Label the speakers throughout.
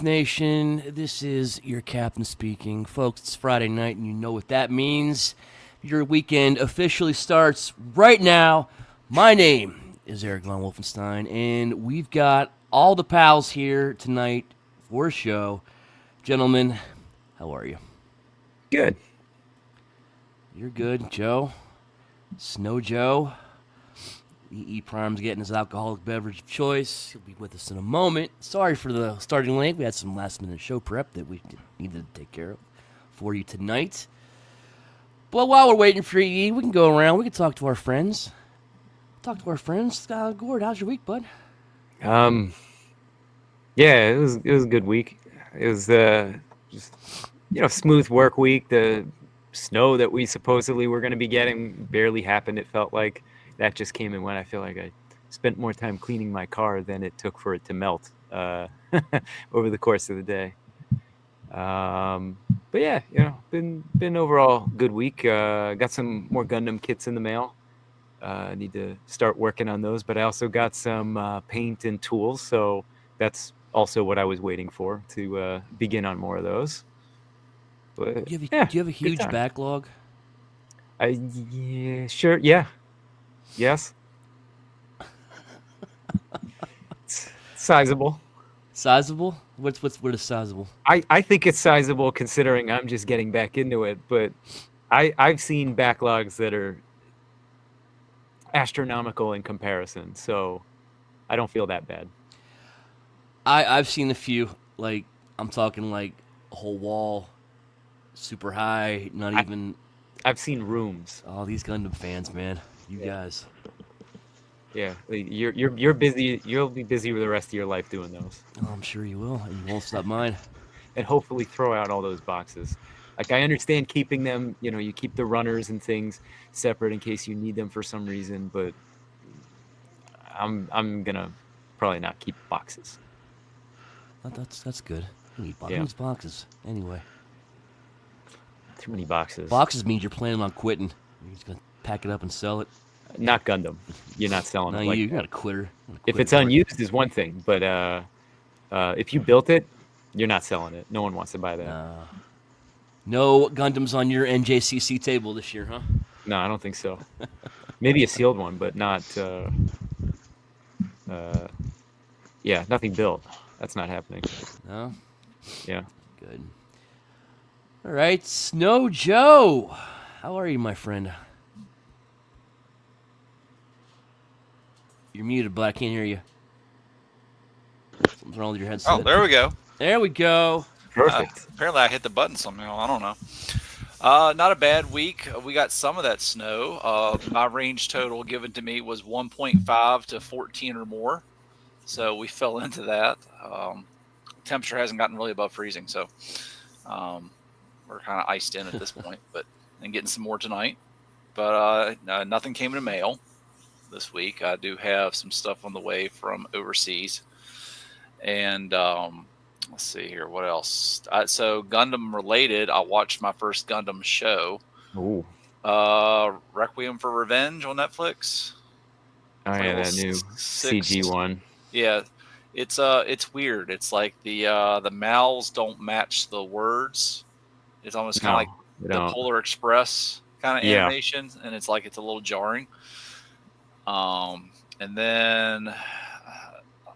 Speaker 1: Nation. This is your captain speaking. Folks, it's Friday night, and you know what that means. Your weekend officially starts right now. My name is Eric Von Wolfenstein, and we've got all the pals here tonight for a show. Gentlemen, how are you?
Speaker 2: Good.
Speaker 1: You're good, Joe. Snow Joe. EE Prime's getting his alcoholic beverage of choice. He'll be with us in a moment. Sorry for the starting late. We had some last minute show prep that we needed to take care of for you tonight. But while we're waiting for EE, we can go around. We can talk to our friends. Gord, how's your week, bud?
Speaker 2: Um, yeah, it was a good week. It was just smooth work week. The snow that we supposedly were going to be getting barely happened. It felt like that just came and went. I feel like I spent more time cleaning my car than it took for it to melt over the course of the day. But yeah, been overall good week. Got some more Gundam kits in the mail. I need to start working on those, but I also got some paint and tools, so that's also what I was waiting for to begin on more of those. But
Speaker 1: Do
Speaker 2: yeah,
Speaker 1: you have a
Speaker 2: good
Speaker 1: huge
Speaker 2: time.
Speaker 1: backlog?
Speaker 2: Yeah, sure, yeah, yes, it's sizable.
Speaker 1: Sizable? What is sizable?
Speaker 2: I think it's sizable considering I'm just getting back into it, but I've seen backlogs that are astronomical in comparison, so I don't feel that bad.
Speaker 1: I've seen a few. Like I'm talking like a whole wall, super high. Not
Speaker 2: I,
Speaker 1: even.
Speaker 2: I've seen rooms.
Speaker 1: All these Gundam fans, man. You
Speaker 2: Yeah.
Speaker 1: guys.
Speaker 2: Yeah, like, you're busy. You'll be busy with the rest of your life doing those,
Speaker 1: Oh, I'm sure you will, and you won't stop mine.
Speaker 2: and hopefully throw out all those boxes. Like I understand keeping them. You keep the runners and things separate in case you need them for some reason. But I'm gonna probably not keep boxes.
Speaker 1: That's good. Who
Speaker 2: Yeah,
Speaker 1: needs boxes anyway?
Speaker 2: too many boxes.
Speaker 1: Boxes means you're planning on quitting. You're just gonna pack it up and sell it.
Speaker 2: Not Gundam. You're not selling
Speaker 1: No,
Speaker 2: it like
Speaker 1: you're
Speaker 2: that.
Speaker 1: not a quitter. You're not a
Speaker 2: If
Speaker 1: quitter
Speaker 2: it's
Speaker 1: for it.
Speaker 2: unused is one thing, but if you built it, you're not selling it. No one wants to buy that.
Speaker 1: No Gundams on your NJCC table this year, huh?
Speaker 2: No, I don't think so. Maybe a sealed one, but not. Uh, yeah, nothing built. That's not happening.
Speaker 1: No.
Speaker 2: Yeah.
Speaker 1: Good. All right, Snow Joe. How are you, my friend? You're muted, but I can't hear you. Something's wrong with your headset.
Speaker 3: Oh, there we go.
Speaker 1: There we go.
Speaker 2: Perfect.
Speaker 3: Apparently, I hit the button somehow. I don't know. Not a bad week. We got some of that snow. My range total given to me was 1.5 to 14 or more. So we fell into that. Temperature hasn't gotten really above freezing, so we're kind of iced in at this point. And getting some more tonight. But nothing came in the mail this week. I do have some stuff on the way from overseas. And let's see here. What else? So Gundam related, I watched my first Gundam show.
Speaker 2: Ooh.
Speaker 3: Requiem for Revenge on Netflix.
Speaker 2: Oh yeah, that new CG one.
Speaker 3: Yeah, it's weird. It's like the mouths don't match the words. It's almost kind of like the Polar Express kind of animation, and it's like it's a little jarring. And then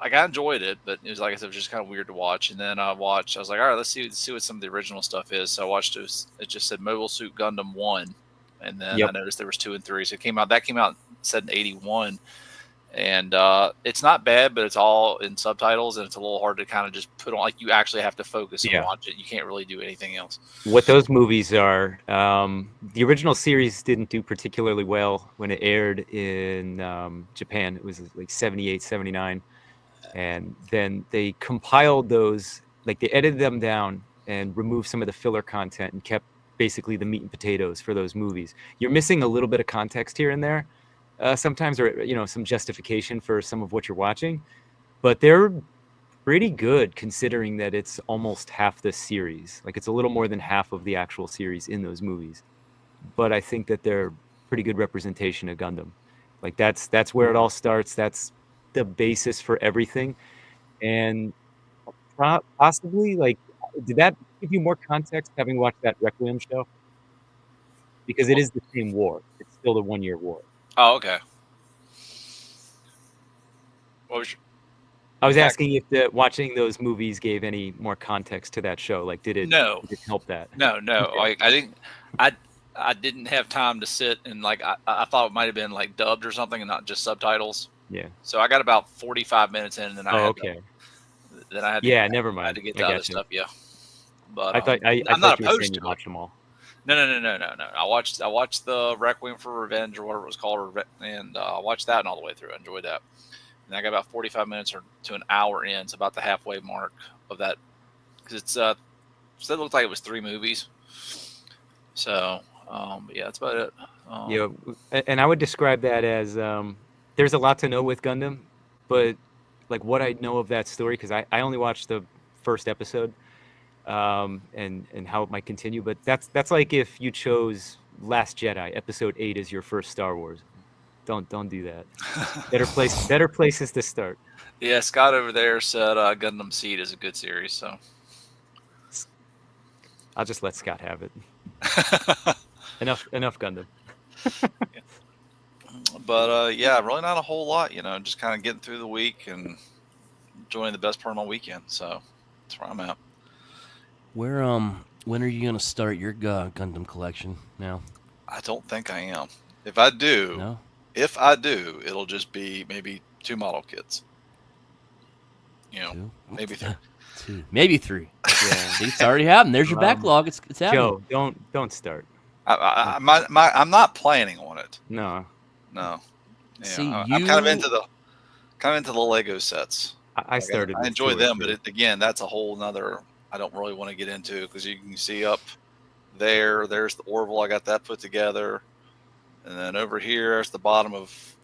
Speaker 3: like I enjoyed it, but it was like I said, it was just kind of weird to watch. And then I was like, all right, let's see what some of the original stuff is. So I watched it. It just said Mobile Suit Gundam 1. And then I noticed there was 2 and 3. So that came out said in 81. And it's not bad, but it's all in subtitles, and it's a little hard to kind of just put on. Like you actually have to focus and watch it. You can't really do anything else.
Speaker 2: What those movies are, the original series didn't do particularly well when it aired in Japan. It was like 78, 79. And then they compiled those, like they edited them down and removed some of the filler content and kept basically the meat and potatoes for those movies. You're missing a little bit of context here and there sometimes, or some justification for some of what you're watching, but they're pretty good considering that it's almost half the series. Like it's a little more than half of the actual series in those movies. But I think that they're pretty good representation of Gundam. Like that's where it all starts. That's the basis for everything. And Possibly, like, did that give you more context having watched that Requiem show? Because it is the same war. It's still the 1 year war.
Speaker 3: Oh, okay. What was your,
Speaker 2: I was
Speaker 3: back-
Speaker 2: asking if watching those movies gave any more context to that show. Like, did it
Speaker 3: No.
Speaker 2: help that?
Speaker 3: No.
Speaker 2: Okay.
Speaker 3: Like I didn't have time to sit and like I thought it might have been like dubbed or something and not just subtitles.
Speaker 2: Yeah.
Speaker 3: So I got about 45 minutes in, and then I
Speaker 2: Oh,
Speaker 3: had
Speaker 2: okay.
Speaker 3: to
Speaker 2: Never
Speaker 3: I had
Speaker 2: mind.
Speaker 3: to get
Speaker 2: I
Speaker 3: to other
Speaker 2: gotcha.
Speaker 3: stuff. Yeah, but
Speaker 2: I thought I
Speaker 3: I'm
Speaker 2: thought
Speaker 3: not
Speaker 2: you were saying
Speaker 3: opposed
Speaker 2: you
Speaker 3: to it.
Speaker 2: watched them all.
Speaker 3: No. I watched the Requiem for Revenge or whatever it was called, and I watched that and all the way through. I enjoyed that. And I got about 45 minutes or to an hour in. It's about the halfway mark of that because it looked like it was 3 movies. So, but yeah, that's about it.
Speaker 2: Yeah, and I would describe that as there's a lot to know with Gundam, but like what I know of that story, because I only watched the first episode, and how it might continue, but that's like if you chose Last Jedi Episode 8 as your first Star Wars. Don't do that. Better places to start.
Speaker 3: Yeah, Scott over there said Gundam Seed is a good series. So
Speaker 2: I'll just let Scott have it. Enough Gundam.
Speaker 3: But yeah, really not a whole lot, just kind of getting through the week and enjoying the best part of my weekend. So that's where I'm at.
Speaker 1: When are you gonna start your Gundam collection now?
Speaker 3: I don't think I am. If I do,
Speaker 1: No.
Speaker 3: It'll just be maybe 2 model kits.
Speaker 1: 2?
Speaker 3: Maybe 3.
Speaker 1: 2, maybe 3.
Speaker 2: Yeah.
Speaker 1: It's already happened. There's your backlog. It's happening.
Speaker 2: Joe, don't start.
Speaker 3: I'm not planning on it.
Speaker 2: No.
Speaker 3: No. Yeah,
Speaker 1: See,
Speaker 3: I'm kind of into the Lego sets.
Speaker 2: I started.
Speaker 3: I
Speaker 2: with
Speaker 3: enjoy
Speaker 2: 2 or
Speaker 3: them,
Speaker 2: 3.
Speaker 3: but again, that's a whole nother. I don't really want to get into because you can see up there. There's the Orville. I got that put together, and then over here, there's the bottom of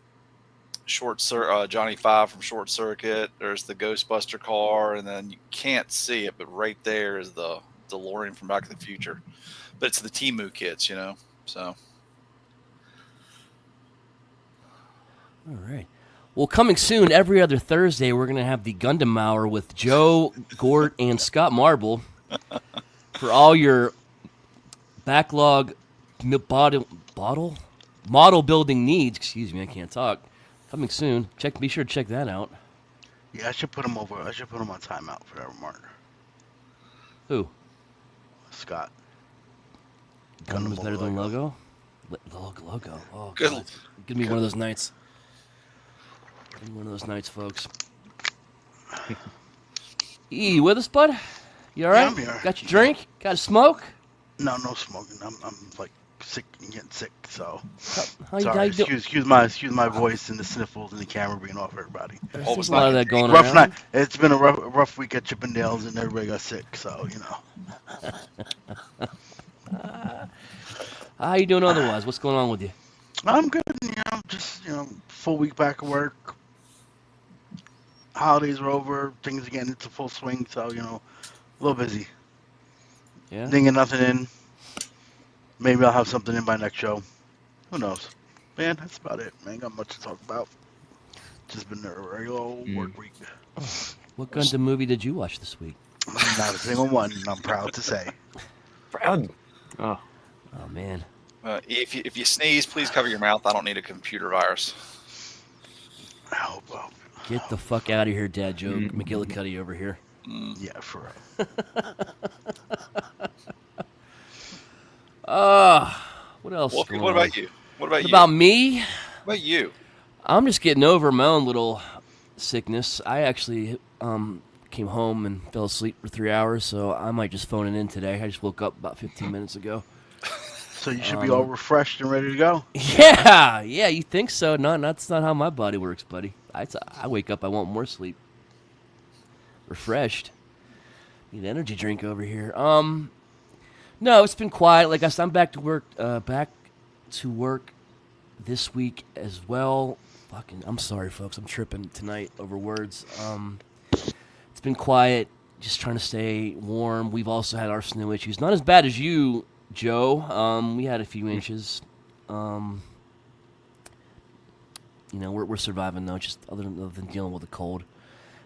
Speaker 3: Johnny 5 from Short Circuit. There's the Ghostbuster car, and then you can't see it, but right there is the DeLorean from Back to the Future. But it's the Temu kits, So.
Speaker 1: All right. Well, coming soon, every other Thursday, we're going to have the Gundam Hour with Joe, Gort, and Scott Marble for all your backlog model building needs. Excuse me, I can't talk. Coming soon. Be sure to check that out.
Speaker 4: Yeah, I should put him on timeout for that remark.
Speaker 1: Who?
Speaker 4: Scott.
Speaker 1: Gundam's better than Logo? Logo. Oh,
Speaker 3: Good.
Speaker 1: God. Give me one of those nights. Give me one of those nights, folks. You with us, bud? You all right?
Speaker 4: Yeah, I'm here.
Speaker 1: Got your drink? Got a smoke?
Speaker 4: No smoking. I'm like sick and getting sick, so
Speaker 1: How you
Speaker 4: sorry.
Speaker 1: doing?
Speaker 4: Excuse my voice and the sniffles and the camera being off everybody.
Speaker 1: There's a lot of that going
Speaker 4: Rough
Speaker 1: around.
Speaker 4: night. It's been a rough week at Chippendales and everybody got sick, so
Speaker 1: How you doing otherwise? What's going on with you?
Speaker 4: I'm good. Just full week back at work. Holidays are over. Things again into full swing, so a little busy.
Speaker 1: Yeah.
Speaker 4: Didn't get nothing in. Maybe I'll have something in by next show. Who knows? Man, that's about it. Ain't got much to talk about. Just been a regular old work week.
Speaker 1: What Gundam movie did you watch this week?
Speaker 4: Not a single one, I'm proud to say.
Speaker 2: Proud. Oh.
Speaker 1: Oh man.
Speaker 3: If you sneeze, please cover your mouth. I don't need a computer virus.
Speaker 4: I hope.
Speaker 1: Get the fuck out of here, Dad joke. McGillicuddy over here.
Speaker 4: Yeah, for real.
Speaker 1: What else?
Speaker 3: Wolfie,
Speaker 1: going
Speaker 3: what
Speaker 1: on?
Speaker 3: about you? What about
Speaker 1: What
Speaker 3: you?
Speaker 1: about me?
Speaker 3: What about you?
Speaker 1: I'm just getting over my own little sickness. I actually came home and fell asleep for 3 hours, so I might just phone it in today. I just woke up about 15 minutes ago.
Speaker 4: So you should be all refreshed and ready to go.
Speaker 1: Yeah, you think so? No, that's not how my body works, buddy. I wake up, I want more sleep. Refreshed. Need an energy drink over here. No, it's been quiet. Like I said, I'm back to work. Back to work this week as well. I'm sorry, folks. I'm tripping tonight over words. It's been quiet. Just trying to stay warm. We've also had our snow issues. Not as bad as you, Joe. We had a few inches. We're surviving though. Just other than dealing with the cold.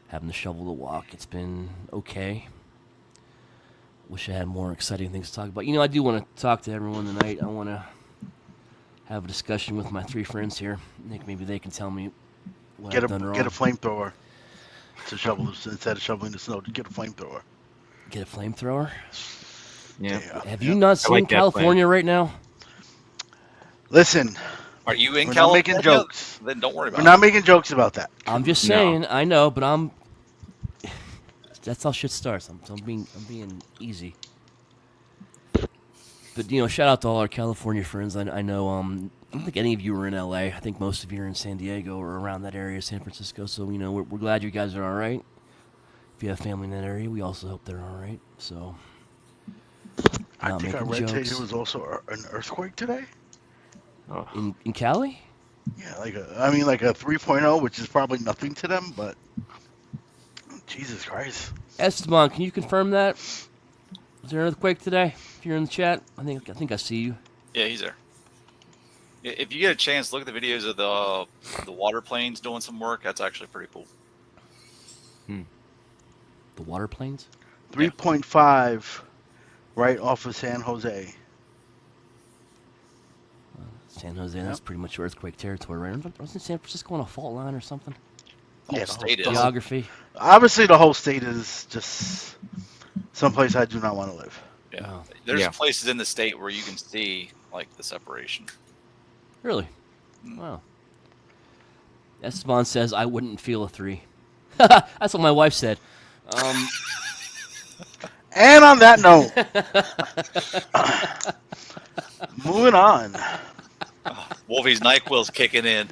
Speaker 1: having to shovel the walk. It's been okay. Wish I had more exciting things to talk about. I do want to talk to everyone tonight. I want to have a discussion with my 3 friends here. I think maybe they can tell me what
Speaker 4: Get
Speaker 1: I've done
Speaker 4: a
Speaker 1: wrong.
Speaker 4: get a flamethrower to shovel instead of shoveling the snow. Get a flamethrower.
Speaker 1: Get a flamethrower?
Speaker 2: Yeah.
Speaker 1: Have you not seen
Speaker 2: like that
Speaker 1: California right now?
Speaker 4: Listen,
Speaker 3: Are you in
Speaker 4: we're not
Speaker 3: California?
Speaker 4: making jokes.
Speaker 3: Then don't worry
Speaker 4: We're
Speaker 3: about
Speaker 4: not
Speaker 3: it.
Speaker 4: making jokes about that.
Speaker 1: I'm just
Speaker 2: No.
Speaker 1: saying. I know, but I'm. That's how shit starts. I'm being easy. But shout out to all our California friends. I know. I don't think any of you are in LA. I think most of you are in San Diego or around that area, San Francisco. So we're glad you guys are all right. If you have family in that area, we also hope they're all right. So.
Speaker 4: I
Speaker 1: Not
Speaker 4: think I
Speaker 1: making
Speaker 4: read today
Speaker 1: jokes.
Speaker 4: there was also an earthquake today.
Speaker 2: Oh.
Speaker 1: In Cali?
Speaker 4: Yeah, like a 3.0, which is probably nothing to them, but Jesus Christ.
Speaker 1: Esteban, can you confirm that? Was there an earthquake today? If you're in the chat, I think I see you.
Speaker 3: Yeah, he's there. If you get a chance, look at the videos of the water planes doing some work. That's actually pretty cool.
Speaker 1: The water planes?
Speaker 4: 3.5 right off of San Jose.
Speaker 1: San Jose, that's pretty much earthquake territory, right? Wasn't San Francisco on a fault line or something?
Speaker 3: Whole
Speaker 4: Yeah,
Speaker 3: state is.
Speaker 1: Geography.
Speaker 4: Obviously, the whole state is just someplace I do not want to live.
Speaker 3: Yeah.
Speaker 1: Oh.
Speaker 3: There's
Speaker 2: Yeah.
Speaker 3: places in the state where you can see like the separation.
Speaker 1: Really?
Speaker 3: Mm.
Speaker 1: Wow. Esteban says, I wouldn't feel a 3. That's what my wife said.
Speaker 4: And on that note, moving on.
Speaker 3: Wolfie's NyQuil's kicking in.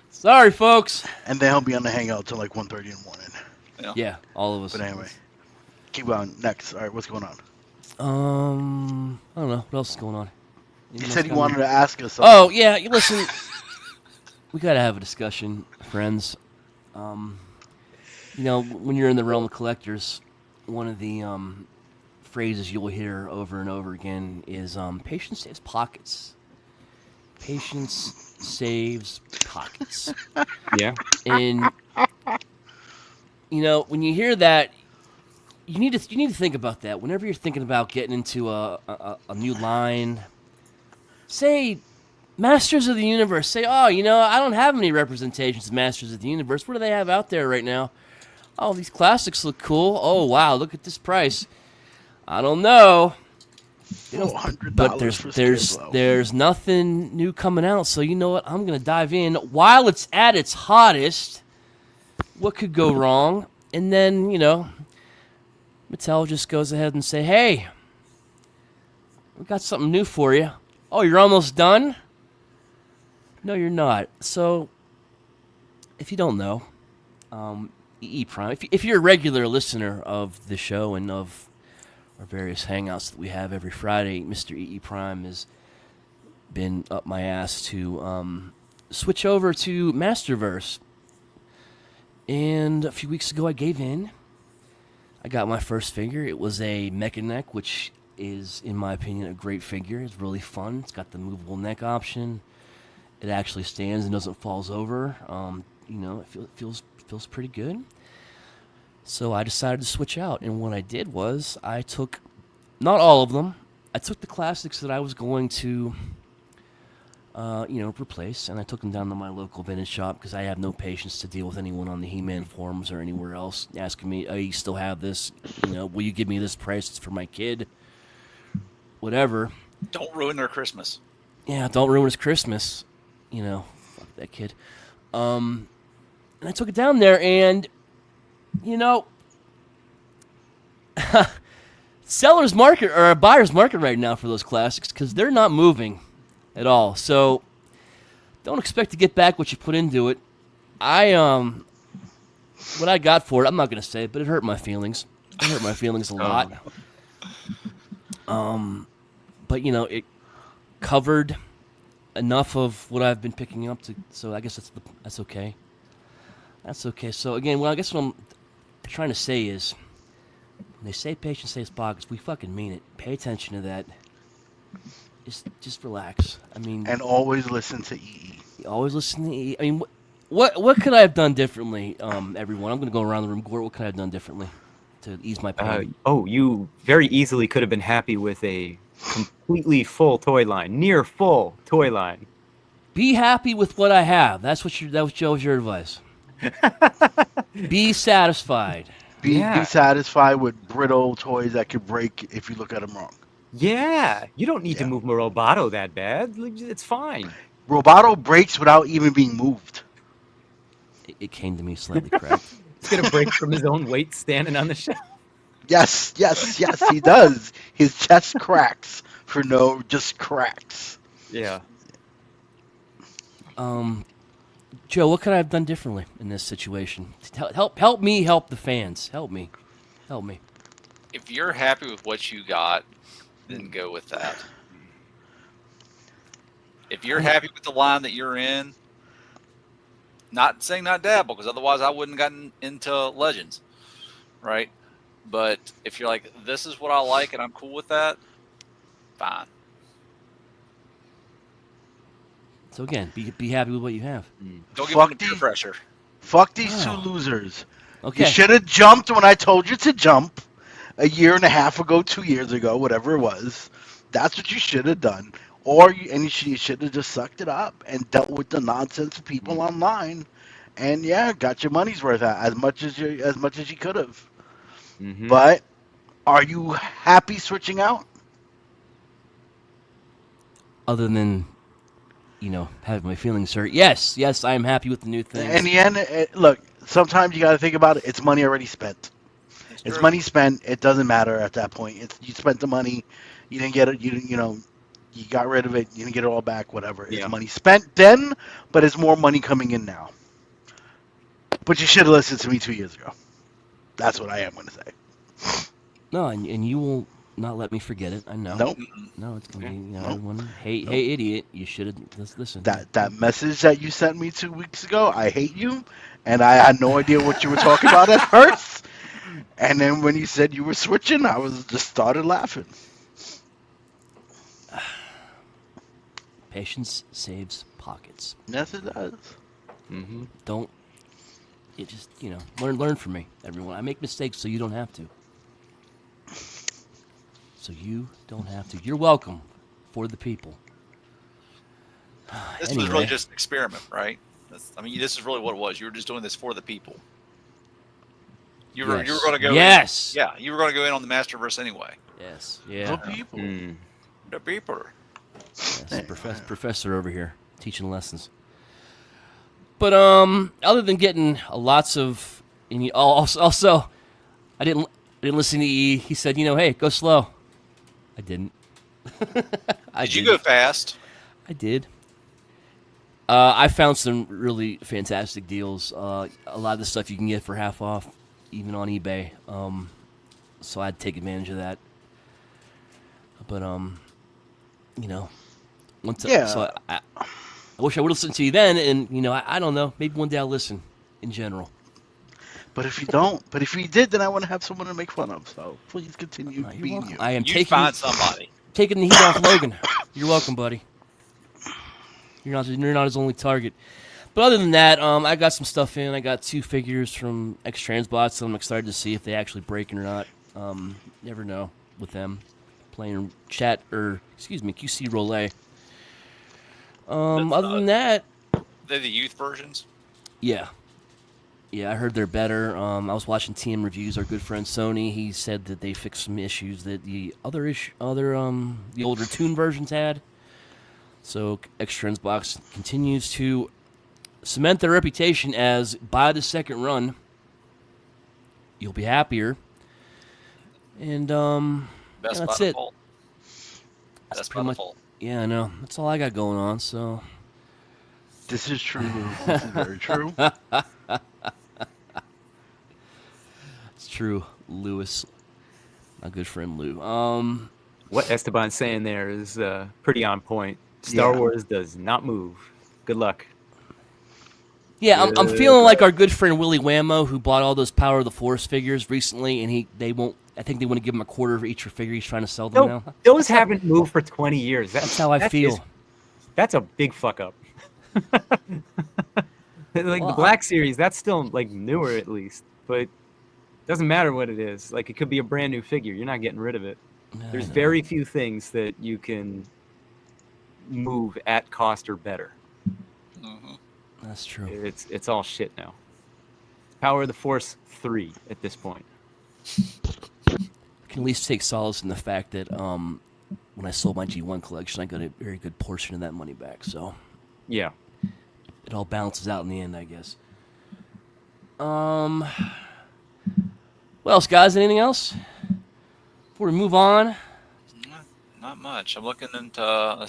Speaker 1: Sorry, folks.
Speaker 4: And then he'll be on the hangout till like 1:30 in the morning.
Speaker 1: Yeah, all of us.
Speaker 4: But anyway, keep going. Next. All right, what's going on?
Speaker 1: I don't know. What else is going on?
Speaker 4: You
Speaker 1: Anyone
Speaker 4: said
Speaker 1: else
Speaker 4: you
Speaker 1: got
Speaker 4: wanted
Speaker 1: any-
Speaker 4: to ask us something.
Speaker 1: Oh, yeah. Listen, we got to have a discussion, friends. When you're in the realm of collectors, one of the phrases you'll hear over and over again is patience saves pockets. Patience saves pockets.
Speaker 2: Yeah.
Speaker 1: And when you hear that, you need to think about that. Whenever you're thinking about getting into a new line, say Masters of the Universe. Say, I don't have any representations of Masters of the Universe. What do they have out there right now? Oh, these classics look cool. Oh, wow, look at this price. I don't know.
Speaker 4: $400
Speaker 1: But
Speaker 4: for
Speaker 1: there's nothing new coming out. So you know what? I'm gonna dive in while it's at its hottest. What could go wrong? And then Mattel just goes ahead and say, "Hey, we got something new for you." Oh, you're almost done? No, you're not. So, if you don't know, EE Prime, if you're a regular listener of the show and of our various hangouts that we have every Friday, Mr. EE Prime has been up my ass to switch over to Masterverse. And a few weeks ago, I gave in. I got my first figure. It was a Mecha Neck, which is, in my opinion, a great figure. It's really fun. It's got the movable neck option. It actually stands and doesn't falls over. It feels pretty good. So I decided to switch out, and what I did was I took, not all of them, I took the classics that I was going to, replace, and I took them down to my local vintage shop because I have no patience to deal with anyone on the He-Man forums or anywhere else asking me, "Oh, you still have this? Will you give me this price? It's for my kid." Whatever.
Speaker 3: Don't ruin their Christmas.
Speaker 1: Yeah, don't ruin his Christmas. Fuck that kid. And I took it down there, and seller's market or a buyer's market right now for those classics because they're not moving at all. So don't expect to get back what you put into it. What I got for it, I'm not gonna say it, but it hurt my feelings. It hurt my feelings a lot. But it covered enough of what I've been picking up to, so I guess that's okay. That's okay. So again, I guess what I'm trying to say is, when they say patience saves pockets, we fucking mean it. Pay attention to that. Just relax. I mean,
Speaker 4: And always listen to EE.
Speaker 1: you always listen to. I mean, What could I have done differently, everyone? I'm going to go around the room. Gort, what could I have done differently to ease my pain?
Speaker 2: You very easily could have been happy with a completely full toy line, near full toy line.
Speaker 1: Be happy with what I have. That was your advice. Be satisfied.
Speaker 4: Be satisfied with brittle toys that could break if you look at them wrong.
Speaker 2: Yeah, you don't need to
Speaker 4: Yeah.
Speaker 2: move Roboto that bad. Like, it's fine.
Speaker 4: Roboto breaks without even being moved.
Speaker 1: It came to me slightly cracked.
Speaker 2: He's gonna break from his own weight standing on the shelf.
Speaker 4: Yes, he does. His chest cracks just cracks.
Speaker 2: Yeah.
Speaker 1: Joe, what could I have done differently in this situation? Help me help the fans. Help me.
Speaker 3: If you're happy with what you got, then go with that. If you're happy with the line that you're in, not saying not dabble, because otherwise I wouldn't have gotten into Legends, right? But if you're like, this is what I like and I'm cool with that, fine.
Speaker 1: So again, be happy with what you have.
Speaker 3: Don't give them the peer pressure.
Speaker 4: Fuck these two losers.
Speaker 1: Okay.
Speaker 4: You should have jumped when I told you to jump a year and a half ago, 2 years ago, whatever it was. That's what you should have done. You should have just sucked it up and dealt with the nonsense of people online, and got your money's worth out as much as you could have.
Speaker 2: Mm-hmm.
Speaker 4: But are you happy switching out?
Speaker 1: Other than, having my feelings hurt. Yes, I am happy with the new things.
Speaker 4: In the end, look, sometimes you got to think about it. It's money already spent. It's money spent. It doesn't matter at that point. You spent the money. You didn't get it. You got rid of it. You didn't get it all back. Whatever.
Speaker 2: Yeah.
Speaker 4: It's money spent then, but it's more money coming in now. But you should have listened to me 2 years ago. That's what I am going to say.
Speaker 1: No, and you will not let me forget it. I know.
Speaker 4: Nope.
Speaker 1: No, it's going to be,
Speaker 4: Nope.
Speaker 1: everyone, hey, idiot, you should have listened.
Speaker 4: That message that you sent me 2 weeks ago, I hate you, and I had no idea what you were talking about at first. And then when you said you were switching, I just started laughing.
Speaker 1: Patience saves pockets.
Speaker 4: Yes, it does.
Speaker 2: Mm-hmm.
Speaker 1: Don't, it just, learn from me, everyone. I make mistakes so you don't have to. You're welcome for the people.
Speaker 3: This was really just an experiment, right? This is really what it was. You were just doing this for the people. You were going to go
Speaker 1: Yes.
Speaker 3: in. Yeah, you were going to go in on the Masterverse anyway.
Speaker 1: Yes. Yeah.
Speaker 4: The people.
Speaker 3: The people.
Speaker 1: Yes, professor over here teaching lessons. But other than getting lots of, and also, I didn't listen to E. He said, hey, go slow. I didn't.
Speaker 3: Did you go fast?
Speaker 1: I did. I found some really fantastic deals. A lot of the stuff you can get for half off, even on eBay. So I'd take advantage of that. But so I wish I would have listened to you then, and I don't know. Maybe one day I'll listen. In general.
Speaker 4: But if you don't, if you did, then I want to have someone to make fun of. So please continue being you.
Speaker 1: I am
Speaker 3: find somebody.
Speaker 1: Taking the heat off Logan. You're welcome, buddy. You're not his only target. But other than that, I got some stuff in. I got 2 figures from X-Transbots that I'm excited to see if they actually break or not. Never know with them. Playing QC Roulette. Other than that,
Speaker 3: They're the youth versions.
Speaker 1: Yeah, I heard they're better. I was watching TM Reviews. Our good friend Sony, he said that they fixed some issues that the the older Toon versions had. So X-Transbox continues to cement their reputation as buy the second run, you'll be happier. And
Speaker 3: Best
Speaker 1: that's
Speaker 3: by
Speaker 1: it.
Speaker 3: default.
Speaker 1: That's
Speaker 3: Best by
Speaker 1: pretty much.
Speaker 3: default.
Speaker 1: Yeah, I know. That's all I got going on. So
Speaker 4: This is true. This is very true.
Speaker 1: it's true, Lewis. My good friend Lou.
Speaker 2: What Esteban's saying there is pretty on point. Star Wars does not move. Good luck.
Speaker 1: Yeah, I'm feeling like our good friend Willie Whammo, who bought all those Power of the Force figures recently, and they won't. I think they want to give him a quarter of each figure he's trying to sell them now.
Speaker 2: Those haven't moved for 20 years.
Speaker 1: That's how I feel.
Speaker 2: That's a big fuck up. Like
Speaker 1: Well,
Speaker 2: the Black Series, that's still like newer at least, but it doesn't matter what it is. Like it could be a brand new figure. You're not getting rid of it. There's
Speaker 1: I know.
Speaker 2: very few things that you can move at cost or better.
Speaker 3: Hmm.
Speaker 1: That's true.
Speaker 2: It's all shit now. Power of the Force 3 at this point.
Speaker 1: I can at least take solace in the fact that when I sold my G1 collection, I got a very good portion of that money back. So
Speaker 2: Yeah.
Speaker 1: it all balances out in the end, I guess. What else, guys? Anything else before we move on?
Speaker 3: Not much. I'm looking into.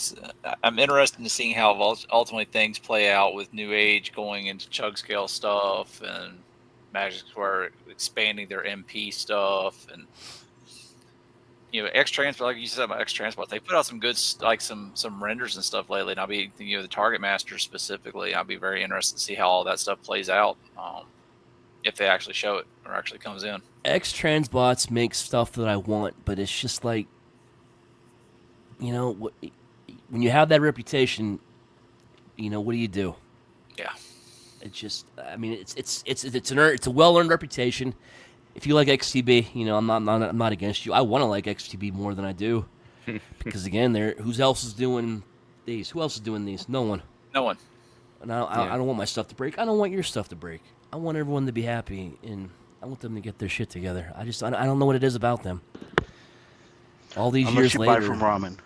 Speaker 3: I'm interested in seeing how ultimately things play out with New Age going into chug scale stuff and Magic Square expanding their MP stuff and X Transport, like you said about X Transport, they put out some good like some renders and stuff lately. And I'll be the Target Master specifically. I'll be very interested to see how all that stuff plays out. If they actually show it or actually comes in.
Speaker 1: X Transbots make stuff that I want, but it's just like, when you have that reputation, what do you do?
Speaker 3: Yeah.
Speaker 1: It's just, I mean, it's a well-earned reputation. If you like XTB, I'm not against you. I want to like XTB more than I do, because again, who else is doing these? Who else is doing these? No one.
Speaker 3: No one.
Speaker 1: And I don't want my stuff to break. I don't want your stuff to break. I want everyone to be happy, and I want them to get their shit together. I don't know what it is about them. All these
Speaker 4: Unless
Speaker 1: years
Speaker 4: you
Speaker 1: later.
Speaker 4: buy from ramen.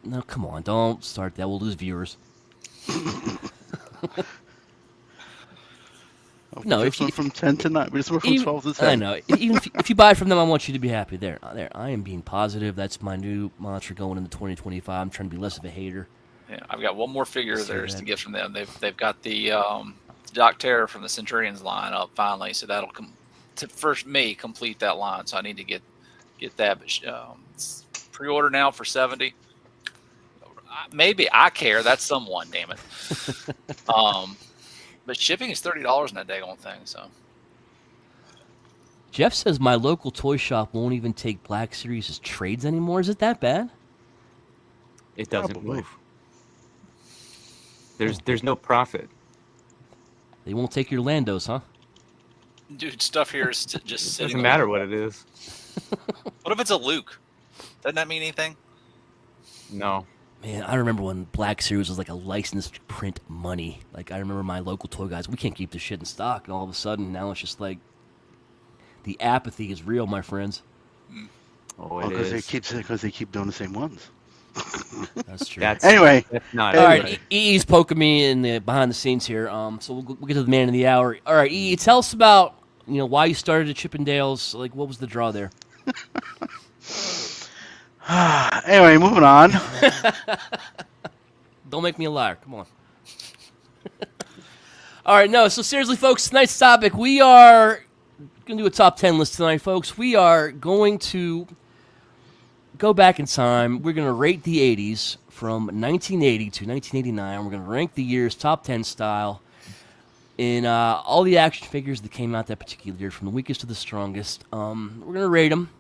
Speaker 1: No, come on, don't start that. We'll lose viewers. No,
Speaker 4: if went from 10 to 9, we just went from 12 to 10.
Speaker 1: I know. Even if you buy from them, I want you to be happy. There. I am being positive. That's my new mantra going into 2025. I'm trying to be less of a hater.
Speaker 3: Yeah, I've got one more figure of
Speaker 1: See
Speaker 3: theirs
Speaker 1: that.
Speaker 3: to get from them. They've got the Doc Terror from the Centurions line up finally, so that'll complete that line. So I need to get that. But it's pre-order now for $70. Maybe I care. That's someone. Damn it. But shipping is $30 in that daggone thing. So
Speaker 1: Jeff says my local toy shop won't even take Black Series as trades anymore. Is it that bad?
Speaker 2: It doesn't
Speaker 4: Probably.
Speaker 2: move. There's no profit.
Speaker 1: They won't take your Landos, huh?
Speaker 3: dude, stuff here is just
Speaker 2: It
Speaker 3: sitting.
Speaker 2: doesn't matter what it is.
Speaker 3: What if it's a Luke? Doesn't that mean anything?
Speaker 2: No.
Speaker 1: Man, I remember when Black Series was like a licensed print money. Like, I remember my local toy guys, we can't keep this shit in stock. And all of a sudden, now it's just like, the apathy is real, my friends.
Speaker 2: Oh,
Speaker 4: Well,
Speaker 2: it is.
Speaker 4: because they keep doing the same ones.
Speaker 1: That's true.
Speaker 4: Anyway,
Speaker 2: That's not
Speaker 1: All
Speaker 2: anyway.
Speaker 1: right, EE's poking me in the behind the scenes here. So we'll get to the man of the hour. All right, EE, tell us about why you started at Chippendales. Like, what was the draw there?
Speaker 4: Anyway, moving on.
Speaker 1: Don't make me a liar. Come on. All right, no. So seriously, folks, tonight's topic, we are going to do a top 10 list tonight, folks. We are going to go back in time. We're going to rate the 80s from 1980 to 1989. We're going to rank the year's top 10 style in all the action figures that came out that particular year, from the weakest to the strongest. We're going to rate them.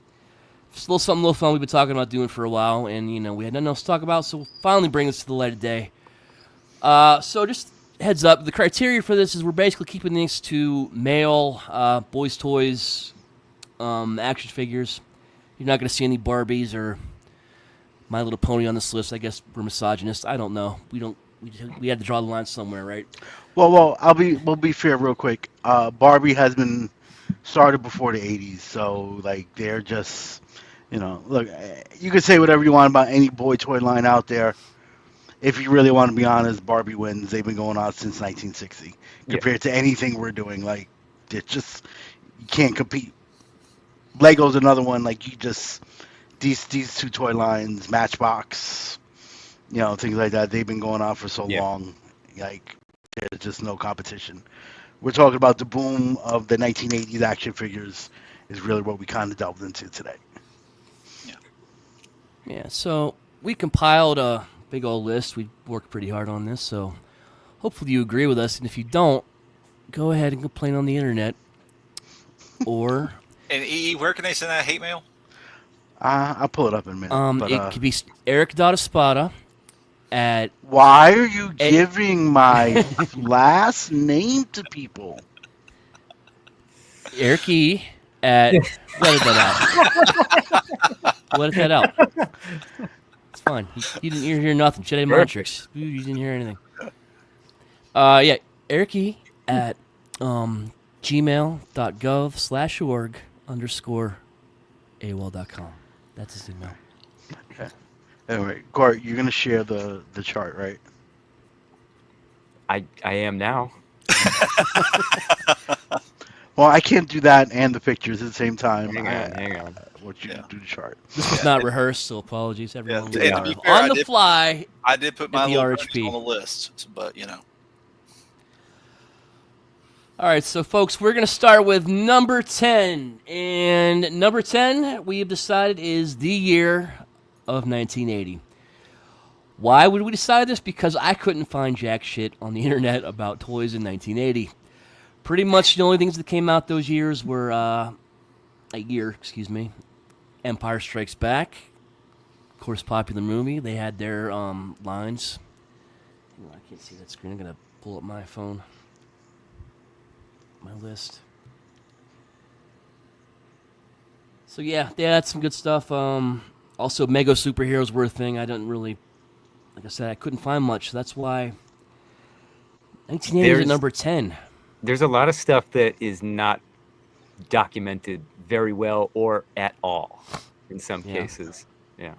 Speaker 1: It's a little fun we've been talking about doing for a while, and we had nothing else to talk about, so we'll finally bring this to the light of day. So just heads up, the criteria for this is we're basically keeping this to male boys' toys, action figures. You're not going to see any Barbies or My Little Pony on this list. I guess we're misogynists. I don't know. We had to draw the line somewhere, right?
Speaker 4: Well, we'll be fair real quick. Barbie has been started before the 80s, so like they're just, look, you can say whatever you want about any boy toy line out there. If you really want to be honest, Barbie wins. They've been going on since 1960. Compared to anything we're doing, like it's just you can't compete. Lego's another one. Like these two toy lines, Matchbox, things like that. They've been going on for so long. Like there's just no competition. We're talking about the boom of the 1980s action figures is really what we kind of delved into today.
Speaker 1: Yeah, so we compiled a big old list. We worked pretty hard on this, so hopefully you agree with us. And if you don't, go ahead and complain on the internet. Or...
Speaker 3: And EE, where can they send that hate mail?
Speaker 4: I'll pull it up in a minute.
Speaker 1: it could be Eric Espada at
Speaker 4: Why are you giving my last name to people?
Speaker 1: Eric E. at we'll edit that out. We'll edit that out. It's fine. You didn't hear nothing. Jedi mind tricks. You didn't hear anything. Yeah, Eric E. at gmail.gov/org_AWOL.com. That's his email.
Speaker 4: Okay. Anyway, Gort, you're gonna share the chart, right?
Speaker 2: I am now.
Speaker 4: Well, I can't do that and the pictures at the same time.
Speaker 2: Hang on.
Speaker 4: What you
Speaker 3: Yeah.
Speaker 4: do the chart?
Speaker 1: This was not rehearsed, so apologies, everyone.
Speaker 3: Yeah,
Speaker 1: We
Speaker 3: and
Speaker 1: are
Speaker 3: to be fair,
Speaker 1: on the fly.
Speaker 3: I did put my
Speaker 1: the
Speaker 3: little
Speaker 1: RHP.
Speaker 3: countries on the list, but
Speaker 1: All right, so folks, we're going to start with number 10. And number 10, we have decided, is the year of 1980. Why would we decide this? Because I couldn't find jack shit on the internet about toys in 1980. Pretty much the only things that came out those years were, Empire Strikes Back. Of course, popular movie. They had their lines. I can't see that screen. I'm going to pull up my phone. My list. So yeah, they had some good stuff. Also, Mega Superheroes were a thing. I didn't really, like I said, I couldn't find much. So that's why 1980 is at number 10.
Speaker 2: There's a lot of stuff that is not documented very well or at all in some cases. Yeah.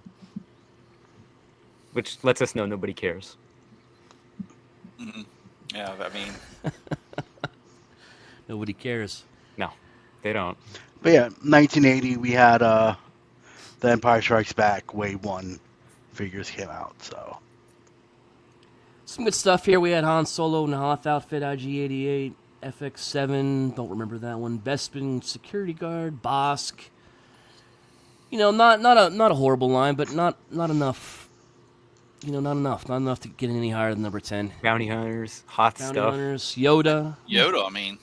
Speaker 2: Which lets us know nobody cares.
Speaker 3: yeah, I mean,
Speaker 1: Nobody cares.
Speaker 2: No, they don't.
Speaker 4: But yeah, 1980, we had the Empire Strikes Back Wave 1 figures came out, so.
Speaker 1: Some good stuff here. We had Han Solo in the Hoth outfit, IG-88, FX-7, don't remember that one. Bespin security guard, Bosk. You know, not a horrible line, but not enough. You know, not enough to get any higher than number 10.
Speaker 2: Bounty hunters, hot
Speaker 1: Bounty
Speaker 2: stuff.
Speaker 1: Hunters, Yoda.
Speaker 3: I mean,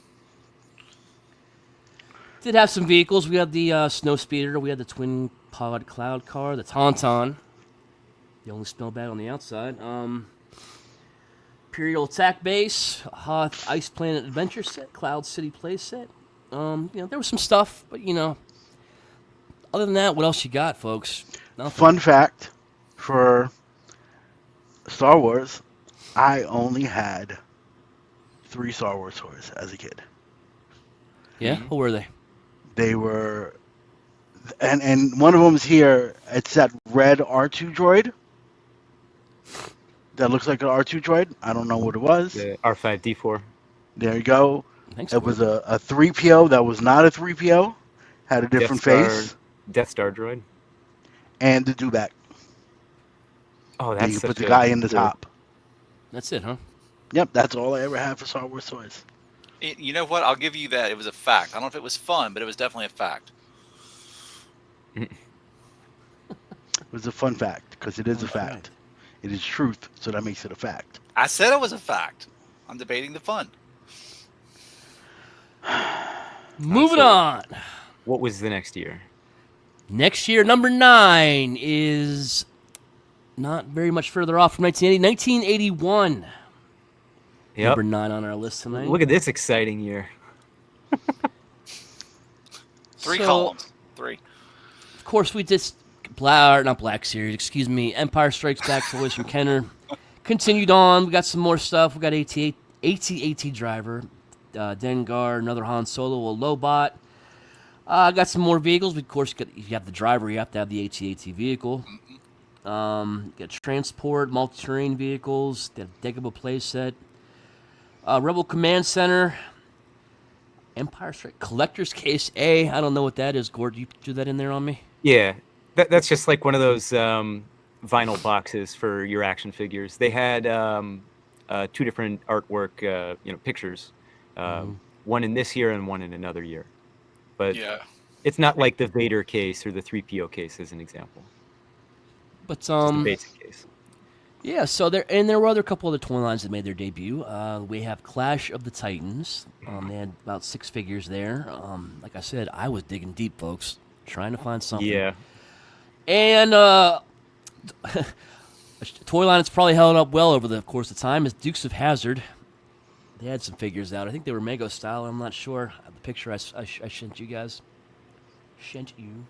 Speaker 1: Did have some vehicles. We had the Snow Speeder. We had the Twin Pod Cloud Car, the Tauntaun. The only smell bad on the outside. Imperial Attack Base, Hoth Ice Planet Adventure Set, Cloud City Play Set. You know, there was some stuff, but you know, other than that, what else you got, folks? Nothing.
Speaker 4: Fun fact for Star Wars, I only had 3 Star Wars toys as a kid.
Speaker 1: Yeah, who were they?
Speaker 4: They were, and one of them's here. It's that red R2 droid that looks like an R2 droid. I don't know what it was.
Speaker 2: The R5D4.
Speaker 4: There you go.
Speaker 1: Thanks.
Speaker 4: It was a 3PO that was not a 3PO. Had a different face.
Speaker 2: Death Star droid.
Speaker 4: And the dewback.
Speaker 2: Oh,
Speaker 4: And
Speaker 2: that's
Speaker 4: you
Speaker 2: such
Speaker 4: put the
Speaker 2: a
Speaker 4: guy in the
Speaker 2: cool-
Speaker 4: top.
Speaker 1: That's it, huh?
Speaker 4: Yep, that's all I ever had for Star Wars toys.
Speaker 3: you know what? I'll give you that. It was a fact. I don't know if it was fun, but it was definitely a fact.
Speaker 4: It was a fun fact because it is a fact. It is truth, so that makes it a fact.
Speaker 3: I said it was a fact. I'm debating the fun.
Speaker 1: Moving
Speaker 2: so-
Speaker 1: on.
Speaker 2: What was the next year?
Speaker 1: Next year, number 9 is not very much further off from 1980. 1981.
Speaker 2: Yep.
Speaker 1: Number 9 on our list tonight.
Speaker 2: Look at this exciting year.
Speaker 3: 3
Speaker 1: So,
Speaker 3: columns. 3.
Speaker 1: Of course, we did Black Series, excuse me. Empire Strikes Back toys from Kenner. Continued on. We got some more stuff. We got AT-AT driver, Dengar, another Han Solo, a Lobot. Got some more vehicles. Of course, if you have the driver, you have to have the AT-AT vehicle. Got transport, multi-terrain vehicles, the Dagobah playset, Rebel Command Center, Empire Strike Collector's Case A. I don't know what that is. Gord, you do that in there on me?
Speaker 2: Yeah, that's just like one of those vinyl boxes for your action figures. They had 2 different artwork, pictures. One in this year and one in another year. But
Speaker 3: Yeah.
Speaker 2: it's not like the Vader case or the 3PO case, as an example.
Speaker 1: But
Speaker 2: Just a basic case.
Speaker 1: yeah. So there were other couple other toy lines that made their debut. We have Clash of the Titans. They had about 6 figures there. Like I said, I was digging deep, folks, trying to find something.
Speaker 2: Yeah.
Speaker 1: And A toy line that's probably held up well over the course of time is Dukes of Hazzard. They had some figures out. I think they were Mego style. I'm not sure. The picture I sent you guys. Sent you.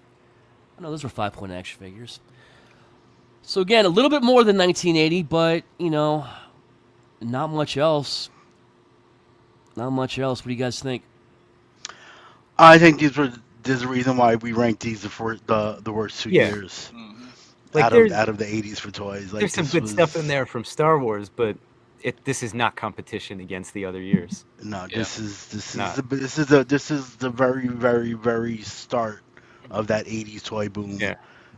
Speaker 1: Oh, no, those were 5-point action figures. So again, a little bit more than 1980, but not much else. Not much else. What do you guys think?
Speaker 4: I think there's a reason why we ranked these the worst 2
Speaker 2: Yeah.
Speaker 4: years
Speaker 3: Hmm.
Speaker 2: Like
Speaker 4: out of the 80s for toys. Like
Speaker 2: there's some
Speaker 4: this
Speaker 2: good
Speaker 4: was,
Speaker 2: stuff in there from Star Wars, but this is not competition against the other years.
Speaker 4: No,
Speaker 3: Yeah.
Speaker 4: this is
Speaker 2: Not.
Speaker 4: this is the very very very start of that 80s toy boom.
Speaker 2: Yeah.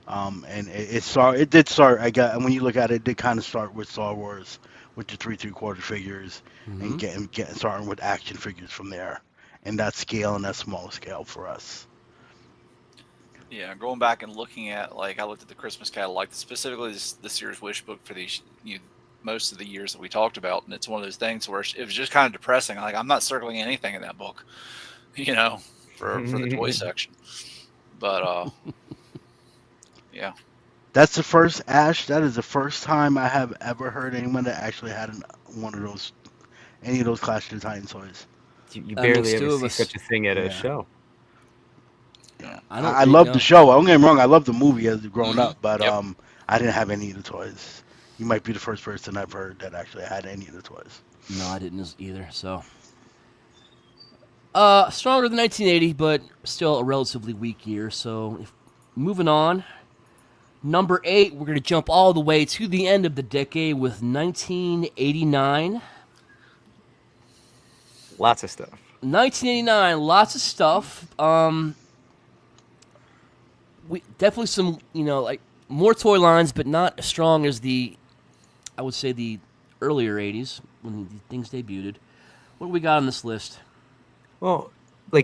Speaker 4: And it did start. And when you look at it, it did kind of start with Star Wars, with the 3/4 figures, and getting starting with action figures from there, and that scale and that small scale for us.
Speaker 3: Yeah, going back and looking at, like, I looked at the Christmas catalog, specifically this year's wish book for these, most of the years that we talked about, and it's one of those things where it was just kind of depressing. Like, I'm not circling anything in that book, for the toy section. But yeah,
Speaker 4: That's the first Ash. That is the first time I have ever heard anyone that actually had any of those Clash of the Titans toys.
Speaker 2: You
Speaker 1: That makes
Speaker 2: barely
Speaker 1: two
Speaker 2: ever
Speaker 1: of
Speaker 2: see
Speaker 1: us.
Speaker 2: such a thing at a
Speaker 4: Yeah.
Speaker 2: show.
Speaker 3: yeah,
Speaker 4: I love the show. Don't get me wrong. I love the movie as growing
Speaker 3: Mhm.
Speaker 4: up, but
Speaker 3: Yep.
Speaker 4: I didn't have any of the toys. You might be the first person I've heard that actually had any of the toys.
Speaker 1: No, I didn't either. So, stronger than 1980, but still a relatively weak year. So, moving on. Number 8, we're going to jump all the way to the end of the decade with 1989.
Speaker 2: Lots of stuff.
Speaker 1: 1989, lots of stuff. We definitely some, like more toy lines, but not as strong as I would say the earlier 80s when these things debuted. What do we got on this list?
Speaker 2: Well,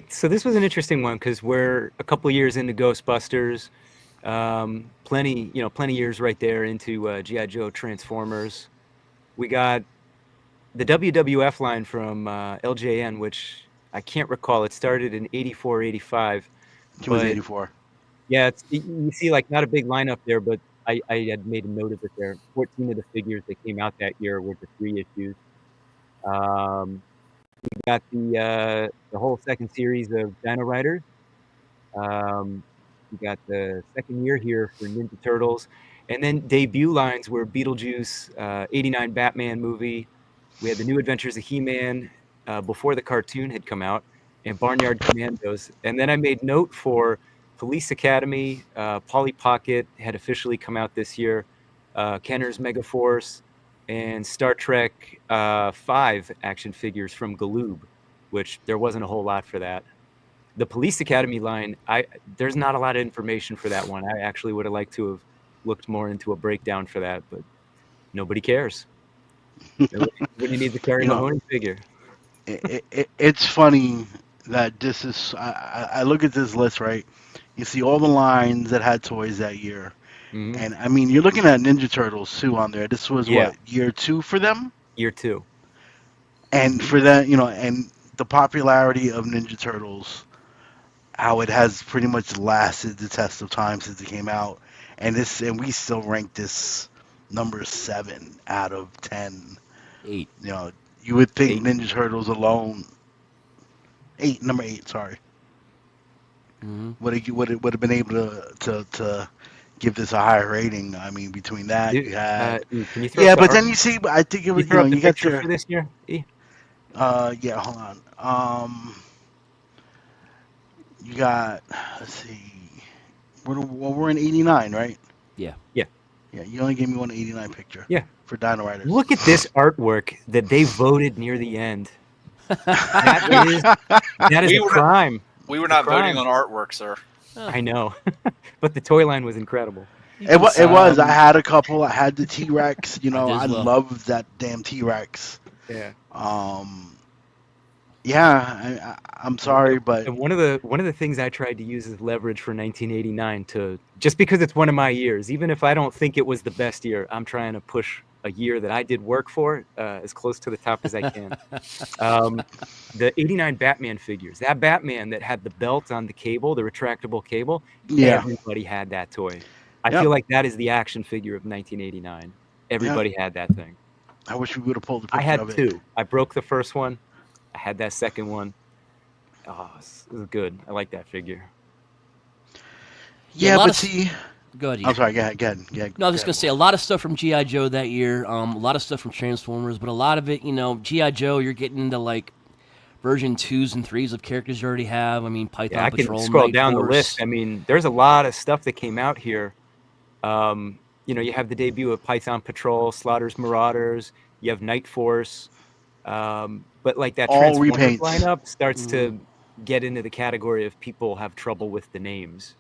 Speaker 2: so this was an interesting one because we're a couple years into Ghostbusters, plenty years right there into G.I. Joe, Transformers. We got the WWF line from LJN, which I can't recall. It started in 84, 85.
Speaker 4: It was
Speaker 2: But
Speaker 4: 84.
Speaker 2: yeah, you see, like, not a big lineup there, but I had made a note of it there. 14 of the figures that came out that year were the 3 issues. We got the whole second series of Dino Riders. We got the second year here for Ninja Turtles. And then debut lines were Beetlejuice, 89 Batman movie. We had the New Adventures of He-Man before the cartoon had come out, and Barnyard Commandos. And then I made note for Police Academy, Polly Pocket had officially come out this year, Kenner's Megaforce, and Star Trek 5 action figures from Galoob, which there wasn't a whole lot for that. The Police Academy line, there's not a lot of information for that one. I actually would have liked to have looked more into a breakdown for that, but nobody cares. Nobody needs to carry Mahoney figure.
Speaker 4: It's funny that this is. I look at this list, right? You see all the lines that had toys that year, and I mean, you're looking at Ninja Turtles too on there. This was what, year 2 for them?
Speaker 2: Year 2.
Speaker 4: And for that, and the popularity of Ninja Turtles, how it has pretty much lasted the test of time since it came out, and we still rank this number 7 out of 10.
Speaker 1: 8.
Speaker 4: You would think
Speaker 2: 8.
Speaker 4: Ninja Turtles alone, number 8, sorry, would have been able to give this a higher rating. I mean, between that you had,
Speaker 2: can you throw
Speaker 4: but then you see, I think it was,
Speaker 2: throw up the
Speaker 4: you got
Speaker 2: picture
Speaker 4: your,
Speaker 2: for this year.
Speaker 4: yeah, hold on, you got, let's see, we're in 89, right?
Speaker 1: Yeah.
Speaker 4: Yeah, you only gave me one 89 picture.
Speaker 2: Yeah.
Speaker 4: For Dino Riders.
Speaker 2: Look at this artwork that they voted near the end. That is a crime.
Speaker 3: We were not voting on artwork, sir.
Speaker 2: I know, but the toy line was incredible.
Speaker 4: It was. I had a couple. I had the T-Rex. I
Speaker 1: well.
Speaker 4: love that damn T-Rex.
Speaker 2: Yeah.
Speaker 4: Yeah. I'm sorry, but
Speaker 2: And one of the things I tried to use as leverage for 1989 to, just because it's one of my years, even if I don't think it was the best year, I'm trying to push a year that I did work for as close to the top as I can. The 89 Batman figures, that Batman that had the belt on the cable, the retractable cable, everybody had that toy. I feel like that is the action figure of 1989. Everybody had that thing.
Speaker 4: I wish we would have pulled a
Speaker 2: I
Speaker 4: picture
Speaker 2: had
Speaker 4: of it.
Speaker 2: two. I broke the first one. I had that second one. Oh, it was good. I like that figure.
Speaker 1: Yeah, a
Speaker 4: Yeah,
Speaker 1: lot
Speaker 4: but
Speaker 1: of.
Speaker 4: see,
Speaker 1: Go ahead.
Speaker 4: I'm sorry. Go ahead.
Speaker 1: No, I was just gonna say a lot of stuff from GI Joe that year. A lot of stuff from Transformers, but a lot of it, GI Joe, you're getting into like version 2s and 3s of characters you already have. I mean,
Speaker 2: Yeah,
Speaker 1: Python
Speaker 2: I can
Speaker 1: Patrol,
Speaker 2: scroll
Speaker 1: Night
Speaker 2: down the list.
Speaker 1: Force.
Speaker 2: I mean, there's a lot of stuff that came out here. You have the debut of Python Patrol, Slaughter's Marauders. You have Night Force. But like that
Speaker 4: all
Speaker 2: Transformers
Speaker 4: repaints.
Speaker 2: lineup starts to get into the category of people have trouble with the names.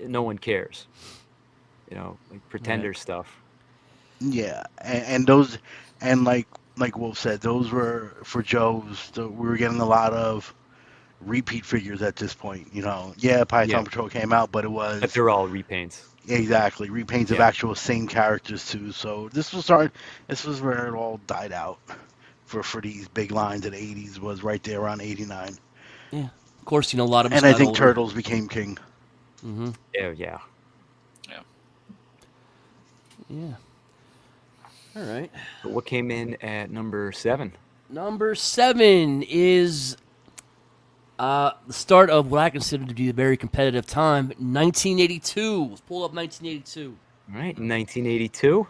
Speaker 2: No one cares. Like Pretender stuff.
Speaker 4: Yeah, and those, and like Wolf said, those were for Joe's. We were getting a lot of repeat figures at this point. Yeah, Python
Speaker 2: Yeah.
Speaker 4: Patrol came out, but it
Speaker 2: But
Speaker 4: was
Speaker 2: they're all repaints.
Speaker 4: exactly repaints of
Speaker 2: Yeah.
Speaker 4: actual same characters too. So this was starting. This was where it all died out for these big lines in the 80's. Was right there around 89.
Speaker 1: Yeah, of course, a lot of them
Speaker 4: And I
Speaker 1: got
Speaker 4: think
Speaker 1: older.
Speaker 4: Turtles became king.
Speaker 1: Mm-hmm.
Speaker 2: Yeah.
Speaker 3: Yeah.
Speaker 1: Yeah. All right.
Speaker 2: But what came in at number 7?
Speaker 1: Number 7 is the start of what I consider to be a very competitive time, 1982. Let's pull up 1982.
Speaker 2: All right, 1982.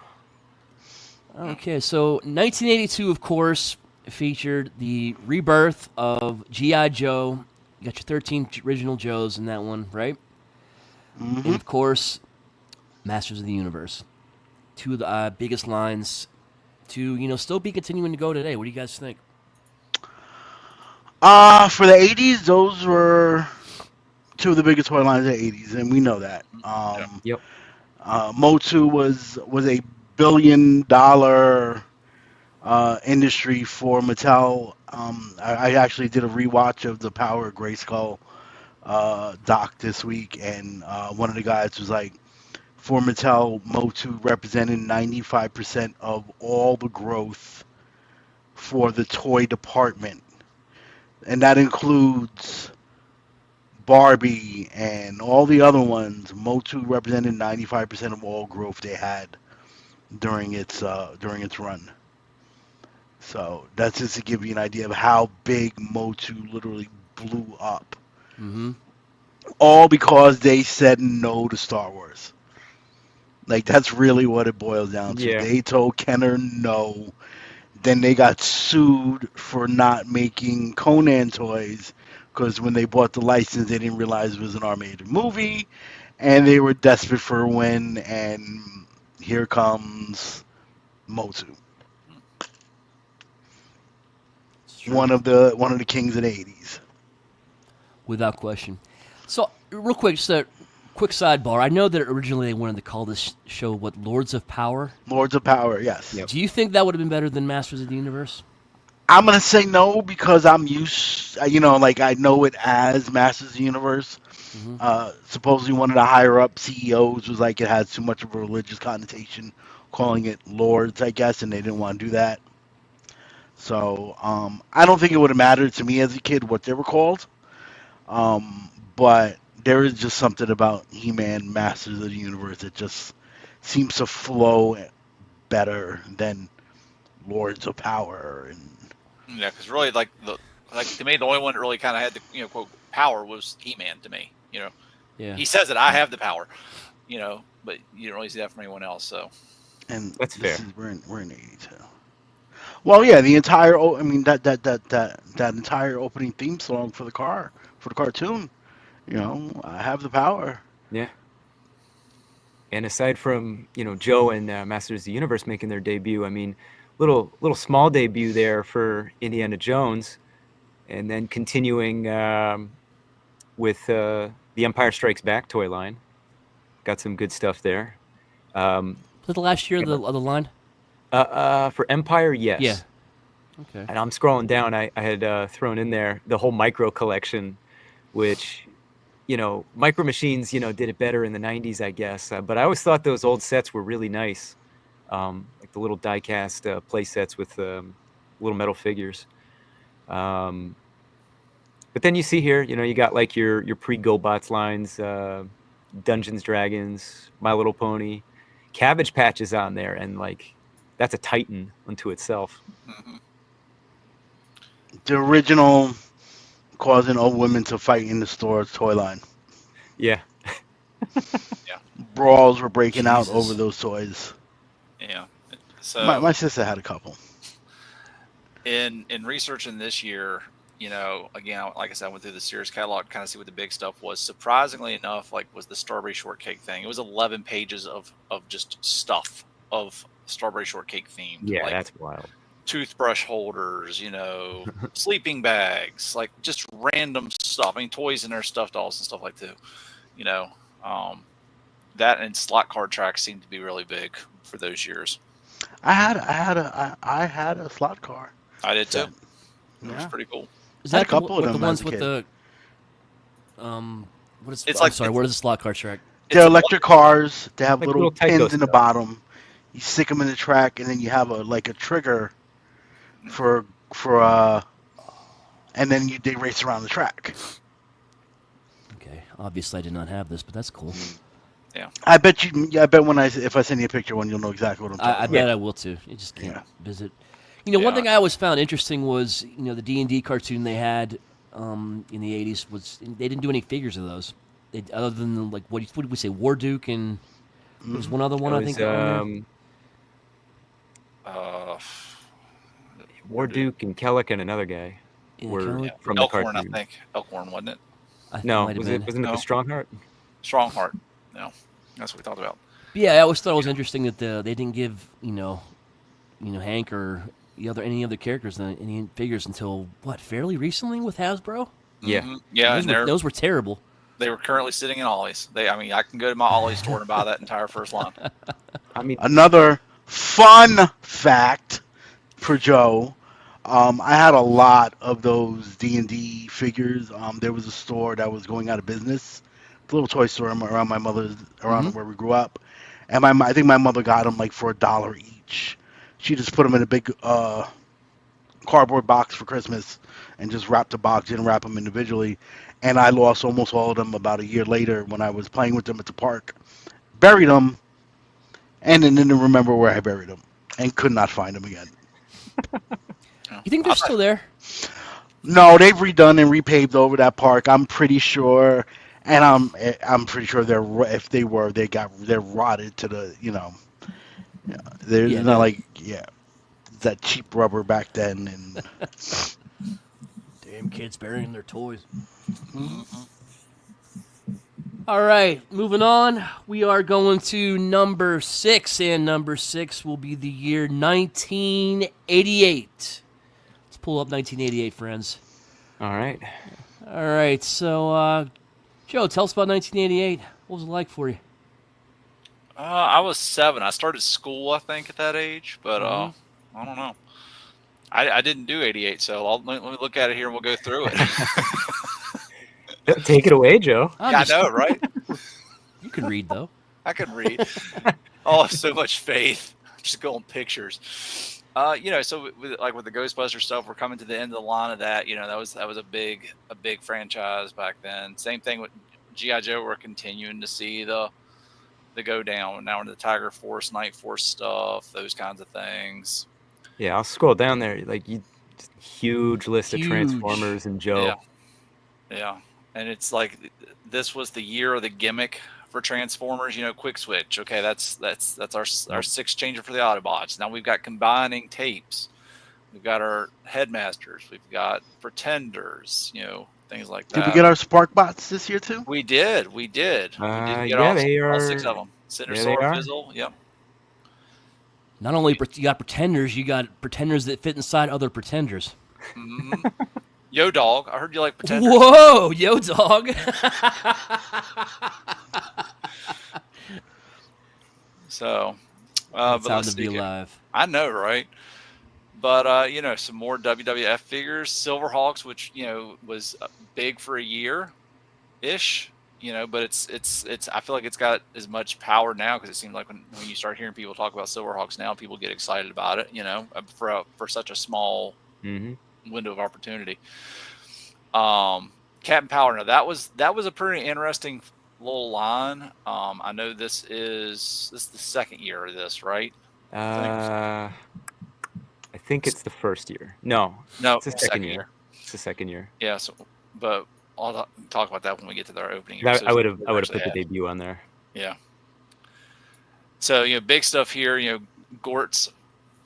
Speaker 1: Okay, so 1982, of course, featured the rebirth of G.I. Joe. You got your 13 original Joes in that one, right?
Speaker 4: Mm-hmm.
Speaker 1: And, of course, Masters of the Universe. Two of the biggest lines to, still be continuing to go today. What do you guys think?
Speaker 4: For the 80's, those were two of the biggest toy lines of the 80's, and we know that.
Speaker 2: Yep.
Speaker 4: Motu was a billion-dollar industry for Mattel. I actually did a rewatch of the Power of Grayskull doc this week, and one of the guys was like, for Mattel, Motu represented 95% of all the growth for the toy department. And that includes Barbie and all the other ones. Motu represented 95% of all growth they had during its run. So that's just to give you an idea of how big Motu literally blew up.
Speaker 1: Mm-hmm.
Speaker 4: All because they said no to Star Wars. Like, that's really what it boils down to.
Speaker 2: Yeah.
Speaker 4: They told Kenner no. Then they got sued for not making Conan toys because when they bought the license, they didn't realize it was an R-rated movie, and they were desperate for a win. And here comes Motu, one of the kings of the 80's.
Speaker 1: Without question. So, real quick, just a quick sidebar. I know that originally they wanted to call this show, Lords of Power?
Speaker 4: Lords of Power, yes.
Speaker 2: Yep.
Speaker 1: Do you think that would have been better than Masters of the Universe?
Speaker 4: I'm going to say no because I'm used, like I know it as Masters of the Universe.
Speaker 1: Mm-hmm.
Speaker 4: Supposedly one of the higher up CEOs was like it has too much of a religious connotation, calling it Lords, I guess, and they didn't want to do that. So I don't think it would have mattered to me as a kid what they were called. But there is just something about He-Man Masters of the Universe that just seems to flow better than Lords of Power. And
Speaker 3: Yeah, because really, like to me, the only one that really kind of had the quote power was He-Man to me.
Speaker 1: Yeah.
Speaker 3: He says that I have the power, but you don't really see that from anyone else. So
Speaker 4: and
Speaker 2: That's fair.
Speaker 4: We're in 82. Well, yeah, the entire that entire opening theme song for the cartoon, I have the power.
Speaker 2: Yeah. And aside from Joe and Masters of the Universe making their debut, I mean, little small debut there for Indiana Jones, and then continuing with the Empire Strikes Back toy line. Got some good stuff there.
Speaker 1: Was it the last year of the line?
Speaker 2: For Empire, yes.
Speaker 1: Yeah. Okay.
Speaker 2: And I'm scrolling down. I had thrown in there the whole Micro collection, which, Micro Machines, did it better in the 90s, I guess. But I always thought those old sets were really nice, like the little die-cast play sets with little metal figures. But then you see here, you got like your pre-GoBots lines, Dungeons, Dragons, My Little Pony. Cabbage Patch is on there, and like that's a titan unto itself.
Speaker 3: Mm-hmm.
Speaker 4: The original causing old women to fight in the store toy line.
Speaker 2: Yeah.
Speaker 4: Brawls were breaking out
Speaker 1: Jesus.
Speaker 4: over those toys.
Speaker 3: Yeah. So
Speaker 4: My sister had a couple.
Speaker 3: in researching this year, again, like I said, I went through the Sears catalog to kind of see what the big stuff was. Surprisingly enough, like was the strawberry shortcake thing. It was 11 pages of just stuff of strawberry shortcake themed.
Speaker 2: Yeah,
Speaker 3: like
Speaker 2: that's wild.
Speaker 3: toothbrush holders, sleeping bags, like just random stuff. I mean, toys and their stuffed dolls and stuff like that. That and slot card tracks seem to be really big for those years.
Speaker 4: I had a slot car.
Speaker 3: I did too.
Speaker 4: set.
Speaker 3: It was
Speaker 4: Yeah.
Speaker 3: pretty cool.
Speaker 1: Is
Speaker 4: Had a
Speaker 1: that
Speaker 4: couple of
Speaker 1: the
Speaker 4: them
Speaker 1: ones
Speaker 4: as a
Speaker 1: with
Speaker 4: kid.
Speaker 1: the what is?
Speaker 3: It's
Speaker 1: I'm
Speaker 3: like-
Speaker 1: sorry. What is the slot car track?
Speaker 4: They're
Speaker 3: It's a-
Speaker 4: electric cars. They have
Speaker 2: Like
Speaker 4: little
Speaker 2: little Tyco
Speaker 4: pins in the
Speaker 2: stuff.
Speaker 4: bottom. You stick them in the track, and then you have a trigger for and then they race around the track.
Speaker 1: Okay. Obviously, I did not have this, but that's cool.
Speaker 4: I bet if I send you a picture one, you'll know exactly what I'm talking
Speaker 1: I
Speaker 4: about.
Speaker 1: bet I will too. You just can't
Speaker 4: Yeah.
Speaker 1: visit. One
Speaker 3: Yeah.
Speaker 1: thing I always found interesting was the D&D cartoon they had in the 80s was they didn't do any figures of those. Other than like what did we say, War Duke and there was one other one I think on
Speaker 2: War Duke and Kellic and another guy
Speaker 1: there.
Speaker 2: were
Speaker 1: kinda like-
Speaker 2: from the
Speaker 3: Elkhorn,
Speaker 2: cartoon.
Speaker 3: I think. Elkhorn, wasn't it?
Speaker 1: I think
Speaker 2: No,
Speaker 1: might have
Speaker 2: wasn't
Speaker 1: been.
Speaker 2: it
Speaker 3: No.
Speaker 2: the Strongheart?
Speaker 3: Strongheart. No, that's what we talked about.
Speaker 1: But yeah, I always thought it was interesting that they didn't give Hank or any other characters any figures until fairly recently with Hasbro.
Speaker 2: Yeah.
Speaker 3: Mhm. Yeah,
Speaker 1: those,
Speaker 3: and
Speaker 1: those were terrible.
Speaker 3: they were currently sitting in Ollie's. I can go to my Ollie's store and buy that entire first line.
Speaker 2: I mean,
Speaker 4: Another fun fact for Joe. I had a lot of those D&D figures. There was a store that was going out of business, a little toy store around my mother's, around where we grew up, and I think my mother got them like for $1 each. She just put them in a big cardboard box for Christmas and just wrapped the box, didn't wrap them individually. And I lost almost all of them about a year later when I was playing with them at the park. Buried them, and then didn't remember where I buried them, and could not find them again.
Speaker 1: You think they're still there?
Speaker 4: No, they've redone and repaved over that park. I'm pretty sure, and I'm pretty sure they're rotted to the They're
Speaker 1: Yeah,
Speaker 4: not
Speaker 1: they're-
Speaker 4: like that cheap rubber back then, and
Speaker 1: Damn kids burying their toys. All right, moving on. We are going to number 6, and number 6 will be the year 1988. Let's pull up 1988, friends.
Speaker 2: all right.
Speaker 1: All right, so Joe, tell us about 1988. What was it like for you?
Speaker 3: I was 7. I started school, I think, at that age, but I don't know. I didn't do 88, so let me look at it here and we'll go through it.
Speaker 2: Take it away, Joe.
Speaker 3: Yeah, I know, right?
Speaker 1: You can read, though.
Speaker 3: I can read. Oh, so much faith. Just going pictures. So with the Ghostbuster stuff, we're coming to the end of the line of that. That was a big franchise back then. Same thing with G.I. Joe. We're continuing to see the go down. Now into the Tiger Force, Night Force stuff, those kinds of things.
Speaker 2: Yeah, I'll scroll down there. Huge list of
Speaker 1: Huge.
Speaker 2: Transformers and Joe.
Speaker 3: Yeah. And it's like this was the year of the gimmick for Transformers. Quick switch. Okay, that's our 6 changer for the Autobots. Now we've got combining tapes. We've got our headmasters. We've got pretenders. Things like that.
Speaker 4: did we get our Spark Bots this year too?
Speaker 3: We did. We did get
Speaker 2: Yeah, they
Speaker 3: all
Speaker 2: are.
Speaker 3: 6 of them. Cinder,
Speaker 2: Yeah, they
Speaker 3: Sword,
Speaker 2: are.
Speaker 3: Fizzle. Yep.
Speaker 1: Not only you got pretenders, you got pretenders that fit inside other pretenders.
Speaker 3: Mm-hmm. Yo, dog. I heard you like pretenders.
Speaker 1: Whoa, yo, dog.
Speaker 3: So,
Speaker 1: It's
Speaker 3: but
Speaker 1: time
Speaker 3: let's
Speaker 1: to be
Speaker 3: see here.
Speaker 1: alive.
Speaker 3: I know, right? But some more WWF figures, Silverhawks, which was big for a year, ish. But it's. I feel like it's got as much power now because it seems like when you start hearing people talk about Silverhawks now, people get excited about it. For such a small window of opportunity. Captain Power. Now that was a pretty interesting little line. I know this is the second year of this, right?
Speaker 2: I think it's the first year. No,
Speaker 3: No,
Speaker 2: it's the second year. It's the second year.
Speaker 3: Yeah. So, but I'll talk about that when we get to their opening.
Speaker 2: I
Speaker 3: episodes
Speaker 2: would have
Speaker 3: that we actually
Speaker 2: put the
Speaker 3: had.
Speaker 2: debut on there.
Speaker 3: Yeah. So big stuff here. Gort's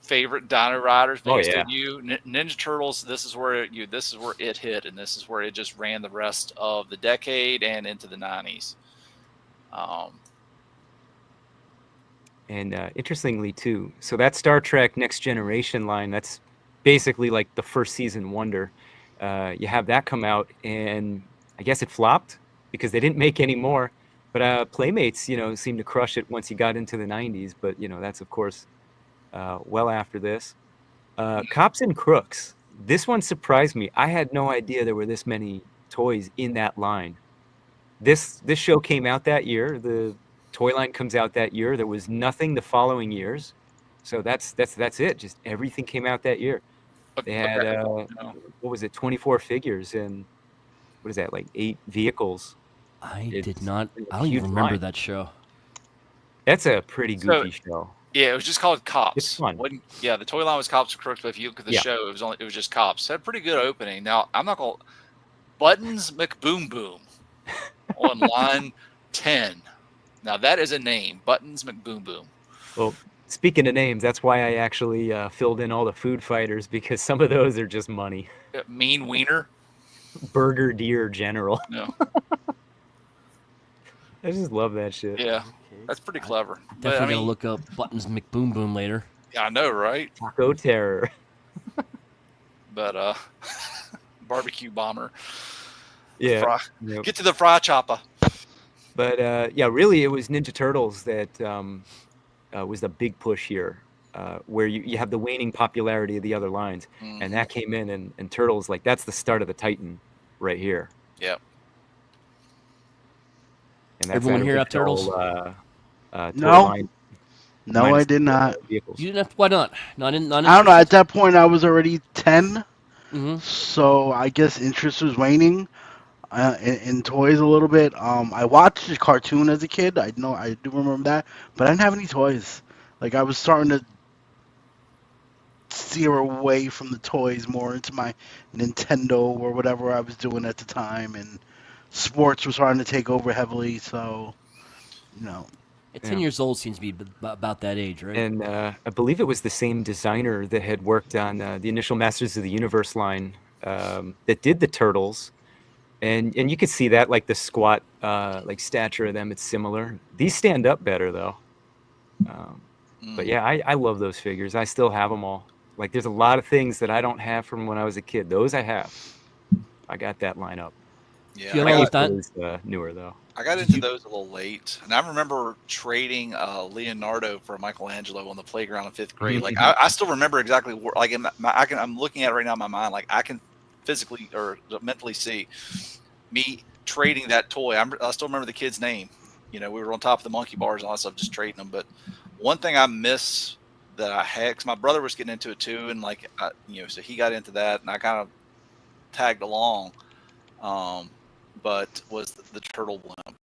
Speaker 3: favorite Dino Riders, biggest debut. Ninja Turtles. This is where it hit, and this is where it just ran the rest of the decade and into the 90s.
Speaker 2: And interestingly too, so that Star Trek Next Generation line, that's basically like the first season wonder. You have that come out, and I guess it flopped because they didn't make any more. But Playmates, seemed to crush it once you got into the 90s. But that's of course well after this. Cops and Crooks. This one surprised me. I had no idea there were this many toys in that line. This show came out that year. The toy line comes out that year. There was nothing the following years. So that's it. Just everything came out that year. They had what was it, 24 figures and what is that, like 8 vehicles?
Speaker 1: I don't even remember that show.
Speaker 2: That's a pretty goofy show.
Speaker 3: Yeah, it was just called Cops.
Speaker 2: It's fun.
Speaker 3: The toy line was Cops and Crooks, but if you look at the show, it was just Cops. It had a pretty good opening. Now I'm not gonna Buttons McBoom Boom on line 10. Now that is a name, Buttons McBoom Boom.
Speaker 2: Well, speaking of names, that's why I actually filled in all the food fighters, because some of those are just money.
Speaker 3: Mean Wiener.
Speaker 2: Burger Deer General.
Speaker 3: No.
Speaker 2: I just love that shit.
Speaker 3: Yeah, that's pretty clever.
Speaker 1: Definitely gonna look up Buttons McBoom Boom later.
Speaker 3: Yeah, I know, right?
Speaker 2: Taco Terror.
Speaker 3: But Barbecue Bomber.
Speaker 2: Yeah.
Speaker 3: Get to the fry chopper.
Speaker 2: But really, it was Ninja Turtles that was the big push here, where you have the waning popularity of the other lines, and that came in, and Turtles, like, that's the start of the Titan right here.
Speaker 3: Yep.
Speaker 2: And
Speaker 1: everyone here have Turtles?
Speaker 4: No, I did not.
Speaker 1: You didn't have. Why not? Not in.
Speaker 4: I don't know. At that point, I was already 10,
Speaker 1: Mm-hmm.
Speaker 4: so I guess interest was waning in toys a little bit. I watched the cartoon as a kid. I do remember that, but I didn't have any toys. Like, I was starting to steer away from the toys, more into my Nintendo or whatever I was doing at the time, and sports was starting to take over heavily. So,
Speaker 1: At 10 years old seems to be about that age, right?
Speaker 2: And I believe it was the same designer that had worked on the initial Masters of the Universe line that did the Turtles. And you could see that, like the squat, like stature of them, it's similar. These stand up better though. But yeah, I love those figures. I still have them all. Like, there's a lot of things that I don't have from when I was a kid. Those I have. I got that lineup.
Speaker 3: Yeah,
Speaker 1: I got
Speaker 2: newer though.
Speaker 3: I got into those a little late, and I remember trading Leonardo for Michelangelo on the playground in 5th grade. Like, I still remember exactly where, like, I'm looking at it right now in my mind. Like, I can physically or mentally see me trading that toy. I still remember the kid's name. We were on top of the monkey bars and all that stuff, just trading them. But one thing I miss that I had, because my brother was getting into it too, and like, so he got into that, and I kind of tagged along. But was the turtle blimp,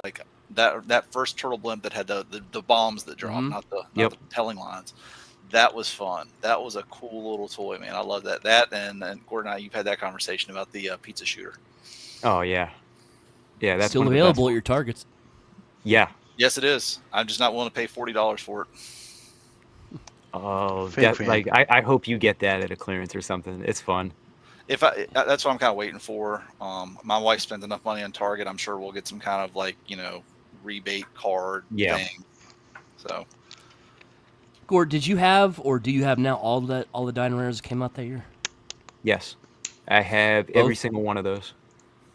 Speaker 3: like that first turtle blimp that had the bombs that dropped, not the telling lines. That was fun. That was a cool little toy, man. I love that. That and Gordon and I, you've had that conversation about the pizza shooter.
Speaker 2: Oh yeah, that's
Speaker 1: still available at your Targets.
Speaker 2: Yeah.
Speaker 3: Yes, it is. I'm just not willing to pay $40 for it.
Speaker 2: Oh, I hope you get that at a clearance or something. It's fun.
Speaker 3: That's what I'm kind of waiting for. My wife spends enough money on Target. I'm sure we'll get some kind of, like, rebate card thing. So,
Speaker 1: Gord, did you have, or do you have now all the Dino Rares that came out that year?
Speaker 2: Yes, I have every single one of those.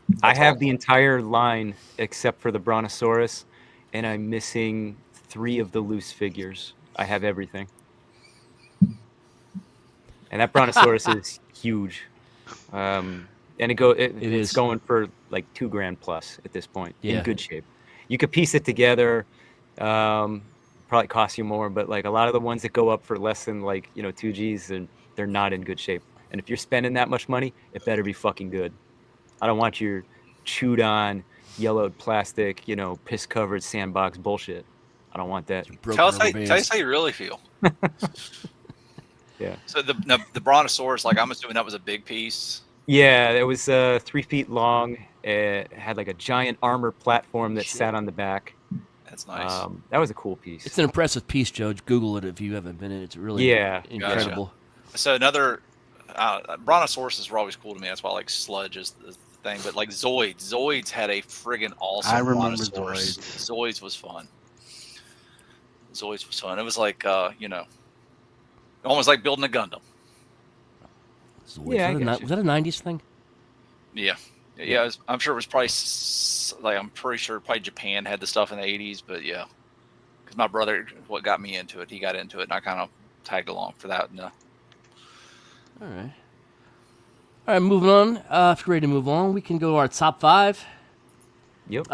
Speaker 3: That's
Speaker 2: I have the entire line except for the Brontosaurus, and I'm missing 3 of the loose figures. I have everything, and that Brontosaurus is huge. And it's going for like $2,000 plus at this point. In good shape. You could piece it together. Probably cost you more, but like a lot of the ones that go up for less than like $2,000s, and they're not in good shape. And if you're spending that much money, it better be fucking good. I don't want your chewed on yellowed plastic, piss-covered sandbox bullshit. I don't want that.
Speaker 1: Broken
Speaker 3: Tell us
Speaker 1: rubber bands.
Speaker 3: how you really feel.
Speaker 2: Yeah.
Speaker 3: So the Brontosaurus, like I'm assuming that was a big piece.
Speaker 2: Yeah, it was 3 feet long. It had like a giant armor platform that sat on the back.
Speaker 3: That's nice.
Speaker 2: That was a cool piece.
Speaker 1: It's an impressive piece, Joe. Google it if you haven't been in. It's really
Speaker 2: Yeah,
Speaker 1: incredible.
Speaker 3: So another Brontosauruses were always cool to me. That's why I like Sludge is the thing. But like Zoids had a friggin' awesome
Speaker 4: I remember
Speaker 3: Brontosaurus. Zoids was fun. It was like almost like building a Gundam.
Speaker 2: Yeah,
Speaker 1: Was that a 90s thing?
Speaker 3: Yeah. I'm sure it was probably I'm pretty sure probably Japan had the stuff in the 80s, but yeah, because my brother, what got me into it, he got into it, and I kind of tagged along for that. And,
Speaker 1: All right, moving on. If you're ready to move on, we can go to our top 5.
Speaker 2: Yep.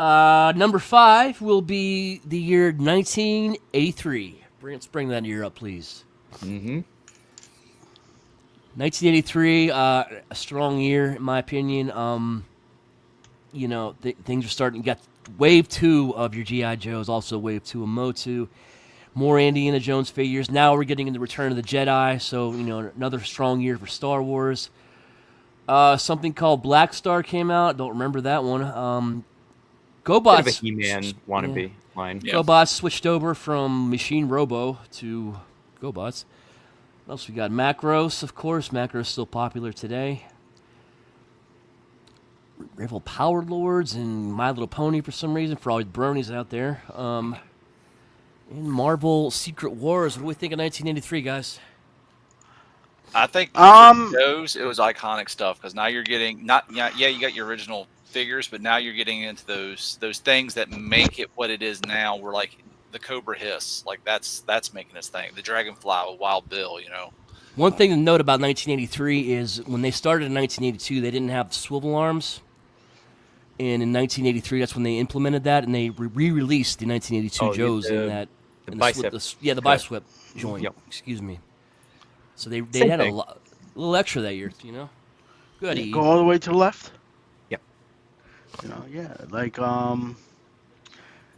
Speaker 1: Number 5 will be the year 1983. Let's bring that year up, please.
Speaker 2: Mm-hmm.
Speaker 1: 1983, a strong year in my opinion. Things are starting. You got Wave 2 of your G.I. Joes, also Wave 2 of Motu. More Indiana Jones figures. Now we're getting into Return of the Jedi, so another strong year for Star Wars. Something called Black Star came out. Don't remember that one. GoBots.
Speaker 2: Bit of a He-Man wannabe line.
Speaker 3: Yeah.
Speaker 1: GoBots switched over from Machine Robo to GoBots. What else we got? Macros, of course. Macros still popular today. Rival Power Lords and My Little Pony for some reason, for all the bronies out there. And Marvel Secret Wars. What do we think of 1983, guys?
Speaker 3: I think those it was iconic stuff because now you're getting you got your original figures, but now you're getting into those things that make it what it is now. We're like the Cobra Hiss, like that's making its thing. The Dragonfly with Wild Bill,
Speaker 1: One thing to note about 1983 is when they started in 1982, they didn't have swivel arms. And in 1983, that's when they implemented that, and they re-released the 1982 Joes in that.
Speaker 2: The
Speaker 1: in
Speaker 2: bicep.
Speaker 1: the bicep joint.
Speaker 2: Yep.
Speaker 1: Excuse me. So they
Speaker 2: Same
Speaker 1: had
Speaker 2: thing.
Speaker 1: a little extra that year, Good.
Speaker 4: Go all the way to the left.
Speaker 2: Yep.
Speaker 4: Like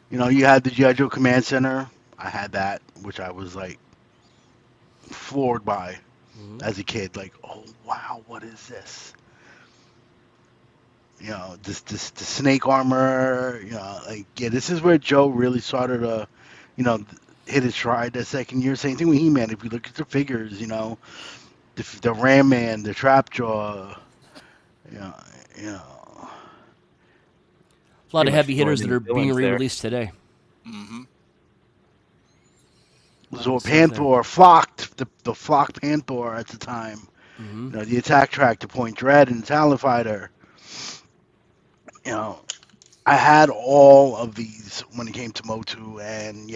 Speaker 4: you had the G.I. Joe Command Center. I had that, which I was like floored by as a kid. Like, oh wow, what is this? The snake armor. This is where Joe really started to, hit his stride that second year. Same thing with He-Man. If you look at the figures, the Ram Man, the Trapjaw,
Speaker 1: A lot of heavy hitters that are being
Speaker 2: villains there.
Speaker 1: re-released today.
Speaker 3: Mm-hmm.
Speaker 4: So Panther, Flocked, the Flocked Panther at the time. The Attack Track, the Point Dread, and the Talon Fighter. I had all of these when it came to Motu, and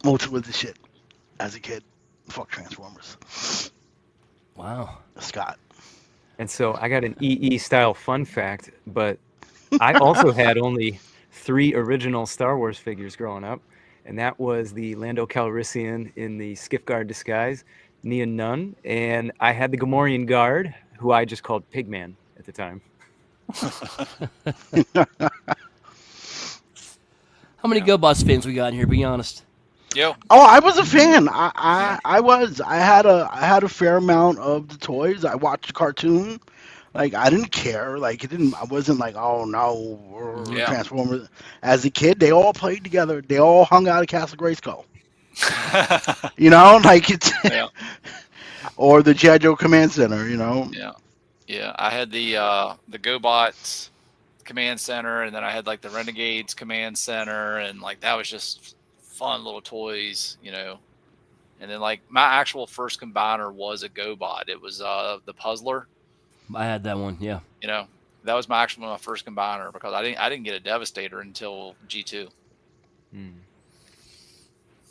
Speaker 4: Motu was the shit as a kid. Fuck Transformers.
Speaker 1: Wow.
Speaker 4: Scott.
Speaker 2: And so I got an EE style fun fact, but I also had only 3 original Star Wars figures growing up, and that was the Lando Calrissian in the Skiff Guard disguise, Nia Nunn, and I had the Gamorrean Guard, who I just called Pigman at the time.
Speaker 1: How many GoBots fans we got in here? Be honest.
Speaker 3: Yo.
Speaker 4: Oh, I was a fan. I was. I had a fair amount of the toys. I watched the cartoon. Like, I didn't care. Like, I wasn't like, oh no, Transformers. As a kid, they all played together. They all hung out at Castle Grayskull. It's or the G.I. Joe Command Center.
Speaker 3: Yeah. I had the GoBots Command Center, and then I had like the Renegades Command Center, and like that was just fun little toys, And then like my actual first combiner was a GoBot. It was the Puzzler.
Speaker 1: I had that one. Yeah.
Speaker 3: That was my first combiner because I didn't get a Devastator until G2.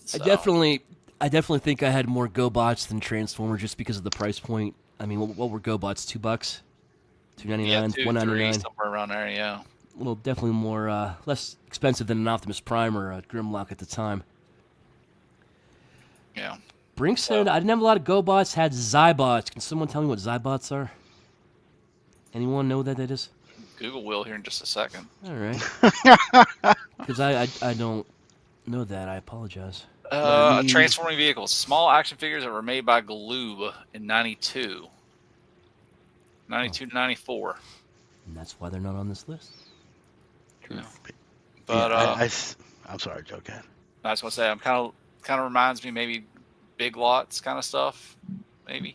Speaker 3: So.
Speaker 1: I definitely think I had more GoBots than Transformers just because of the price point. I mean, what were GoBots? $2, $2.99, $1.99,
Speaker 3: somewhere around there. Yeah.
Speaker 1: A little definitely more less expensive than an Optimus Prime or a Grimlock at the time.
Speaker 3: Yeah.
Speaker 1: Brink said I didn't have a lot of GoBots. Had Zybots. Can someone tell me what Zybots are? Anyone know what that is?
Speaker 3: Google will here in just a second.
Speaker 1: All right. Because I don't know that. I apologize.
Speaker 4: I mean,
Speaker 3: Transforming vehicles. Small action figures that were made by Galoob in 92. 92 to 94.
Speaker 1: And that's why they're not on this list.
Speaker 3: Yeah.
Speaker 4: yeah,
Speaker 3: But
Speaker 4: I'm sorry, Joe. Go ahead.
Speaker 3: I was going to say, I'm kind of reminds me maybe Big Lots kind of stuff, maybe.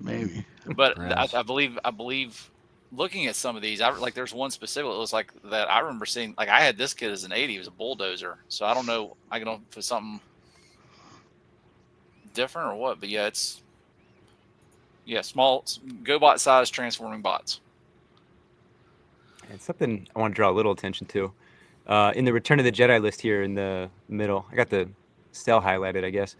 Speaker 4: Maybe.
Speaker 3: But
Speaker 1: Perhaps.
Speaker 3: I believe looking at some of these, like there's one specific. It was like that I remember seeing. Like I had this kid as an 80. He was a bulldozer. So I don't know. I don't know if it's something different or what. But yeah, it's small GoBot size transforming bots.
Speaker 2: And something I want to draw a little attention to. In the Return of the Jedi list here in the middle, I got the Cell highlighted, I guess.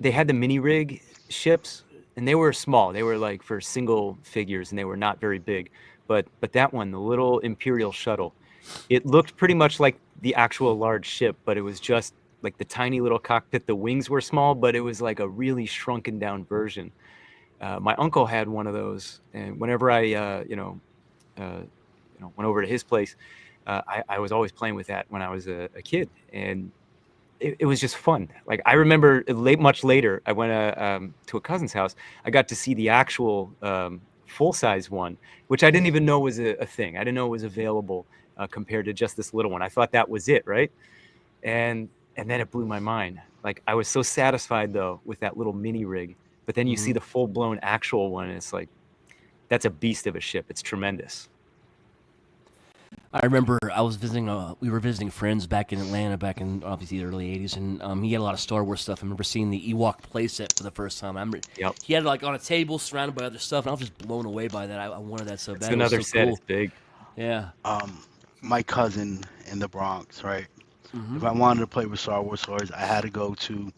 Speaker 2: They had the mini rig ships, and they were small. They were like for single figures, and they were not very big. But that one, the little Imperial shuttle, it looked pretty much like the actual large ship, but it was just like the tiny little cockpit. The wings were small, but it was like a really shrunken down version. My uncle had one of those, and whenever I went over to his place, I was always playing with that when I was a kid, and it was just fun. Like I remember much later, I went to a cousin's house. I got to see the actual full size one, which I didn't even know was a thing. I didn't know it was available compared to just this little one. I thought that was it, right? And then it blew my mind. Like I was so satisfied though with that little mini rig, but then you see the full blown actual one, and it's like that's a beast of a ship. It's tremendous.
Speaker 1: I remember I was visiting. We were visiting friends back in Atlanta, back in obviously the early '80s, and he had a lot of Star Wars stuff. I remember seeing the Ewok playset for the first time. I remember he had it like on a table, surrounded by other stuff, and I was just blown away by that. I wanted that so bad.
Speaker 2: It's another
Speaker 1: so
Speaker 2: set.
Speaker 1: cool.
Speaker 2: It's big.
Speaker 1: Yeah.
Speaker 4: My cousin in the Bronx, right? If I wanted to play with Star Wars toys, I had to go to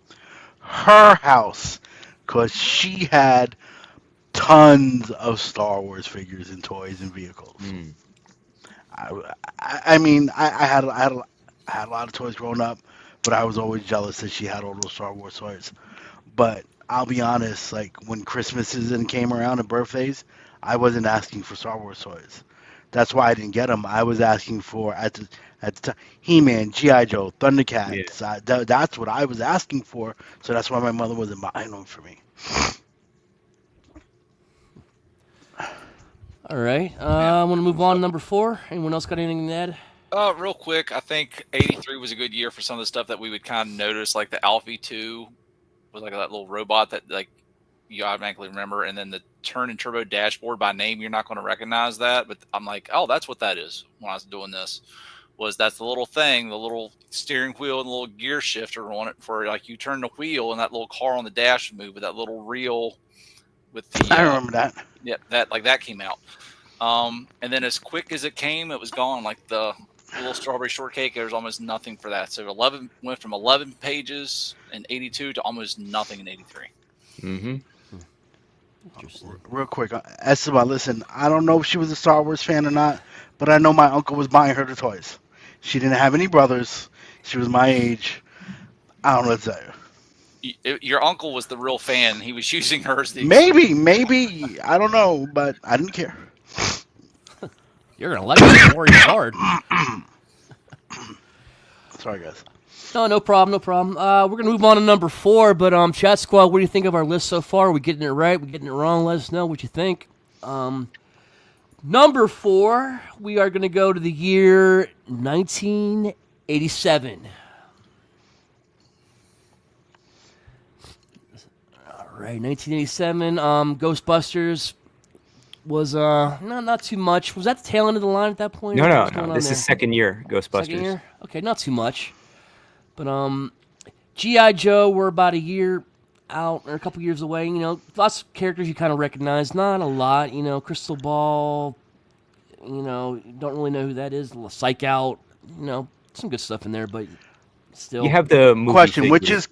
Speaker 4: her house because she had tons of Star Wars figures and toys and vehicles. I mean, I had a lot of toys growing up, but I was always jealous that she had all those Star Wars toys. But I'll be honest, like when Christmases and came around and birthdays, I wasn't asking for Star Wars toys. That's why I didn't get them. I was asking for at the time He-Man, G.I. Joe, Thundercats. That's what I was asking for. So that's why my mother wasn't buying them for me.
Speaker 1: All right. I want to move on to number 4. Anyone else got anything to add?
Speaker 3: Real quick, I think 83 was a good year for some of the stuff that we would kind of notice, like the Alfie 2 was like that little robot that like you automatically remember, and then the turn and turbo dashboard by name, you're not going to recognize that, but I'm like, oh, that's what that is. When I was doing this, that's the little thing, the little steering wheel and the little gear shifter on it for like you turn the wheel and that little car on the dash would move with that little reel with the.
Speaker 4: I remember that.
Speaker 3: Yeah, that came out. And then as quick as it came, it was gone. Like the little strawberry shortcake, there was almost nothing for that. So 11 went from 11 pages in 82 to almost nothing in 83.
Speaker 1: Interesting.
Speaker 4: Real quick, Esteban, listen, I don't know if she was a Star Wars fan or not, but I know my uncle was buying her the toys. She didn't have any brothers. She was my age. I don't know what to tell you.
Speaker 3: Your uncle was the real fan. He was using her as the
Speaker 4: Maybe. I don't know, but I didn't care.
Speaker 1: You're gonna like it more. It's hard.
Speaker 4: Sorry, guys.
Speaker 1: No problem. We're gonna move on to number 4. But Chat Squad, what do you think of our list so far? Are we getting it right? We getting it wrong? Let us know what you think. Number 4, we are gonna go to the year 1987. All right, 1987. Ghostbusters was not too much. Was that the tail end of the line at that point?
Speaker 2: No. This is second year Ghostbusters.
Speaker 1: Second year? Okay, not too much. But G.I. Joe, we're about a year out or a couple years away. You know, lots of characters you kind of recognize. Not a lot. You know, Crystal Ball. You know, don't really know who that is. Psych Out. You know, some good stuff in there, but still.
Speaker 2: You have the movie
Speaker 4: Question: Which is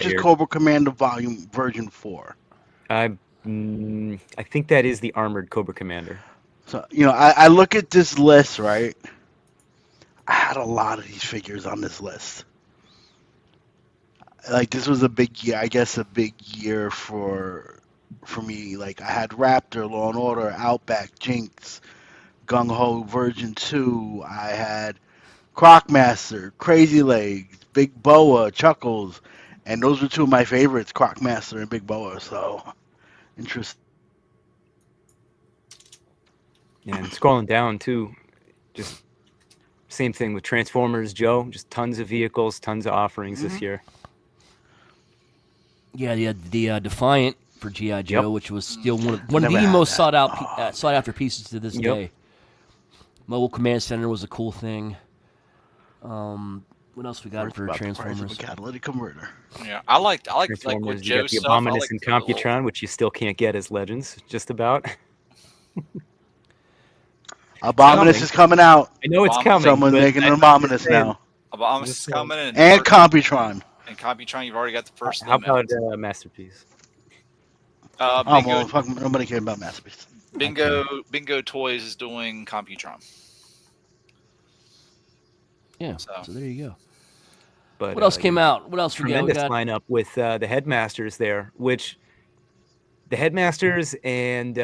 Speaker 2: year.
Speaker 4: Cobra Commander version 4?
Speaker 2: I think that is the armored Cobra Commander.
Speaker 4: So I look at this list, right? I had a lot of these figures on this list. Like this was a big year, I guess, a big year for for me. Like I had Raptor, Law and Order, Outback, Jinx, Gung Ho Version 2. I had Crocmaster, Crazy Legs, Big Boa, Chuckles, and those were two of my favorites, Crocmaster and Big Boa. So interesting.
Speaker 2: And scrolling down too, just same thing with Transformers, Joe. Just tons of vehicles, tons of offerings this year.
Speaker 1: Yeah, the Defiant for GI Joe,
Speaker 2: Yep.
Speaker 1: which was still one of
Speaker 4: Never
Speaker 1: the
Speaker 4: had
Speaker 1: most
Speaker 4: that.
Speaker 1: sought after pieces to this
Speaker 2: Yep.
Speaker 1: day. Mobile Command Center was a cool thing. What else we got
Speaker 4: Worth
Speaker 1: for
Speaker 4: about the price of
Speaker 1: Transformers?
Speaker 4: a catalytic converter.
Speaker 3: Yeah, I like like with
Speaker 2: Transformers, you got
Speaker 3: Joe's
Speaker 2: the
Speaker 3: stuff. I
Speaker 2: Abominus
Speaker 3: like
Speaker 2: and
Speaker 3: the little-
Speaker 2: Computron, which you still can't get as Legends, just about.
Speaker 4: Abominus is coming out.
Speaker 2: I know it's
Speaker 3: Abominus.
Speaker 2: coming.
Speaker 4: Someone's
Speaker 2: but
Speaker 4: making an
Speaker 2: I'm just
Speaker 4: Abominus
Speaker 2: saying,
Speaker 4: now.
Speaker 3: Abominus
Speaker 2: Just
Speaker 3: is
Speaker 2: saying.
Speaker 3: coming in,
Speaker 4: And Computron.
Speaker 3: and Computron. You've already got the first.
Speaker 2: How
Speaker 3: limit.
Speaker 2: about Masterpiece?
Speaker 4: Oh,
Speaker 3: Bingo,
Speaker 4: well, fuck, nobody cares about Masterpiece.
Speaker 3: Bingo Toys is doing Computron.
Speaker 1: Yeah,
Speaker 3: So-
Speaker 1: so there you go.
Speaker 2: But
Speaker 1: What else came out? What else we got?
Speaker 2: Tremendous
Speaker 1: We got
Speaker 2: lineup with the Headmasters there, which the Headmasters and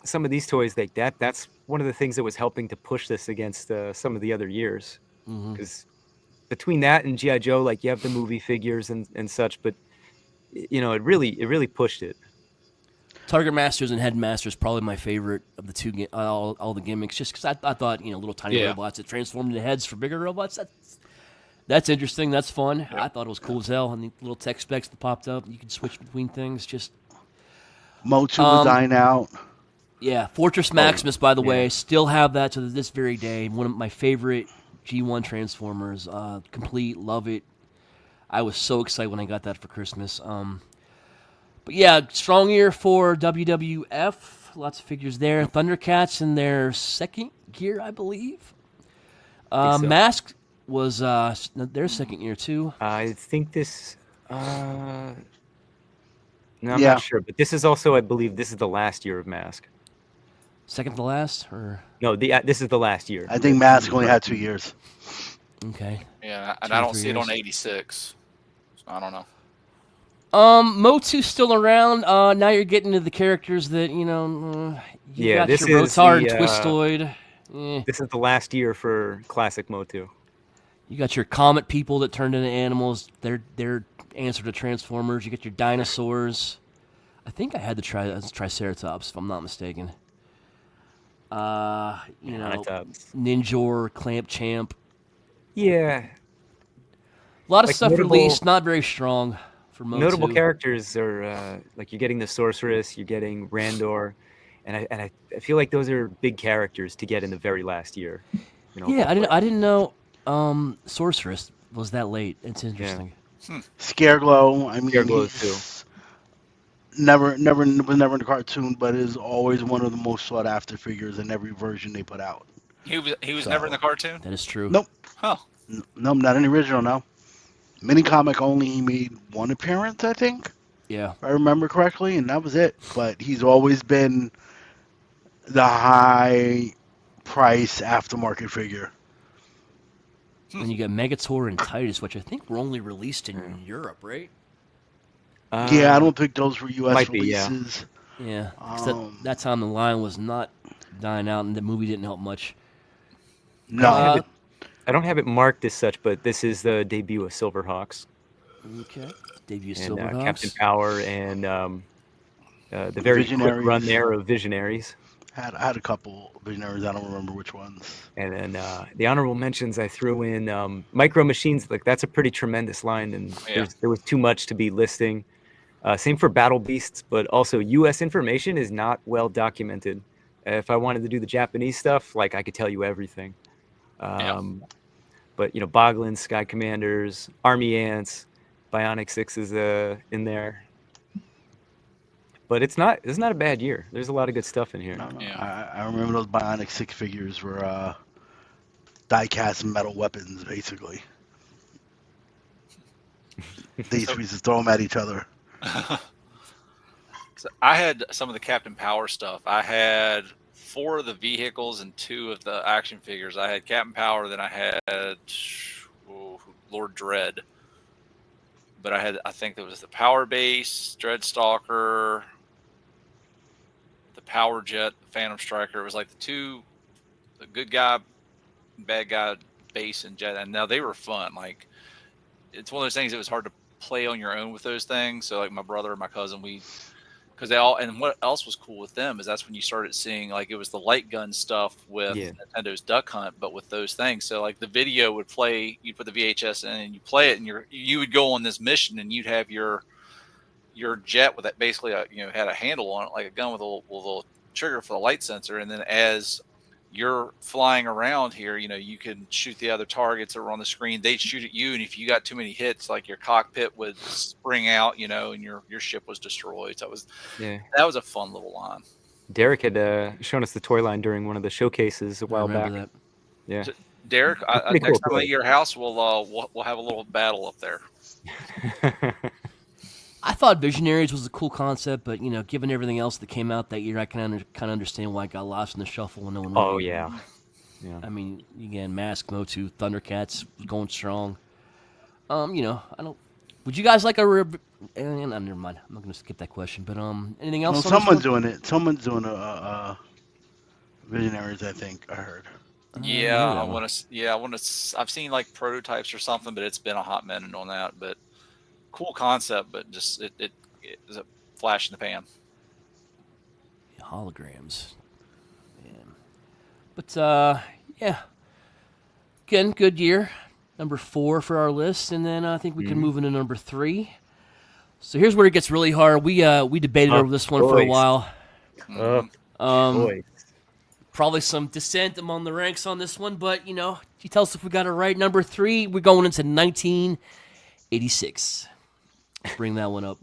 Speaker 2: some of these toys like that's one of the things that was helping to push this against some of the other years, because between that and GI Joe, like you have the movie figures and such, but you know it really pushed it.
Speaker 1: Target Masters and Headmasters probably my favorite of the two all the gimmicks, just because I thought little tiny
Speaker 3: Yeah.
Speaker 1: robots that transformed into heads for bigger robots. That's interesting. That's fun. I thought it was cool as hell. And the little tech specs that popped up, you can switch between things. Just
Speaker 4: Motu was dying out.
Speaker 1: yeah, Fortress Maximus, by the
Speaker 2: yeah.
Speaker 1: way, still have that to this very day. One of my favorite G1 Transformers. Complete, love it. I was so excited when I got that for Christmas. But yeah, strong year for WWF. Lots of figures there. Thundercats in their second year, I believe.
Speaker 2: so.
Speaker 1: Mask was their second year too.
Speaker 2: I think this. No, I'm
Speaker 4: Yeah.
Speaker 2: not sure, but this is also, I believe, this is the last year of Mask.
Speaker 1: Second to last, or
Speaker 2: No, this is the last year.
Speaker 4: I think Mask only had 2 years.
Speaker 1: okay.
Speaker 3: Yeah, and
Speaker 1: 2
Speaker 3: I
Speaker 1: or
Speaker 3: don't
Speaker 1: 3
Speaker 3: see it on
Speaker 1: years.
Speaker 3: 86. So I don't know.
Speaker 1: Motu's still around. Now you're getting to the characters that you
Speaker 2: Yeah,
Speaker 1: got
Speaker 2: this
Speaker 1: your
Speaker 2: is
Speaker 1: Rotard and
Speaker 2: the,
Speaker 1: Twistoid.
Speaker 2: This is the last year for classic Motu.
Speaker 1: You got your Comet people that turned into animals. Their answer to Transformers. You get your dinosaurs. I think I had the Triceratops, if I'm not mistaken. Ninja, Clamp Champ.
Speaker 2: Yeah,
Speaker 1: A lot of
Speaker 2: Like
Speaker 1: stuff
Speaker 2: notable-
Speaker 1: released, not very strong for Motu.
Speaker 2: notable characters are like you're getting the Sorceress, you're getting Randor, and I feel like those are big characters to get in the very last year.
Speaker 1: Yeah, I didn't know Sorceress was that late. It's interesting.
Speaker 4: Scareglow, I mean,
Speaker 2: Scareglow,
Speaker 4: he's never was never in the cartoon, but is always one of the most sought after figures in every version they put out.
Speaker 3: He was
Speaker 4: So-
Speaker 3: never in the cartoon.
Speaker 1: That is true.
Speaker 4: Nope.
Speaker 3: Huh.
Speaker 4: No, not in the original. No, mini comic only. He made one appearance, I think,
Speaker 1: Yeah.
Speaker 4: if I remember correctly, and that was it. But he's always been the high price aftermarket figure.
Speaker 1: And you got Megator and Titus, which I think were only released in Europe, right?
Speaker 4: Yeah, I don't think those were U.S.
Speaker 2: might be, yeah.
Speaker 4: releases.
Speaker 1: Yeah. 'Cause
Speaker 4: Um,
Speaker 1: that time the line was not dying out, and the movie didn't help much.
Speaker 4: No,
Speaker 2: I don't have it marked as such, but this is the debut of Silverhawks
Speaker 1: Okay. Debut
Speaker 2: and
Speaker 1: Silverhawks.
Speaker 2: Captain Power and the very quick
Speaker 4: Visionaries.
Speaker 2: run there of Visionaries.
Speaker 4: I had a couple visionaries. I don't remember which ones.
Speaker 2: And then the honorable mentions I threw in Micro Machines. Like that's a pretty tremendous line, and
Speaker 3: Yeah.
Speaker 2: there was too much to be listing. Same for Battle Beasts, but also U.S. information is not well documented. If I wanted to do the Japanese stuff, like I could tell you everything. But Boglins, Sky Commanders, Army Ants, Bionic Six is in there. But it's not a bad year. There's a lot of good stuff in here.
Speaker 4: No.
Speaker 3: Yeah.
Speaker 4: I remember those Bionic Six figures were die-cast metal weapons, basically. They used to throw them at each other.
Speaker 3: So I had some of the Captain Power stuff. I had 4 of the vehicles and 2 of the action figures. I had Captain Power, then I had Lord Dread. But I think there was the Power Base, Dreadstalker, the Power Jet, Phantom Striker. It was like the good guy, bad guy base and jet, and now they were fun. Like it's one of those things that was hard to play on your own with those things. So like my brother and my cousin, because they all, and what else was cool with them is that's when you started seeing like it was the light gun stuff with Nintendo's Duck Hunt, but with those things. So like the video would play, you put the VHS in and you play it, and you would go on this mission, and you'd have your jet with that basically had a handle on it like a gun with a little trigger for the light sensor, and then as you're flying around here, you can shoot the other targets that were on the screen. They'd shoot at you, and if you got too many hits, like your cockpit would spring out, and your ship was destroyed. So that was a fun little line.
Speaker 2: Derek had shown us the toy line during one of the showcases a while back.
Speaker 1: That.
Speaker 2: Yeah,
Speaker 3: so, Derek, next time at your house, we'll have a little battle up there.
Speaker 1: I thought Visionaries was a cool concept, but given everything else that came out that year, I can kind of understand why it got lost in the shuffle when no one.
Speaker 2: Oh yeah.
Speaker 1: I mean, again, Mask, Motu, Thundercats going strong. I don't. Would you guys like a? Never mind. I'm not going to skip that question. But anything else?
Speaker 4: No, someone's doing it. Someone's doing a Visionaries. I think I heard.
Speaker 3: I want to. Yeah, I want to. I've seen like prototypes or something, but it's been a hot minute on that. But cool concept, but just it is a flash in the pan.
Speaker 1: Holograms, man. But again, good year. Number 4 for our list, and then I think we can move into number 3. So here's where it gets really hard. We debated over this one for a while. Probably some dissent among the ranks on this one, but you tell us if we got it right. Number 3, we're going into 1986. Let's bring that one up.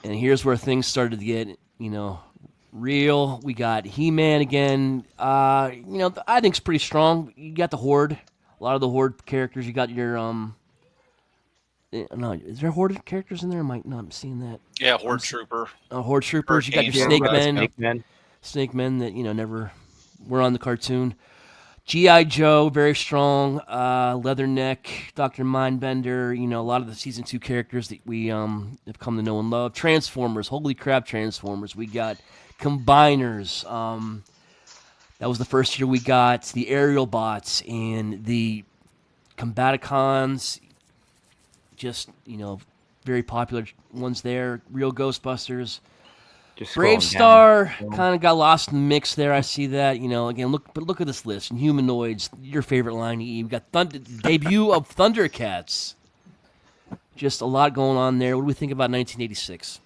Speaker 1: And here's where things started to get, real. We got He-Man again. I think it's pretty strong. You got the Horde. A lot of the Horde characters. You got your no, is there Horde characters in there? I might not have seen that.
Speaker 3: Yeah, Horde Trooper.
Speaker 1: Horde Troopers. You got your Snake Men that never were on the cartoon. G.I. Joe, very strong. Leatherneck, Dr. Mindbender. A lot of the season 2 characters that we have come to know and love. Transformers, holy crap, Transformers. We got Combiners. That was the first year we got the Aerial Bots and the Combaticons. Just very popular ones there. Real Ghostbusters. Brave Star kind of got lost in the mix there. I see that. Again, look at this list. Humanoids, your favorite line. You've got debut of Thundercats. Just a lot going on there. What do we think about 1986?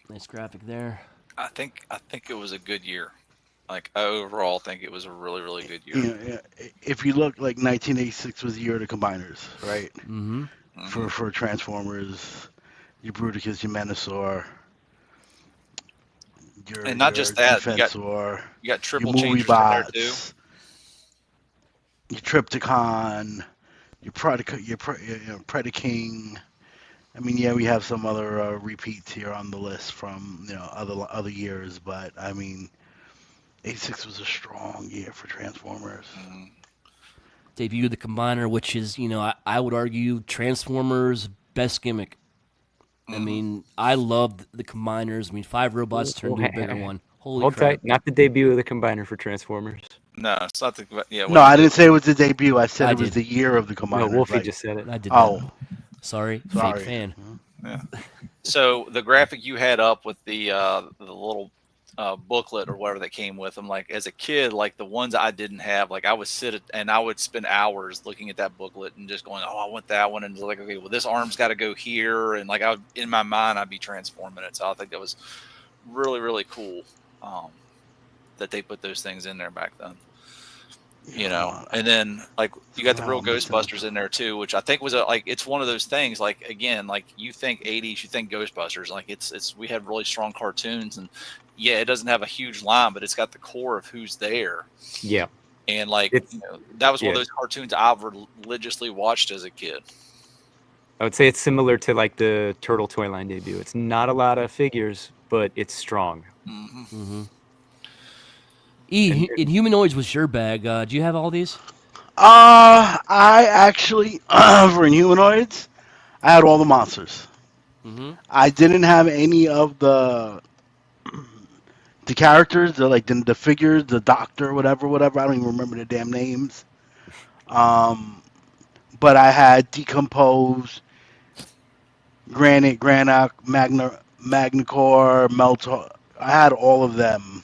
Speaker 1: Nice graphic there.
Speaker 3: I think it was a good year. Like I overall think it was a really, really good year.
Speaker 4: Yeah. If you look, like 1986 was the year of the Combiners, right?
Speaker 1: Mm-hmm.
Speaker 4: For Transformers, your Bruticus, your Menasor,
Speaker 3: and not just that,
Speaker 4: Defensor,
Speaker 3: you got triple
Speaker 4: your
Speaker 3: changers
Speaker 4: Movie
Speaker 3: in there too.
Speaker 4: Your Tripticon, your Predaking. I mean, we have some other repeats here on the list from other years, but I mean, 86 was a strong year for Transformers.
Speaker 3: Mm-hmm.
Speaker 1: Debut of the Combiner, which is I would argue Transformers' best gimmick. Mm-hmm. I mean, I loved the Combiners. I mean, 5 robots turned into a bigger one. Holy crap.
Speaker 2: Tight. Not the debut of the Combiner for Transformers.
Speaker 3: No, it's not the. Yeah.
Speaker 4: No, I didn't say it was the debut. I said it was the year of the Combiner.
Speaker 2: No, Wolfie just said it.
Speaker 1: I did.
Speaker 4: Oh.
Speaker 1: Sorry, fake fan.
Speaker 3: Yeah. So the graphic you had up with the little booklet or whatever that came with them, like as a kid, like the ones I didn't have, like I would and I would spend hours looking at that booklet and just going, oh, I want that one, and like, okay, well, this arm's got to go here, and like in my mind I'd be transforming it. So I think that was really, really cool that they put those things in there back then. And then like you got the real Ghostbusters in there too, which I think was it's one of those things. Like again, like you think 80s, you think Ghostbusters. Like it's we had really strong cartoons, and it doesn't have a huge line, but it's got the core of who's there.
Speaker 2: Yeah,
Speaker 3: and like that was one of those cartoons I religiously watched as a kid.
Speaker 2: I would say it's similar to like the Turtle toy line debut. It's not a lot of figures, but it's strong.
Speaker 3: Mm-hmm.
Speaker 1: Mm-hmm. In Humanoids was your bag. Do you have all these?
Speaker 4: I actually, for Inhumanoids, I had all the monsters.
Speaker 1: Mm-hmm.
Speaker 4: I didn't have any of the characters, the figures, the doctor, whatever. I don't even remember the damn names. Um, but I had Decompose, Granite, Magnacore, Meltor. I had all of them,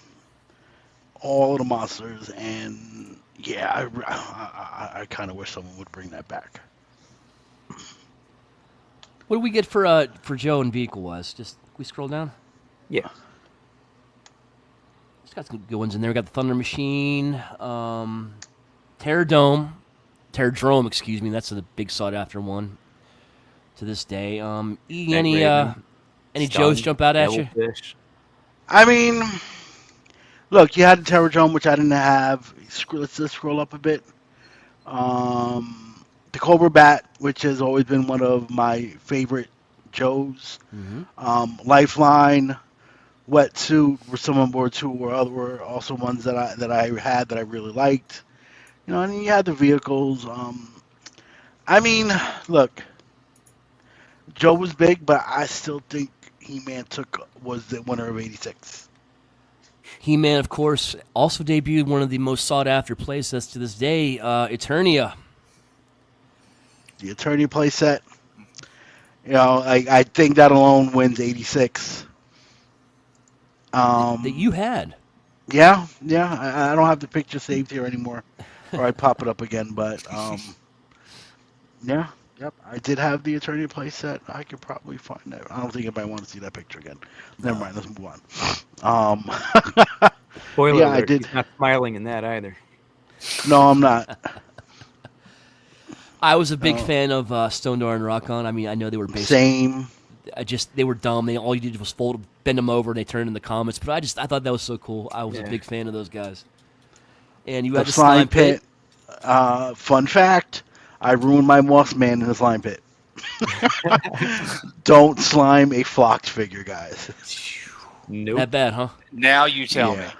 Speaker 4: all of the monsters, and yeah, I kind of wish someone would bring that back.
Speaker 1: What do we get for Joe and vehicle wise? Just we scroll down.
Speaker 2: Yeah.
Speaker 1: It's got some good ones in there. We got the Thunder Machine, Terradrome, excuse me. That's a big sought after one to this day.
Speaker 2: Night Raven,
Speaker 1: Any
Speaker 2: Stun,
Speaker 1: Joes jump out at you?
Speaker 2: Devilfish.
Speaker 4: I mean, look, you had the Terradrome, which I didn't have. Let's just scroll up a bit. The Cobra Bat, which has always been one of my favorite Joes.
Speaker 1: Mm-hmm.
Speaker 4: Lifeline, Wetsuit were some on board too. Were also ones that I had that I really liked. And then you had the vehicles. I mean, look, Joe was big, but I still think He-Man was the winner of '86.
Speaker 1: He-Man, of course, also debuted one of the most sought after playsets to this day, Eternia.
Speaker 4: The Attorney playset. I think that alone wins '86.
Speaker 1: That you had.
Speaker 4: Yeah. I don't have the picture saved here anymore, or I'd pop it up again. But yeah, yep, I did have the Attorney playset. I could probably find that. I don't think anybody wants to see that picture again. Never mind. Let's move on.
Speaker 2: Spoiler
Speaker 4: Yeah,
Speaker 2: alert,
Speaker 4: I did.
Speaker 2: he's not smiling in that either.
Speaker 4: No, I'm not.
Speaker 1: I was a big
Speaker 4: Oh.
Speaker 1: fan of Stone Door and Rock On. I mean, I know they were basic.
Speaker 4: Same.
Speaker 1: They were dumb. All you did was bend them over, and they turned into comments. But I thought that was so cool. I was a
Speaker 2: Yeah.
Speaker 1: big fan of those guys. And you
Speaker 4: The
Speaker 1: had the slime pit.
Speaker 4: Fun fact: I ruined my Moss Man in the slime pit. Don't slime a flocked figure, guys.
Speaker 2: Nope.
Speaker 1: That bad, huh?
Speaker 3: Now you tell me.
Speaker 4: Yeah.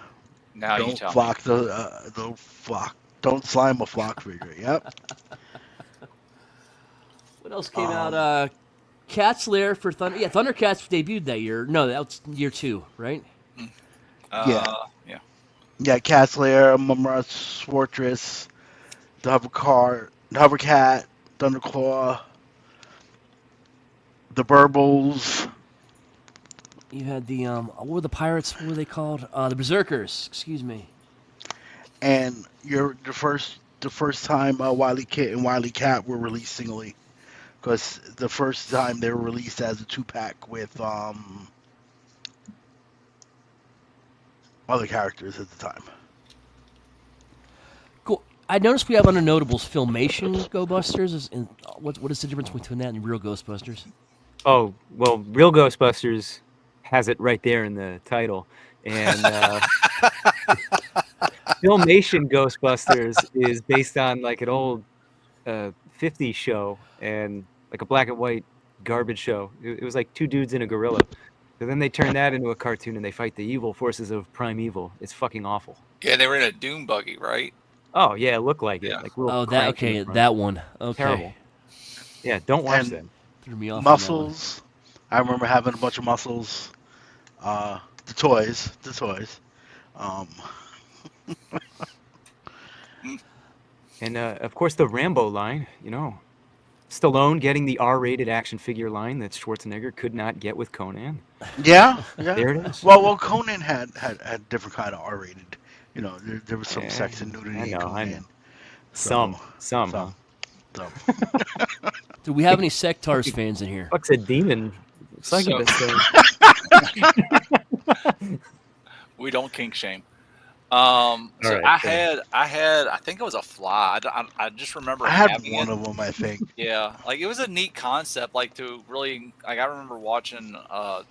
Speaker 3: Now you
Speaker 4: Don't
Speaker 3: tell me.
Speaker 4: flock the flock. Don't slime a flock figure. Yep.
Speaker 1: What else came out? Cat's Lair for Thunder. Yeah, Thundercats debuted that year. No, that was year 2, right?
Speaker 3: Yeah.
Speaker 4: Yeah. Cat's Lair, Mumra's Fortress, the Hovercat, Thunderclaw, the Burbles.
Speaker 1: You had the what were the pirates? What were they called? The Berserkers. Excuse me.
Speaker 4: And the first time Wily Kit and Wily Cat were released singly, because the first time they were released as a 2-pack with other characters at the time.
Speaker 1: Cool. I noticed we have under notables Filmation Go Busters. What is the difference between that and real Ghostbusters?
Speaker 2: Oh, well, Real Ghostbusters has it right there in the title. And Filmation Ghostbusters is based on like an old 50s show and like a black and white garbage show. It was like 2 dudes and a gorilla. So then they turn that into a cartoon and they fight the evil forces of primeval. It's fucking awful.
Speaker 3: Yeah, they were in a Doom buggy, right?
Speaker 2: Oh, yeah, it looked like it.
Speaker 3: Yeah.
Speaker 2: Like little
Speaker 1: Oh,
Speaker 2: crank in the
Speaker 1: that
Speaker 2: front.
Speaker 1: one. Okay.
Speaker 2: Terrible. Yeah, don't watch
Speaker 4: And
Speaker 2: that.
Speaker 1: Threw me off. on that one.
Speaker 4: Muscles. I remember having a bunch of muscles. The toys. Um,
Speaker 2: And of course, the Rambo line, Stallone getting the R-rated action figure line that Schwarzenegger could not get with Conan.
Speaker 4: yeah.
Speaker 2: There it is.
Speaker 4: Well, Conan had different kind of R-rated. There was some sex and nudity
Speaker 2: I
Speaker 4: in
Speaker 2: know.
Speaker 4: Conan.
Speaker 2: Some.
Speaker 4: So.
Speaker 1: Do we have any Sectars fans in here?
Speaker 2: Fuck's a demon. Succubus.
Speaker 3: We don't kink shame. So
Speaker 2: right,
Speaker 3: I think it was a fly. I just remember
Speaker 4: I had
Speaker 3: having
Speaker 4: one
Speaker 3: it.
Speaker 4: of them, I think.
Speaker 3: Yeah, like it was a neat concept, like to really like. I remember watching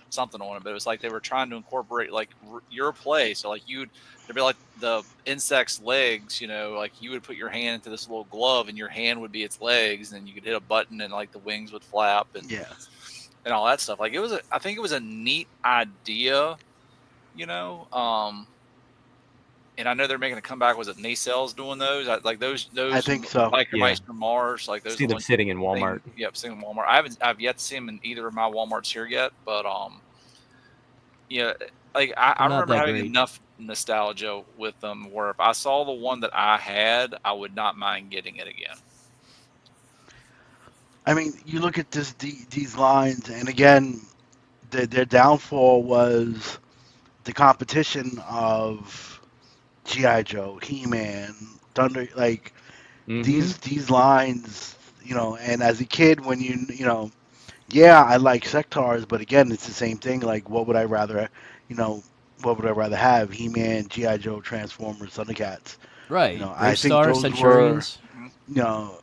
Speaker 3: something on it, but it was like they were trying to incorporate like your play. So like there'd be like the insect's legs, like you would put your hand into this little glove, and your hand would be its legs, and then you could hit a button, and like the wings would flap, and
Speaker 4: Yeah.
Speaker 3: and all that stuff. Like I think it was a neat idea, and I know they're making a comeback. Was it Nacelles doing those? Like those
Speaker 4: I think so.
Speaker 3: like
Speaker 2: Yeah.
Speaker 3: Meister Mars, like those.
Speaker 2: See
Speaker 3: are the
Speaker 2: them
Speaker 3: ones
Speaker 2: sitting in
Speaker 3: thing-
Speaker 2: Walmart.
Speaker 3: Yep, sitting in Walmart. I've yet to see them in either of my WalMarts here yet, but yeah, like I
Speaker 1: They're not
Speaker 3: remember
Speaker 1: that
Speaker 3: having
Speaker 1: great.
Speaker 3: enough nostalgia with them where if I saw the one that I had, I would not mind getting it again.
Speaker 4: I mean, you look at these lines, and again, their downfall was the competition of GI Joe, He-Man, Thunder, like
Speaker 2: Mhm.
Speaker 4: these lines, and as a kid, when yeah, I like sectors, but again, it's the same thing. Like, what would I rather, you know, what would I rather have? He-Man, GI Joe, Transformers, Thundercats.
Speaker 1: Right.
Speaker 4: I
Speaker 1: Brave
Speaker 4: think
Speaker 1: Star,
Speaker 4: those were,
Speaker 1: Centurions.
Speaker 3: Mhm.
Speaker 4: you know,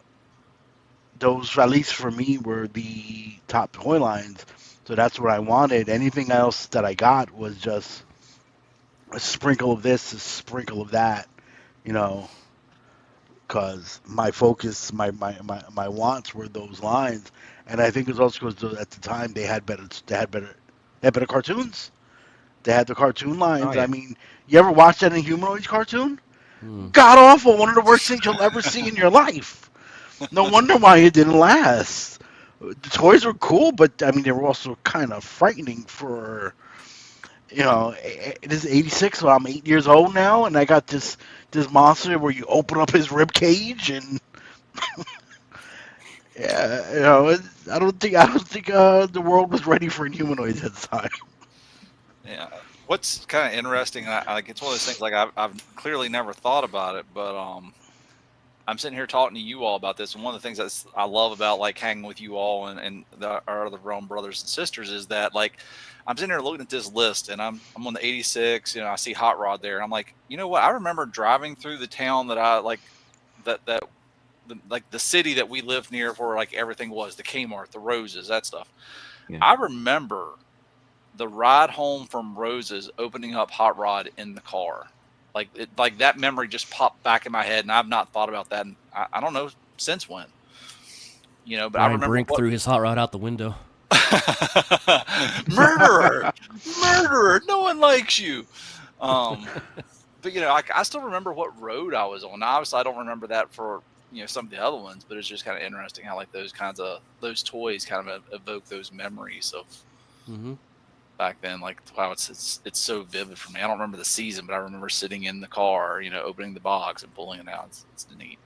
Speaker 4: those at least for me were the top toy lines. So that's what I wanted. Anything else that I got was just a sprinkle of this, a sprinkle of that, you know, because my focus, my wants were those lines, and I think it was also because at the time they had better cartoons. They had the cartoon
Speaker 2: Oh
Speaker 4: lines. I
Speaker 2: yeah.
Speaker 4: mean, you ever watch that in Humanoids cartoon?
Speaker 1: Hmm.
Speaker 4: God awful, one of the worst things you'll ever see in your life. No wonder why it didn't last. The toys were cool, but I mean they were also kind of frightening for this is 86, so I'm 8 years old now, and I got this monster where you open up his rib cage, and yeah, I don't think the world was ready for Inhumanoids at the time.
Speaker 3: Yeah. What's kind of interesting, like it's one of those things like I've clearly never thought about it, but I'm sitting here talking to you all about this, and one of the things that I love about like hanging with you all and our other Rome brothers and sisters is that like I'm sitting here looking at this list, and I'm on the 86, I see Hot Rod there, and I'm like, you know what? I remember driving through the town that I like, like the city that we lived near, where like everything was the Kmart, the Roses, that stuff.
Speaker 2: Yeah.
Speaker 3: I remember the ride home from Roses opening up Hot Rod in the car. Like that memory just popped back in my head, and I've not thought about that. I don't know since when, but I
Speaker 1: Brian
Speaker 3: remember
Speaker 1: Brink threw his hot rod out the window.
Speaker 3: murderer, murderer. No one likes you. But I still remember what road I was on. Now, obviously, I don't remember that for some of the other ones, but it's just kind of interesting how like those toys kind of evoke those memories of
Speaker 1: Mm-hmm.
Speaker 3: back then. Like wow, it's so vivid for me. I don't remember the season, but I remember sitting in the car, opening the box and pulling it out. It's neat.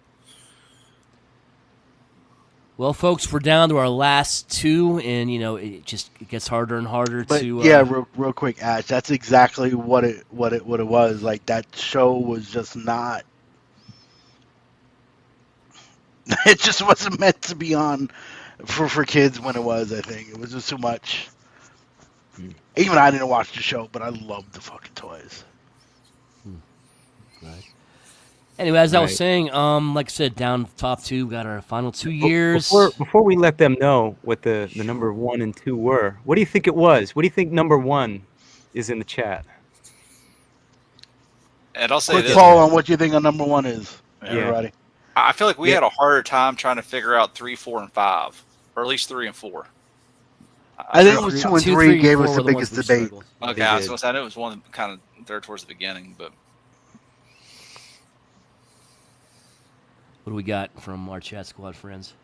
Speaker 1: Well, folks, we're down to our last two, and it gets harder and harder
Speaker 4: But
Speaker 1: to.
Speaker 4: yeah, real quick, Ash. That's exactly what it was. Like that show was just not. It just wasn't meant to be on for kids when it was. I think it was just too much. Even I didn't watch the show, but I loved the fucking toys.
Speaker 1: Right. Anyway, as I was
Speaker 2: Right.
Speaker 1: saying, like I said, down top two, got our final 2 years.
Speaker 2: Before we let them know what the number 1 and 2 were, what do you think it was? What do you think number 1 is in the chat?
Speaker 3: And I'll say
Speaker 4: Quick
Speaker 3: this:
Speaker 4: poll on what you think a number one is,
Speaker 3: Yeah.
Speaker 4: everybody.
Speaker 3: I feel like we
Speaker 2: Yeah.
Speaker 3: had a harder time trying to figure out 3, 4, and 5, or at least 3 and 4.
Speaker 4: I think it was 2 and
Speaker 1: 2,
Speaker 4: 3
Speaker 1: 3,
Speaker 4: gave
Speaker 1: and
Speaker 4: us
Speaker 1: 4
Speaker 4: the
Speaker 1: were ones
Speaker 4: biggest
Speaker 1: we
Speaker 4: debate.
Speaker 1: struggled.
Speaker 3: Okay,
Speaker 2: They
Speaker 3: I was
Speaker 2: did.
Speaker 3: gonna say I know it was one kind of there towards the beginning, but
Speaker 1: What do we got from our chat squad friends?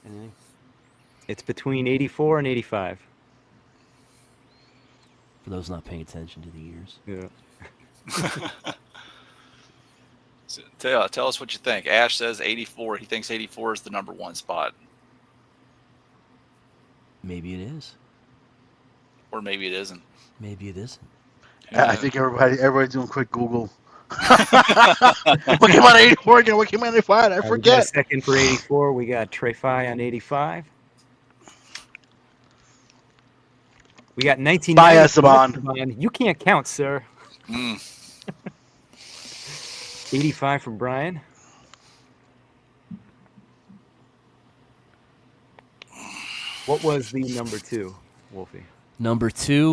Speaker 1: Anything?
Speaker 2: It's between 84 and 85.
Speaker 1: For those not paying attention to the years.
Speaker 2: Yeah.
Speaker 3: so tell us what you think. Ash says 84. He thinks 84 is the number 1 spot,
Speaker 1: Maybe it is.
Speaker 3: or maybe it isn't.
Speaker 1: Maybe it isn't.
Speaker 4: I think everybody's doing quick Google. What came out of 84 again? What came out of 85? I
Speaker 2: We got a
Speaker 4: forget.
Speaker 2: second for 84. We got Trey Fi on 85. We got 1990.
Speaker 4: Bye, Esteban.
Speaker 2: You can't count, sir.
Speaker 3: Mm.
Speaker 2: 85 for Brian. What was the number 2, Wolfie?
Speaker 1: Number 2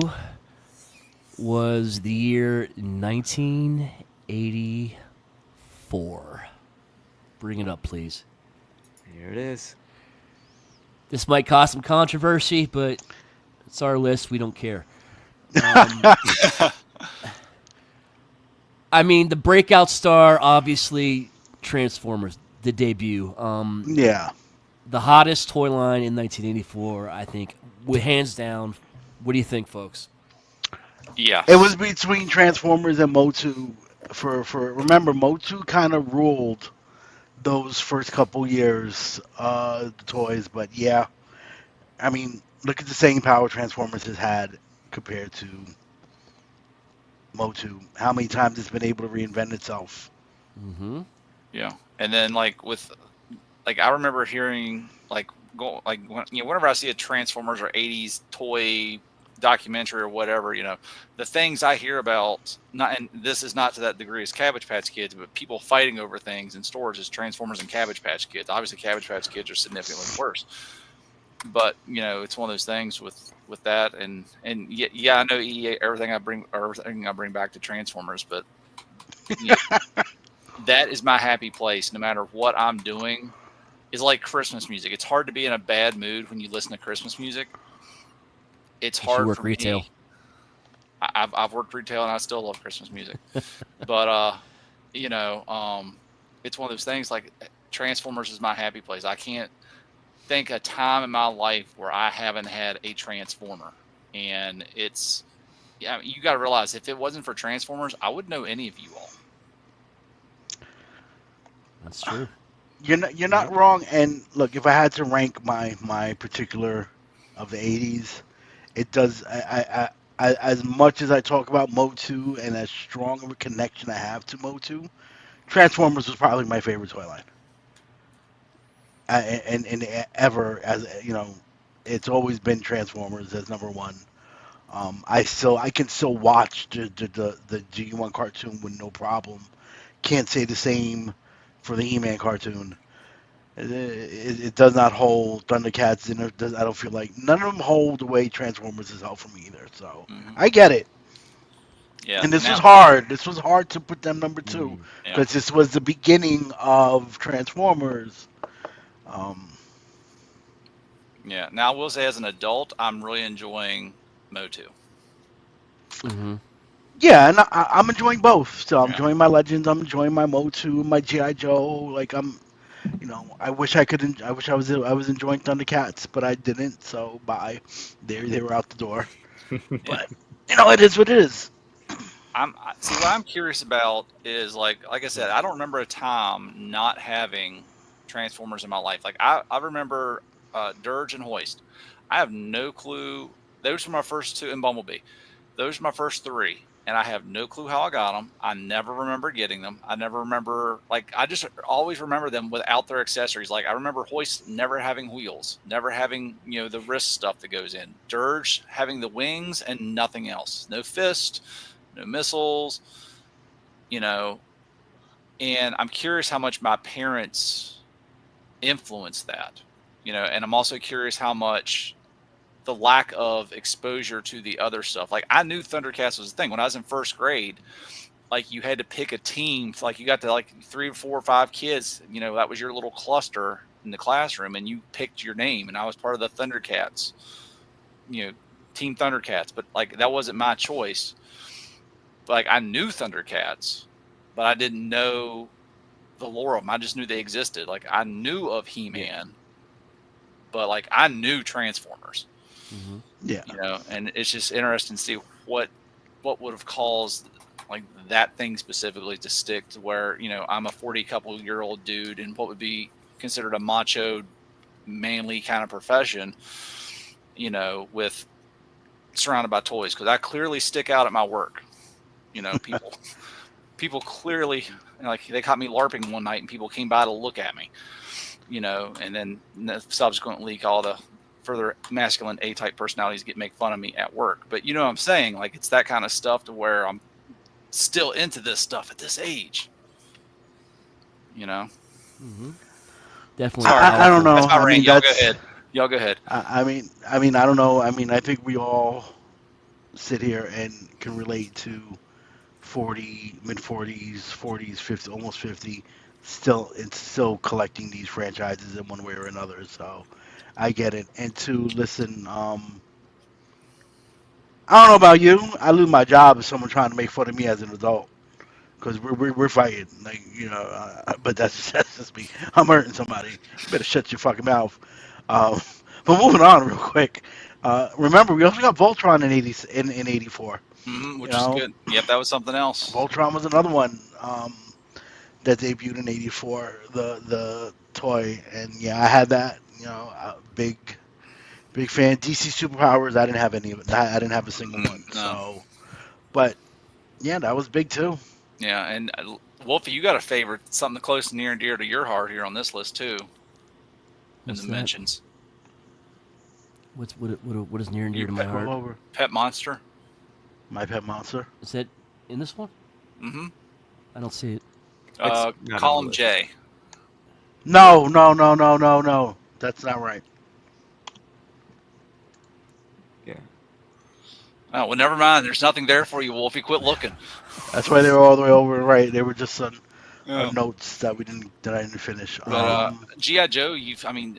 Speaker 1: was the year 1984. Bring it up, please.
Speaker 2: Here it is.
Speaker 1: This might cause some controversy, but it's our list. We don't care. I mean, the breakout star, obviously, Transformers, the debut.
Speaker 4: Yeah.
Speaker 1: The hottest toy line in 1984, I think, with hands down. What do you think, folks?
Speaker 4: It was
Speaker 3: Yes.
Speaker 4: between Transformers and Motu. For remember, Motu kind of ruled those first couple years, the toys. But yeah, I mean, look at the staying power Transformers has had compared to Motu. How many times it's been able to reinvent itself?
Speaker 1: Mm-hmm.
Speaker 3: Yeah. And then like with like I remember hearing like go like whenever I see a Transformers or 80s toy documentary or whatever, the things I hear about, not, and this is not to that degree as Cabbage Patch Kids, but people fighting over things in stores is Transformers and Cabbage Patch Kids. Obviously Cabbage Patch Kids are significantly worse. But it's one of those things with that, and yeah, I know everything I bring back to Transformers, but you know, that is my happy place no matter what I'm doing. Is like Christmas music. It's hard to be in a bad mood when you listen to Christmas music. It's
Speaker 1: Because you
Speaker 3: hard
Speaker 1: work
Speaker 3: for me.
Speaker 1: retail.
Speaker 3: I've worked retail and I still love Christmas music, but you know, it's one of those things like Transformers is my happy place. I can't think a time in my life where I haven't had a Transformer, and it's yeah. You got to realize if it wasn't for Transformers, I wouldn't know any of you all.
Speaker 1: That's true.
Speaker 4: You're not wrong. And look, if I had to rank my particular of the '80s, it does. As much as I talk about Motu and as strong of a connection I have to Motu, Transformers was probably my favorite toy line. And ever, as you know, it's always been Transformers as number one. I can still watch the G1 cartoon with no problem. Can't say the same for the He-Man cartoon. It does not hold Thundercats, and I don't feel like none of them hold the way Transformers has held for me either. So
Speaker 3: Hmm.
Speaker 4: I get it,
Speaker 3: Yeah.
Speaker 4: and this was
Speaker 3: Now,
Speaker 4: hard. This was hard to put them number two
Speaker 1: Mm.
Speaker 3: yeah,
Speaker 4: because this was the beginning of Transformers. Um,
Speaker 3: yeah. Now I will say, as an adult, I'm really enjoying Motu.
Speaker 1: Mm-hmm.
Speaker 4: yeah, and I'm enjoying both. So I'm
Speaker 3: Yeah.
Speaker 4: enjoying my Legends. I'm enjoying my Motu, my GI Joe. Like I wish I could. I wish I was enjoying Thundercats, but I didn't. So bye. They were out the door.
Speaker 3: Yeah.
Speaker 4: But it is what it is.
Speaker 3: See what I'm curious about is like I said, I don't remember a time not having Transformers in my life. Like I remember Dirge and Hoist. I have no clue. Those were my first two, and Bumblebee. Those are my first three, and I have no clue how I got them. I never remember getting them. I never remember I just always remember them without their accessories. Like I remember Hoist never having wheels, never having the wrist stuff that goes in. Dirge having the wings and nothing else. No fist, no missiles, you know. And I'm curious how much my parents influenced that, and I'm also curious how much the lack of exposure to the other stuff. Like I knew Thundercats was a thing when I was in first grade. Like you had to pick a team. Like you got to like 3 or 4 or 5 kids. That was your little cluster in the classroom, and you picked your name. And I was part of the Thundercats. You know, Team Thundercats. But like that wasn't my choice. Like I knew Thundercats, but I didn't know the lore of them. I just knew they existed. Like I knew of He-Man, but like I knew Transformers.
Speaker 1: Mm-hmm.
Speaker 4: Yeah.
Speaker 3: And it's just interesting to see what would have caused like that thing specifically to stick to where I'm a 40-couple-year-old dude in what would be considered a macho, manly kind of profession, with surrounded by toys because I clearly stick out at my work. People clearly like they caught me LARPing one night and people came by to look at me, and then subsequently all the further masculine A-type personalities make fun of me at work. But you know what I'm saying? Like it's that kind of stuff to where I'm still into this stuff at this age.
Speaker 1: Mm-hmm. Definitely
Speaker 3: Sorry,
Speaker 4: I don't
Speaker 1: powerful.
Speaker 3: that's
Speaker 4: know.
Speaker 3: my
Speaker 4: I
Speaker 3: rant.
Speaker 4: mean,
Speaker 3: Y'all go
Speaker 4: that's.
Speaker 3: ahead. Y'all go ahead.
Speaker 4: I don't know. I mean, I think we all sit here and can relate to 40, mid 40s, 40s, 50, almost 50. It's still collecting these franchises in one way or another. So I get it. And to listen, I don't know about you. I lose my job if someone trying to make fun of me as an adult because we're fighting, like but that's just me. I'm hurting somebody. You better shut your fucking mouth. Um, but moving on real quick. Remember, we also got Voltron in '84. You
Speaker 3: Which is
Speaker 4: know,
Speaker 3: good. Yep, that was something else.
Speaker 4: Voltron was another one that debuted in '84. The toy, and yeah, I had that. Big fan. DC Superpowers. I didn't have any of it. I didn't have a single one.
Speaker 3: No.
Speaker 4: So, but yeah, that was big too.
Speaker 3: Yeah, and Wolfie, you got a favorite, something close and near and dear to your heart here on this list too.
Speaker 1: What's
Speaker 3: in the
Speaker 1: that?
Speaker 3: mentions.
Speaker 1: What is near and dear
Speaker 3: Your
Speaker 1: to my
Speaker 3: pet-
Speaker 1: heart?
Speaker 4: Over.
Speaker 3: Pet Monster.
Speaker 4: My Pet Monster.
Speaker 1: Is that in this one?
Speaker 3: Mm-hmm.
Speaker 1: I don't see it.
Speaker 2: It's not on the
Speaker 3: Column
Speaker 2: list.
Speaker 3: J.
Speaker 4: No. That's not right.
Speaker 2: Yeah.
Speaker 3: Oh, well, never mind. There's nothing there for you, Wolfie. Quit looking.
Speaker 4: That's why they were all the way over right. They were just on
Speaker 3: Yeah.
Speaker 4: notes that I didn't finish.
Speaker 3: But G.I. Joe,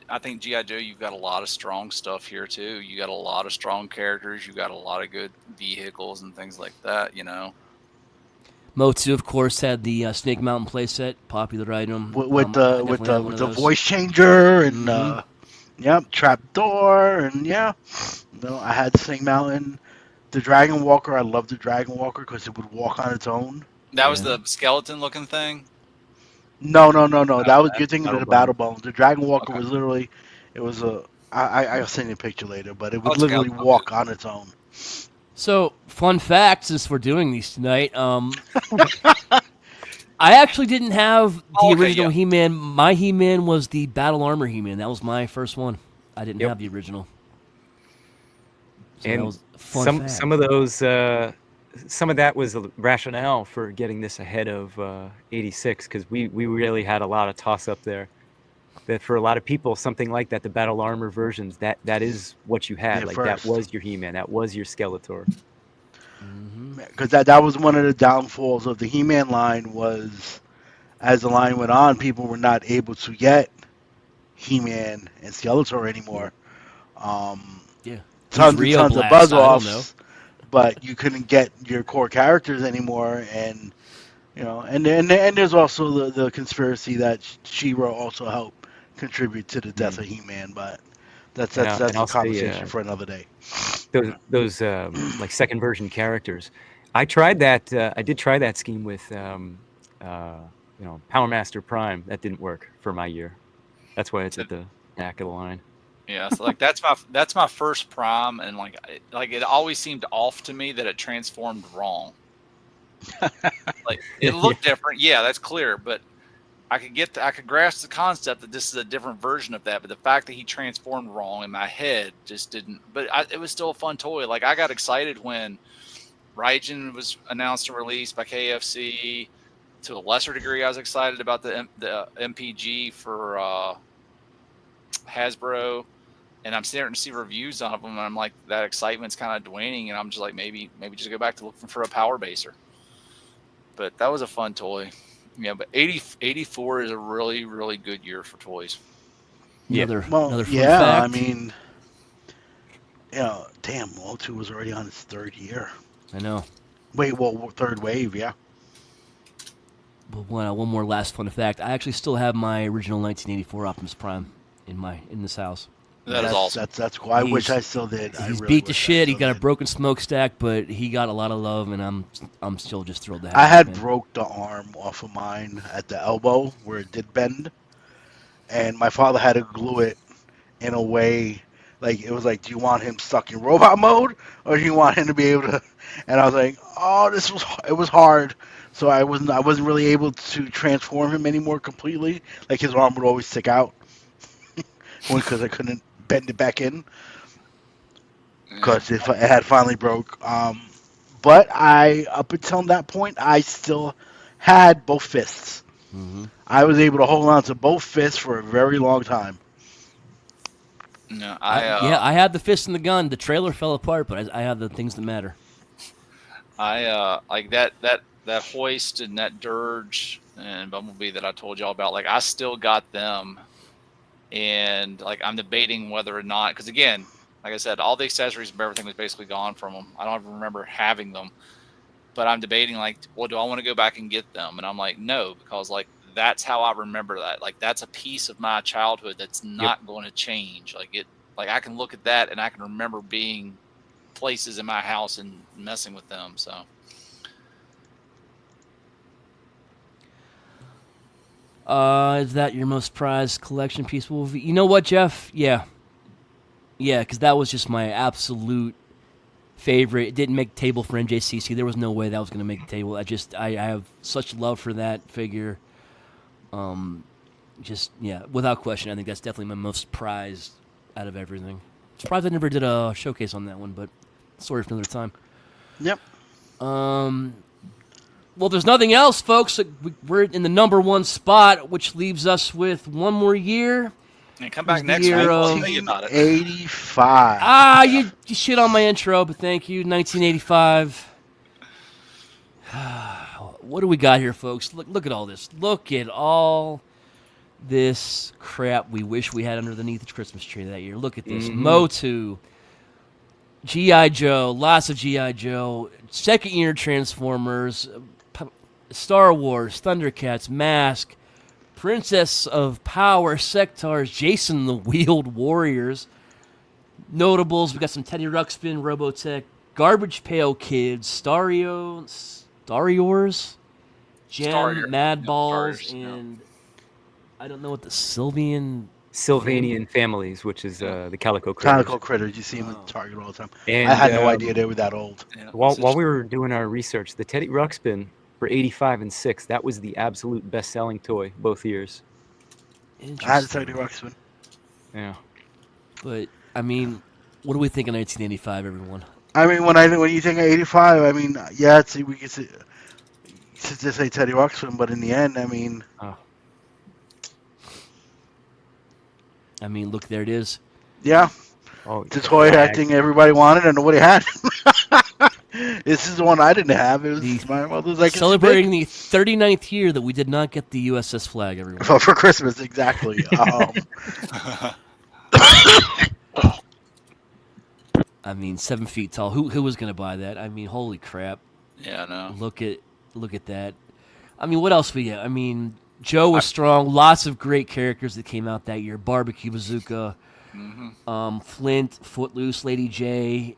Speaker 3: I think G.I. Joe, you've got a lot of strong stuff here too. You got a lot of strong characters. You got a lot of good vehicles and things like that.
Speaker 1: Motu, of course, had the Snake Mountain playset, popular item.
Speaker 4: with
Speaker 1: I definitely had one
Speaker 4: the
Speaker 1: of those.
Speaker 4: voice changer and
Speaker 1: Mhm.
Speaker 4: trap door and I had the Snake Mountain. The Dragon Walker, I loved the Dragon Walker because it would walk on its own.
Speaker 3: That was
Speaker 1: Yeah.
Speaker 3: the skeleton-looking thing.
Speaker 4: No. That was you're thinking of the
Speaker 2: Battle
Speaker 4: Battle Bone. The Dragon Walker
Speaker 3: Okay.
Speaker 4: was literally, it was I'll send you a picture later, but it would
Speaker 3: It's okay,
Speaker 4: literally
Speaker 3: I'll do
Speaker 4: walk on its own.
Speaker 1: So, fun fact, since we're doing these tonight, I actually didn't have the original
Speaker 3: yeah.
Speaker 1: He-Man. My He-Man was the Battle Armor He-Man. That was my first one. I didn't
Speaker 2: Yep.
Speaker 1: have the original. So that
Speaker 2: And
Speaker 1: was a fun fact.
Speaker 2: some of those some of that was the rationale for getting this ahead of 86 because we really had a lot of toss up there. That for a lot of people, something like that, the Battle Armor versions, that is what you had.
Speaker 4: Yeah,
Speaker 2: like
Speaker 4: first.
Speaker 2: that was your He-Man, that was your Skeletor.
Speaker 4: Because that was one of the downfalls of the He-Man line was, as the line went on, people were not able to get He-Man and Skeletor anymore.
Speaker 1: Yeah.
Speaker 4: Tons and
Speaker 1: Rio
Speaker 4: tons of
Speaker 1: Blast? I don't know.
Speaker 4: buzz-offs, but you couldn't get your core characters anymore, and and there's also the conspiracy that She-Ra also helped contribute to the death of He-Man, but that's
Speaker 2: And
Speaker 4: a
Speaker 2: I'll say,
Speaker 4: conversation for another day.
Speaker 2: Those like second version characters. I tried that. I did try that scheme with Power Master Prime. That didn't work for my year. That's why it's at the back of the line.
Speaker 3: Yeah, so like that's my first Prime, and like it always seemed off to me that it transformed wrong. Like it looked different, yeah, that's clear, but I could grasp the concept that this is a different version of that, but the fact that he transformed wrong in my head just didn't. But it was still a fun toy. Like I got excited when Raijin was announced and released by KFC. To a lesser degree, I was excited about the MPG for Hasbro, and I'm starting to see reviews of them, and I'm like, that excitement's kind of dwindling, and I'm just like, maybe just go back to looking for a Power Baser. But that was a fun toy. Yeah, but 84 is a really, really good year for toys.
Speaker 1: Another
Speaker 4: Well,
Speaker 1: fun
Speaker 4: yeah,
Speaker 1: fact.
Speaker 4: I mean, damn, O2 was already on its third year.
Speaker 1: I know.
Speaker 4: Wait, well, third wave, yeah.
Speaker 1: But one more last fun fact. I actually still have my original 1984 Optimus Prime in this house.
Speaker 3: That is awesome.
Speaker 4: That's cool. I wish I still did.
Speaker 1: He's beat to shit. He got a broken smokestack, but he got a lot of love, and I'm still just thrilled to have
Speaker 4: I
Speaker 1: him,
Speaker 4: had
Speaker 1: man.
Speaker 4: broke the arm off of mine at the elbow where it did bend, and my father had to glue it in a way, like it was like, do you want him stuck in robot mode, or do you want him to be able to? And I was like, oh, it was hard. So I wasn't really able to transform him anymore completely. Like his arm would always stick out because I couldn't bend it back in because it had finally broke. But up until that point, I still had both fists.
Speaker 1: Mm-hmm.
Speaker 4: I was able to hold on to both fists for a very long time.
Speaker 3: No,
Speaker 1: I had the fist and the gun. The trailer fell apart, but I have the things that matter.
Speaker 3: I like that hoist and that dirge and Bumblebee that I told y'all about. Like I still got them, and like I'm debating whether or not, because again, like I said, all the accessories and everything was basically gone from them. I don't even remember having them. but I'm debating like, well, do I want to go back and get them? And I'm like, no, because like that's how I remember that. Like that's a piece of my childhood that's not going to change. Like I can look at that and I can remember being places in my house and messing with them. So.
Speaker 1: Is that your most prized collection piece? Well, you know what, Jeff? Yeah, because that was just my absolute favorite. It didn't make the table for NJCC. There was no way that was going to make the table. I have such love for that figure. Without question, I think that's definitely my most prized out of everything. Surprised I never did a showcase on that one, but sorry for another time.
Speaker 4: Yep.
Speaker 1: Well, there's nothing else, folks. We're in the number one spot, which leaves us with one more year.
Speaker 3: And come back
Speaker 1: The
Speaker 3: next
Speaker 1: year
Speaker 3: week. We'll
Speaker 1: of-
Speaker 3: tell you about it.
Speaker 4: 85.
Speaker 1: You shit on my intro, but thank you. 1985. What do we got here, folks? Look at all this. Look at all this crap we wish we had underneath the Christmas tree that year. Look at this. Motu. G.I. Joe. Lots of G.I. Joe. Second year Transformers. Star Wars. Thundercats. Mask. Princess of Power. Sectars. Jason the Wheeled Warriors. Notables. We got some Teddy Ruxpin. Robotech. Garbage Pail Kids. Stariors. Gem.
Speaker 3: Starrior.
Speaker 1: Madballs.
Speaker 3: Starriors, yeah.
Speaker 1: And I don't know what the Sylvanian
Speaker 2: families, which is the Calico Critters.
Speaker 4: Calico Critters. You see them at Target all the time.
Speaker 2: And,
Speaker 4: I had no idea they were that old.
Speaker 3: Yeah.
Speaker 2: While we were doing our research, the Teddy Ruxpin for 85 and 6, that was the absolute best-selling toy both years.
Speaker 4: I had Teddy Ruxpin.
Speaker 2: Yeah.
Speaker 1: But, I mean, what do we think of 1985, everyone?
Speaker 4: I mean, when you think of 85, I mean, yeah, we could just say Teddy Ruxpin, but in the end, I mean...
Speaker 1: look, there it is.
Speaker 4: Yeah. The toy I think everybody wanted and nobody had. This is the one I didn't have. It was my mother's like...
Speaker 1: Celebrating the 39th year that we did not get the USS flag, everyone.
Speaker 4: For Christmas, exactly.
Speaker 1: 7 feet tall. Who was going to buy that? I mean, holy crap.
Speaker 3: Yeah, I know.
Speaker 1: Look at that. I mean, what else we get? I mean, Joe was strong. Lots of great characters that came out that year. Barbecue Bazooka, Flint, Footloose, Lady J,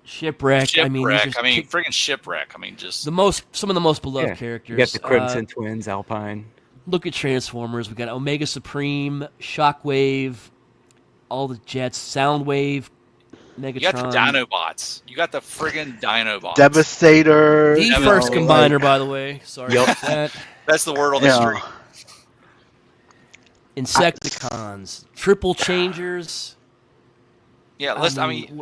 Speaker 1: Shipwreck.
Speaker 3: Friggin' Shipwreck. I mean, just
Speaker 1: some of the most beloved characters.
Speaker 2: You got the Crimson Twins, Alpine.
Speaker 1: Look at Transformers. We got Omega Supreme, Shockwave, all the jets, Soundwave, Megatron.
Speaker 3: You got the Dinobots. You got the friggin' Dinobots.
Speaker 4: Devastator.
Speaker 1: The first combiner, by the way. Sorry about that.
Speaker 3: That's the word on the street.
Speaker 1: Insecticons, Triple Changers.
Speaker 3: Yeah,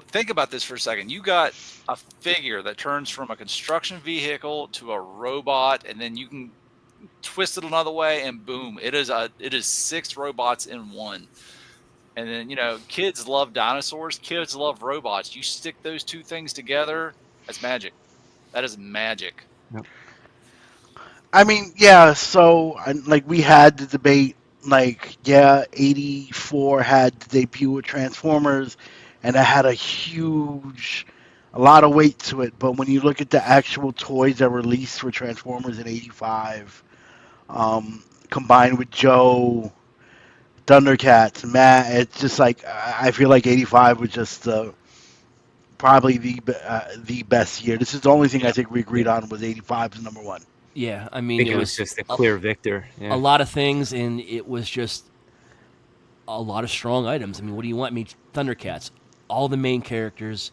Speaker 3: think about this for a second. You got a figure that turns from a construction vehicle to a robot, and then you can twist it another way, and boom, it is 6 robots in one. And then, kids love dinosaurs. Kids love robots. You stick those two things together, that's magic. That is magic.
Speaker 2: Yep.
Speaker 4: I mean, yeah, so, we had the debate, 84 had the debut of Transformers, and it had a lot of weight to it. But when you look at the actual toys that were released for Transformers in 85, combined with Joe... Thundercats, Matt, it's just I feel like 85 was just probably the best year. This is the only thing I think we agreed on was 85 is number one.
Speaker 1: Yeah, I
Speaker 2: I
Speaker 1: mean,
Speaker 2: think it was just a clear victor. Yeah.
Speaker 1: A lot of things, and it was just a lot of strong items. I mean, what do you want? I mean, Thundercats, all the main characters,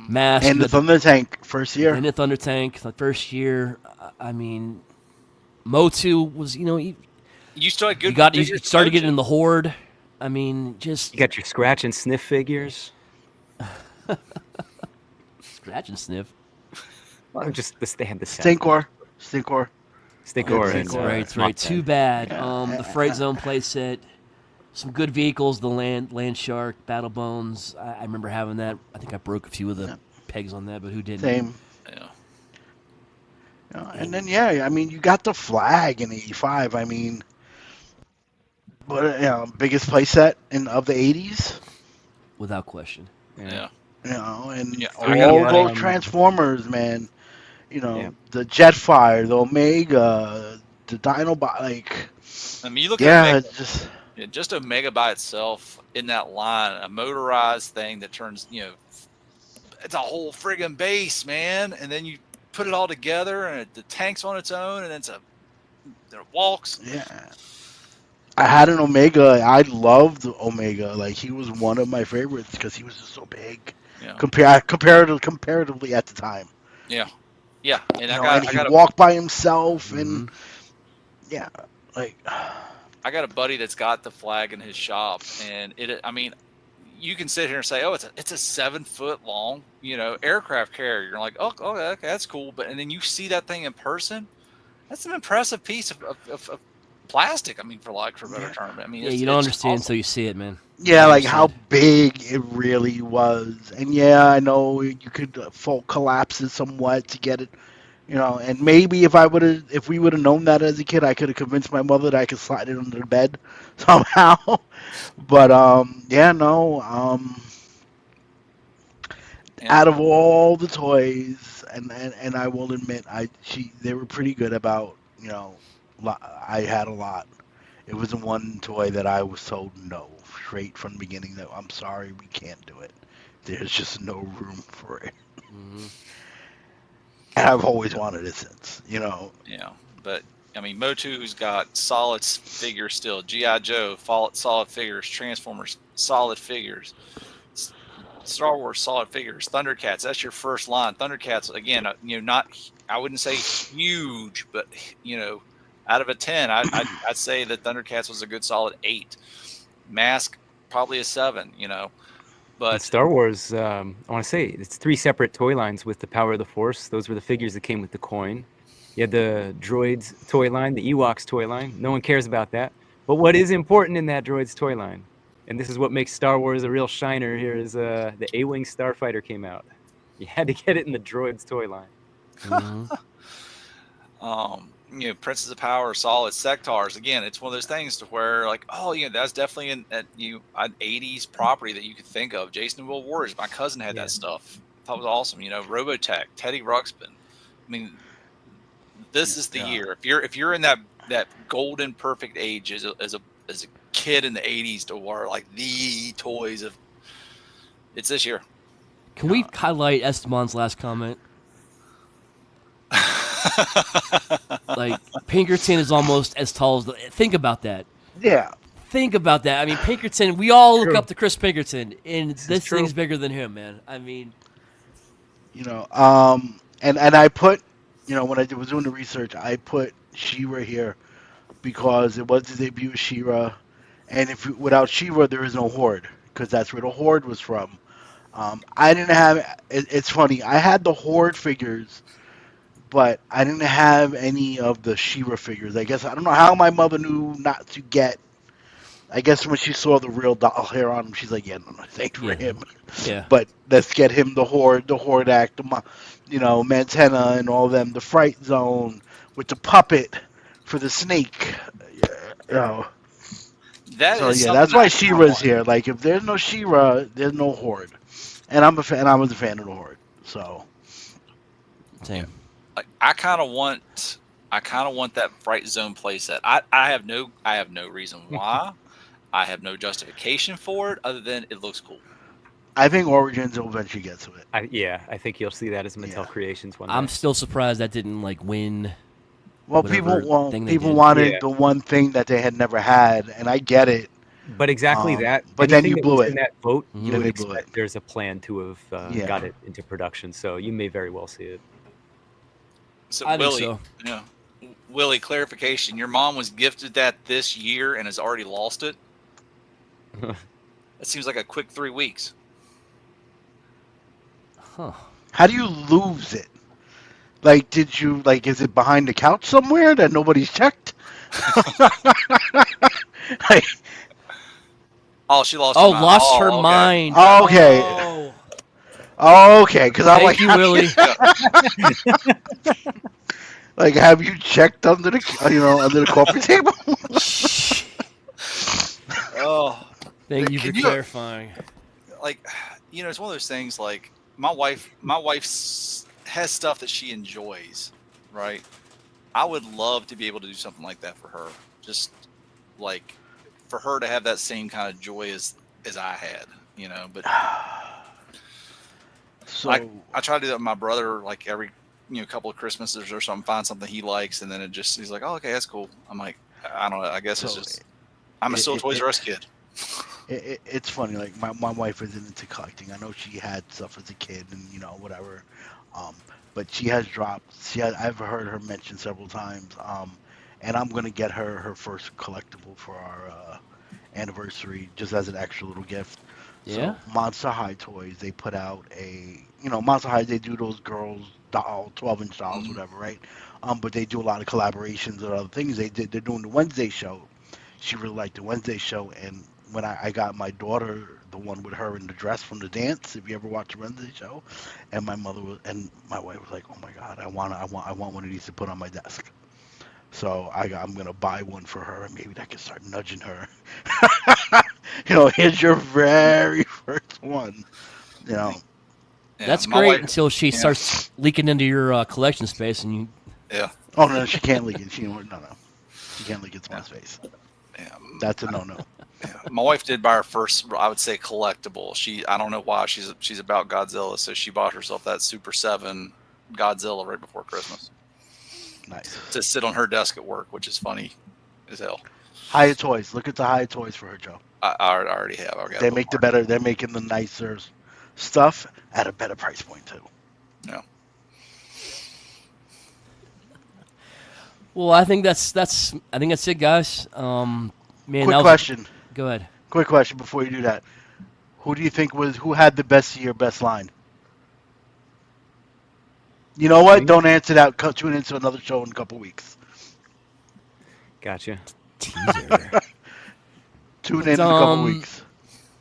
Speaker 1: Mask,
Speaker 4: and the Thunder Tank first year,
Speaker 1: and the Thunder Tank the first year. I mean, Motu was
Speaker 3: You still had good.
Speaker 1: You started getting in the Horde. I mean, just
Speaker 2: you got your scratch and sniff figures.
Speaker 1: Scratch and sniff.
Speaker 2: Well, they had the set.
Speaker 4: Stinkor.
Speaker 2: Stinkor.
Speaker 1: Right. Too bad. The Fright Zone playset. Some good vehicles. The Land Shark, Battle Bones. I remember having that. I think I broke a few of the pegs on that, but who didn't?
Speaker 4: Same.
Speaker 3: Yeah.
Speaker 4: And then you got the flag in 85. I mean, biggest playset of the 80s.
Speaker 1: Without question.
Speaker 3: Yeah.
Speaker 4: And
Speaker 3: Yeah,
Speaker 4: all those Transformers, man. you know,
Speaker 2: Yeah.
Speaker 4: the Jetfire, the Omega, the Dinobot. Like,
Speaker 3: I mean, you look at
Speaker 4: yeah,
Speaker 3: Omega,
Speaker 4: it's just
Speaker 3: just Omega by itself in that line, a motorized thing that turns, it's a whole friggin' base, man. And then you put it all together, and the tank's on its own, and it walks.
Speaker 4: yeah. I had an Omega. I loved Omega. Like he was one of my favorites because he was just so big,
Speaker 3: Yeah,
Speaker 4: comparatively at the time.
Speaker 3: yeah, yeah. And
Speaker 4: You
Speaker 3: I
Speaker 4: know, and
Speaker 3: got I
Speaker 4: he
Speaker 3: got a
Speaker 4: walked by himself, and
Speaker 1: Mm-hmm.
Speaker 4: yeah, like
Speaker 3: I got a buddy that's got the flag in his shop, and I mean, you can sit here and say, "Oh, it's a 7 foot long, aircraft carrier." You're like, "Oh, okay, that's cool." But and then you see that thing in person. That's an impressive piece of plastic. I mean, for a better
Speaker 4: yeah,
Speaker 3: term. I mean,
Speaker 1: Yeah,
Speaker 3: it's
Speaker 1: you don't
Speaker 3: it's just
Speaker 1: understand until
Speaker 3: awesome.
Speaker 1: you see it, man.
Speaker 4: yeah, like how
Speaker 1: 100%.
Speaker 4: big it really was. And yeah, I know you could fault collapse it somewhat to get it. You know, and maybe if we would have known that as a kid, I could have convinced my mother that I could slide it under the bed somehow. But yeah, no,
Speaker 3: Yeah,
Speaker 4: out of all the toys, and I will admit, they were pretty good about, I had a lot. It wasn't one toy that I was told no straight from the beginning that I'm sorry, we can't do it. There's just no room for it.
Speaker 1: Mm-hmm.
Speaker 4: And I've always wanted it since, you know.
Speaker 3: yeah. But I mean, Motu's got solid figures still. GI Joe, solid figures. Transformers, solid figures. Star Wars, solid figures. Thundercats, that's your first line. Thundercats, again, not, I wouldn't say huge, but out of a 10, I'd say that Thundercats was a good solid 8. Mask, probably a 7.
Speaker 2: In
Speaker 3: But
Speaker 2: Star Wars, I want to say it's 3 separate toy lines with the Power of the Force. Those were the figures that came with the coin. You had the Droids toy line, the Ewoks toy line. No one cares about that. But what is important in that Droids toy line, and this is what makes Star Wars a real shiner here, is the A-Wing Starfighter came out. You had to get it in the Droids toy line.
Speaker 1: Mm-hmm.
Speaker 3: Princes of Power, solid. Sectars, again, it's one of those things to where like, oh, that's definitely an 80s property that you could think of. Jason and Will Warriors, my cousin had
Speaker 2: Yeah.
Speaker 3: that stuff. I thought it was awesome. Robotech, Teddy Ruxpin. I mean, this is the
Speaker 4: Yeah.
Speaker 3: year. If you're in that golden perfect age as a kid in the 80s to where like the toys of, it's this year.
Speaker 1: Can we highlight Esteban's last comment? Like, Pinkerton is almost as tall as think about that.
Speaker 4: Yeah.
Speaker 1: Think about that. I mean, Pinkerton, we all look
Speaker 2: True.
Speaker 1: up to Chris Pinkerton, and this
Speaker 2: true.
Speaker 1: thing's bigger than him, man. I mean,
Speaker 4: And I put, when I was doing the research, I put She-Ra here because it was the debut of She-Ra, and without She-Ra, there is no Horde, because that's where the Horde was from. I didn't have. It's funny. I had the Horde figures, but I didn't have any of the She-Ra figures. I guess I don't know how my mother knew not to get. I guess when she saw the real doll hair on him, she's like, "Yeah, no, thanks for him."
Speaker 1: yeah.
Speaker 4: But let's get him the Horde act, Mantenna and all them, the Fright Zone with the puppet for the snake.
Speaker 3: That
Speaker 4: So
Speaker 3: is
Speaker 4: yeah,
Speaker 3: something
Speaker 4: that's why
Speaker 3: I
Speaker 4: She-Ra's here. Like, if there's no She-Ra, there's no Horde. And I'm a fan. I was a fan of the Horde. So
Speaker 1: Same.
Speaker 3: like I kind of want that Fright Zone playset. I have no reason why. I have no justification for it other than it looks cool.
Speaker 4: I think Origins will eventually get to it.
Speaker 2: I think you'll see that as Mattel
Speaker 4: Yeah.
Speaker 2: Creations one day.
Speaker 1: I'm still surprised that didn't win.
Speaker 4: Well,
Speaker 1: Whatever thing they
Speaker 4: people
Speaker 1: did.
Speaker 4: wanted
Speaker 2: Yeah.
Speaker 4: the one thing that they had never had, and I get it.
Speaker 2: But exactly that.
Speaker 4: But then
Speaker 2: anything
Speaker 4: you
Speaker 2: that
Speaker 4: blew
Speaker 2: was
Speaker 4: it.
Speaker 2: in that vote,
Speaker 1: Mhm.
Speaker 2: you
Speaker 4: Then
Speaker 2: would
Speaker 4: they blew
Speaker 2: expect
Speaker 4: it.
Speaker 2: there's a plan to have
Speaker 4: Yeah.
Speaker 2: got it into production. So you may very well see it.
Speaker 3: So
Speaker 1: I think
Speaker 3: Willie,
Speaker 1: so.
Speaker 3: yeah, Willie, clarification: your mom was gifted that this year and has already lost it. That seems like a quick 3 weeks.
Speaker 1: Huh.
Speaker 4: How do you lose it? Like, is it behind the couch somewhere that nobody's checked? Like,
Speaker 3: Oh, she lost.
Speaker 1: Oh,
Speaker 3: her mind.
Speaker 1: lost
Speaker 3: Oh,
Speaker 1: her
Speaker 3: okay.
Speaker 1: mind.
Speaker 4: Oh, okay. Okay, because I'm
Speaker 1: Thank
Speaker 4: like,
Speaker 1: you, Willie.
Speaker 4: like, have you checked under the coffee table?
Speaker 3: Oh,
Speaker 1: Thank you for
Speaker 3: Can you-
Speaker 1: clarifying.
Speaker 3: like, it's one of those things. Like my wife has stuff that she enjoys, right? I would love to be able to do something like that for her. Just like for her to have that same kind of joy as I had, you know. But
Speaker 4: So
Speaker 3: I try to do that with my brother, like every couple of Christmases or something. Find something he likes, and then he's like, oh, okay, that's cool. I'm like, I don't know. I guess it's just I'm still a Toys R Us kid.
Speaker 4: it's funny. Like my wife isn't into collecting. I know she had stuff as a kid and whatever, but she has dropped. I've heard her mention several times. And I'm gonna get her first collectible for our anniversary, just as an extra little gift.
Speaker 1: Yeah.
Speaker 4: So Monster High Toys, they put out Monster High. They do those girls doll, 12-inch dolls,
Speaker 3: Mhm.
Speaker 4: whatever, right? But they do a lot of collaborations and other things. They're doing the Wednesday show. She really liked the Wednesday show, and when I got my daughter the one with her in the dress from the dance, if you ever watch the Wednesday show, and my wife was like, "Oh my God, I want one of these to put on my desk." So I'm gonna buy one for her, and maybe I can start nudging her. Here's your very first one.
Speaker 3: Yeah,
Speaker 1: That's
Speaker 3: my
Speaker 1: great
Speaker 3: wife,
Speaker 1: until she starts leaking into your collection space, and you.
Speaker 3: Yeah.
Speaker 4: Oh no, she can't leak it. No. She can't leak into my space.
Speaker 3: Yeah.
Speaker 4: That's a no.
Speaker 3: Yeah. My wife did buy her first, I would say, collectible. I don't know why, she's about Godzilla, so she bought herself that Super 7 Godzilla right before Christmas
Speaker 4: Nice.
Speaker 3: to sit on her desk at work, which is funny as hell.
Speaker 4: Hyatt Toys. Look at the Hyatt Toys for her, Joe.
Speaker 3: I already have.
Speaker 4: They're making the nicer stuff at a better price point too.
Speaker 3: Yeah.
Speaker 1: Well, I think that's it, guys. Man,
Speaker 4: Quick question.
Speaker 1: Go ahead.
Speaker 4: Quick question before you do that. Who do you think who had the best year, best line? You know what? Don't answer that. Tune into another show in a couple weeks.
Speaker 2: Gotcha.
Speaker 1: Teaser.
Speaker 4: Tune in a couple weeks.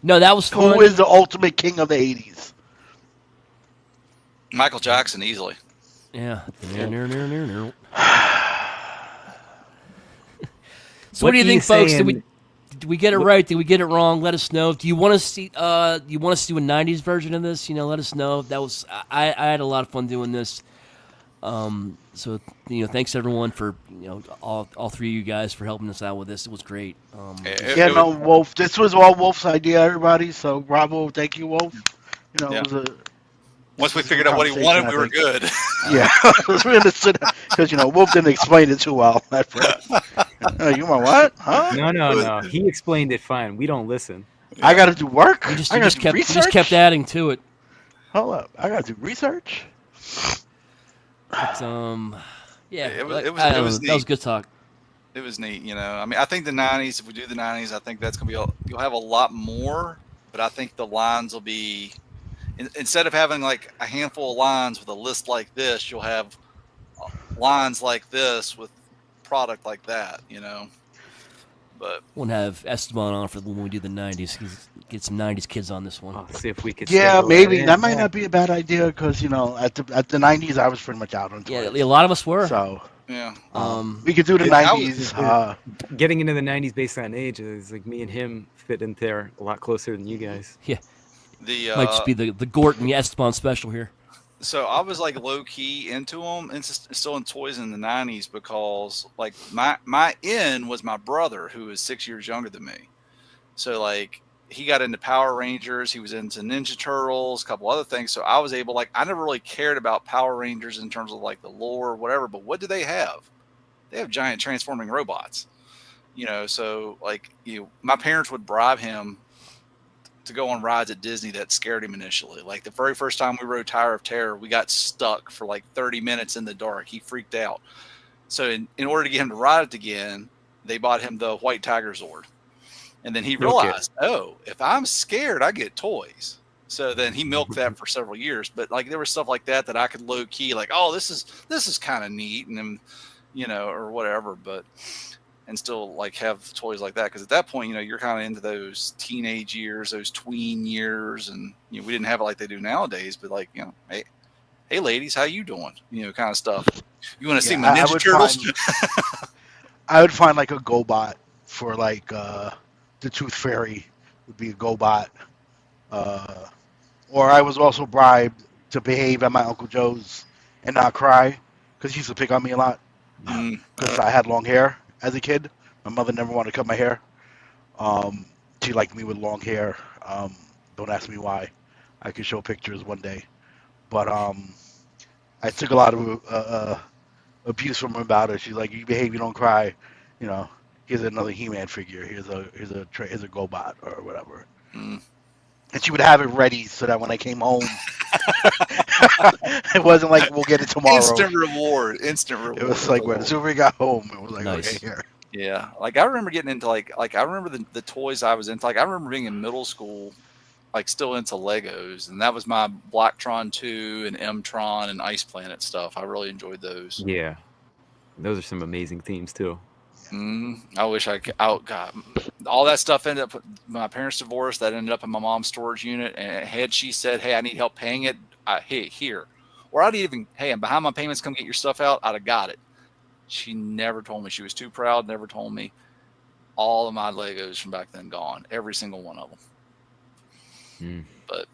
Speaker 1: No, that was fun.
Speaker 4: Who is the ultimate king of the 80s?
Speaker 3: Michael Jackson, easily.
Speaker 1: Yeah. So what do you think, folks? Did we get it right? Did we get it wrong? Let us know. Do you want to see? You want us to do a '90s version of this? Let us know. That was I had a lot of fun doing this. So thanks everyone for all three of you guys for helping us out with this. It was great.
Speaker 4: Wolf. This was all Wolf's idea, everybody. So bravo, thank you, Wolf. It was
Speaker 3: once we figured out what he wanted, we were good.
Speaker 4: Yeah, we understood because Wolf didn't explain it too well at first. You want what? Huh?
Speaker 2: No. He explained it fine. We don't listen.
Speaker 4: I got to do work.
Speaker 1: You just kept adding to it.
Speaker 4: Hold up, I got to do research.
Speaker 1: But, yeah,
Speaker 3: it was neat.
Speaker 1: That was good talk.
Speaker 3: It was neat, I mean, I think the '90s. If we do the '90s, I think that's gonna be. You'll have a lot more, but I think the lines will be. Instead of having like a handful of lines with a list like this, you'll have lines like this with product like that, But
Speaker 1: we'll have Esteban on for when we do the '90s. Get some '90s kids on this one.
Speaker 2: I'll see if we could.
Speaker 4: Yeah, maybe that might not be a bad idea because at the '90s I was pretty much out on toys.
Speaker 1: Yeah, a lot of us were.
Speaker 4: So
Speaker 3: yeah,
Speaker 4: we could do the '90s.
Speaker 2: Getting into the '90s based on age is like me and him fit in there a lot closer than you guys.
Speaker 1: Yeah. Might just be the Gorton Esteban special here.
Speaker 3: So I was like low key into them and still in toys in the '90s because like my in was my brother who is 6 years younger than me. So like he got into Power Rangers, he was into Ninja Turtles, a couple other things. So I was able I never really cared about Power Rangers in terms of like the lore or whatever. But what do they have? They have giant transforming robots. So like my parents would bribe him to go on rides at Disney that scared him initially. Like the very first time we rode Tower of Terror, we got stuck for like 30 minutes in the dark. He freaked out. So in order to get him to ride it again, they bought him the White Tiger Zord. And then he realized, if I'm scared, I get toys. So then he milked that for several years. But like there was stuff like that I could low key like, oh, this is kind of neat, and then or whatever. But and still like have toys like that because at that point you're kind of into those teenage years, those tween years, and we didn't have it like they do nowadays, but like hey ladies, how you doing, kind of stuff. You want to see my Ninja Turtles?
Speaker 4: I would find like a GoBot for like the Tooth Fairy would be a GoBot, or I was also bribed to behave at my Uncle Joe's and not cry because he used to pick on me a lot
Speaker 3: Mm.
Speaker 4: because I had long hair as a kid. My mother never wanted to cut my hair. She liked me with long hair. Don't ask me why. I could show pictures one day. But I took a lot of abuse from her about it. She's like, "You behave, you don't cry." You know, here's another He-Man figure. Here's a GoBot or whatever.
Speaker 3: Mm.
Speaker 4: And she would have it ready so that when I came home, it wasn't like we'll get it tomorrow.
Speaker 3: Instant reward.
Speaker 4: It was like when as soon as we got home, it was like,
Speaker 1: Nice.
Speaker 4: okay, here.
Speaker 3: Yeah, like I remember getting into like I remember the toys I was into. Like I remember being in middle school, like still into Legos, and that was my Blacktron 2 and M-Tron and Ice Planet stuff. I really enjoyed those.
Speaker 2: Yeah, those are some amazing themes too.
Speaker 3: I wish I could. Oh God, all that stuff ended up. My parents divorced. That ended up in my mom's storage unit. And had she said, "Hey, I need help paying it," hey, here, or I'd even, "Hey, I'm behind my payments. Come get your stuff out." I'd have got it. She never told me. She was too proud. Never told me. All of my Legos from back then gone. Every single one of them. But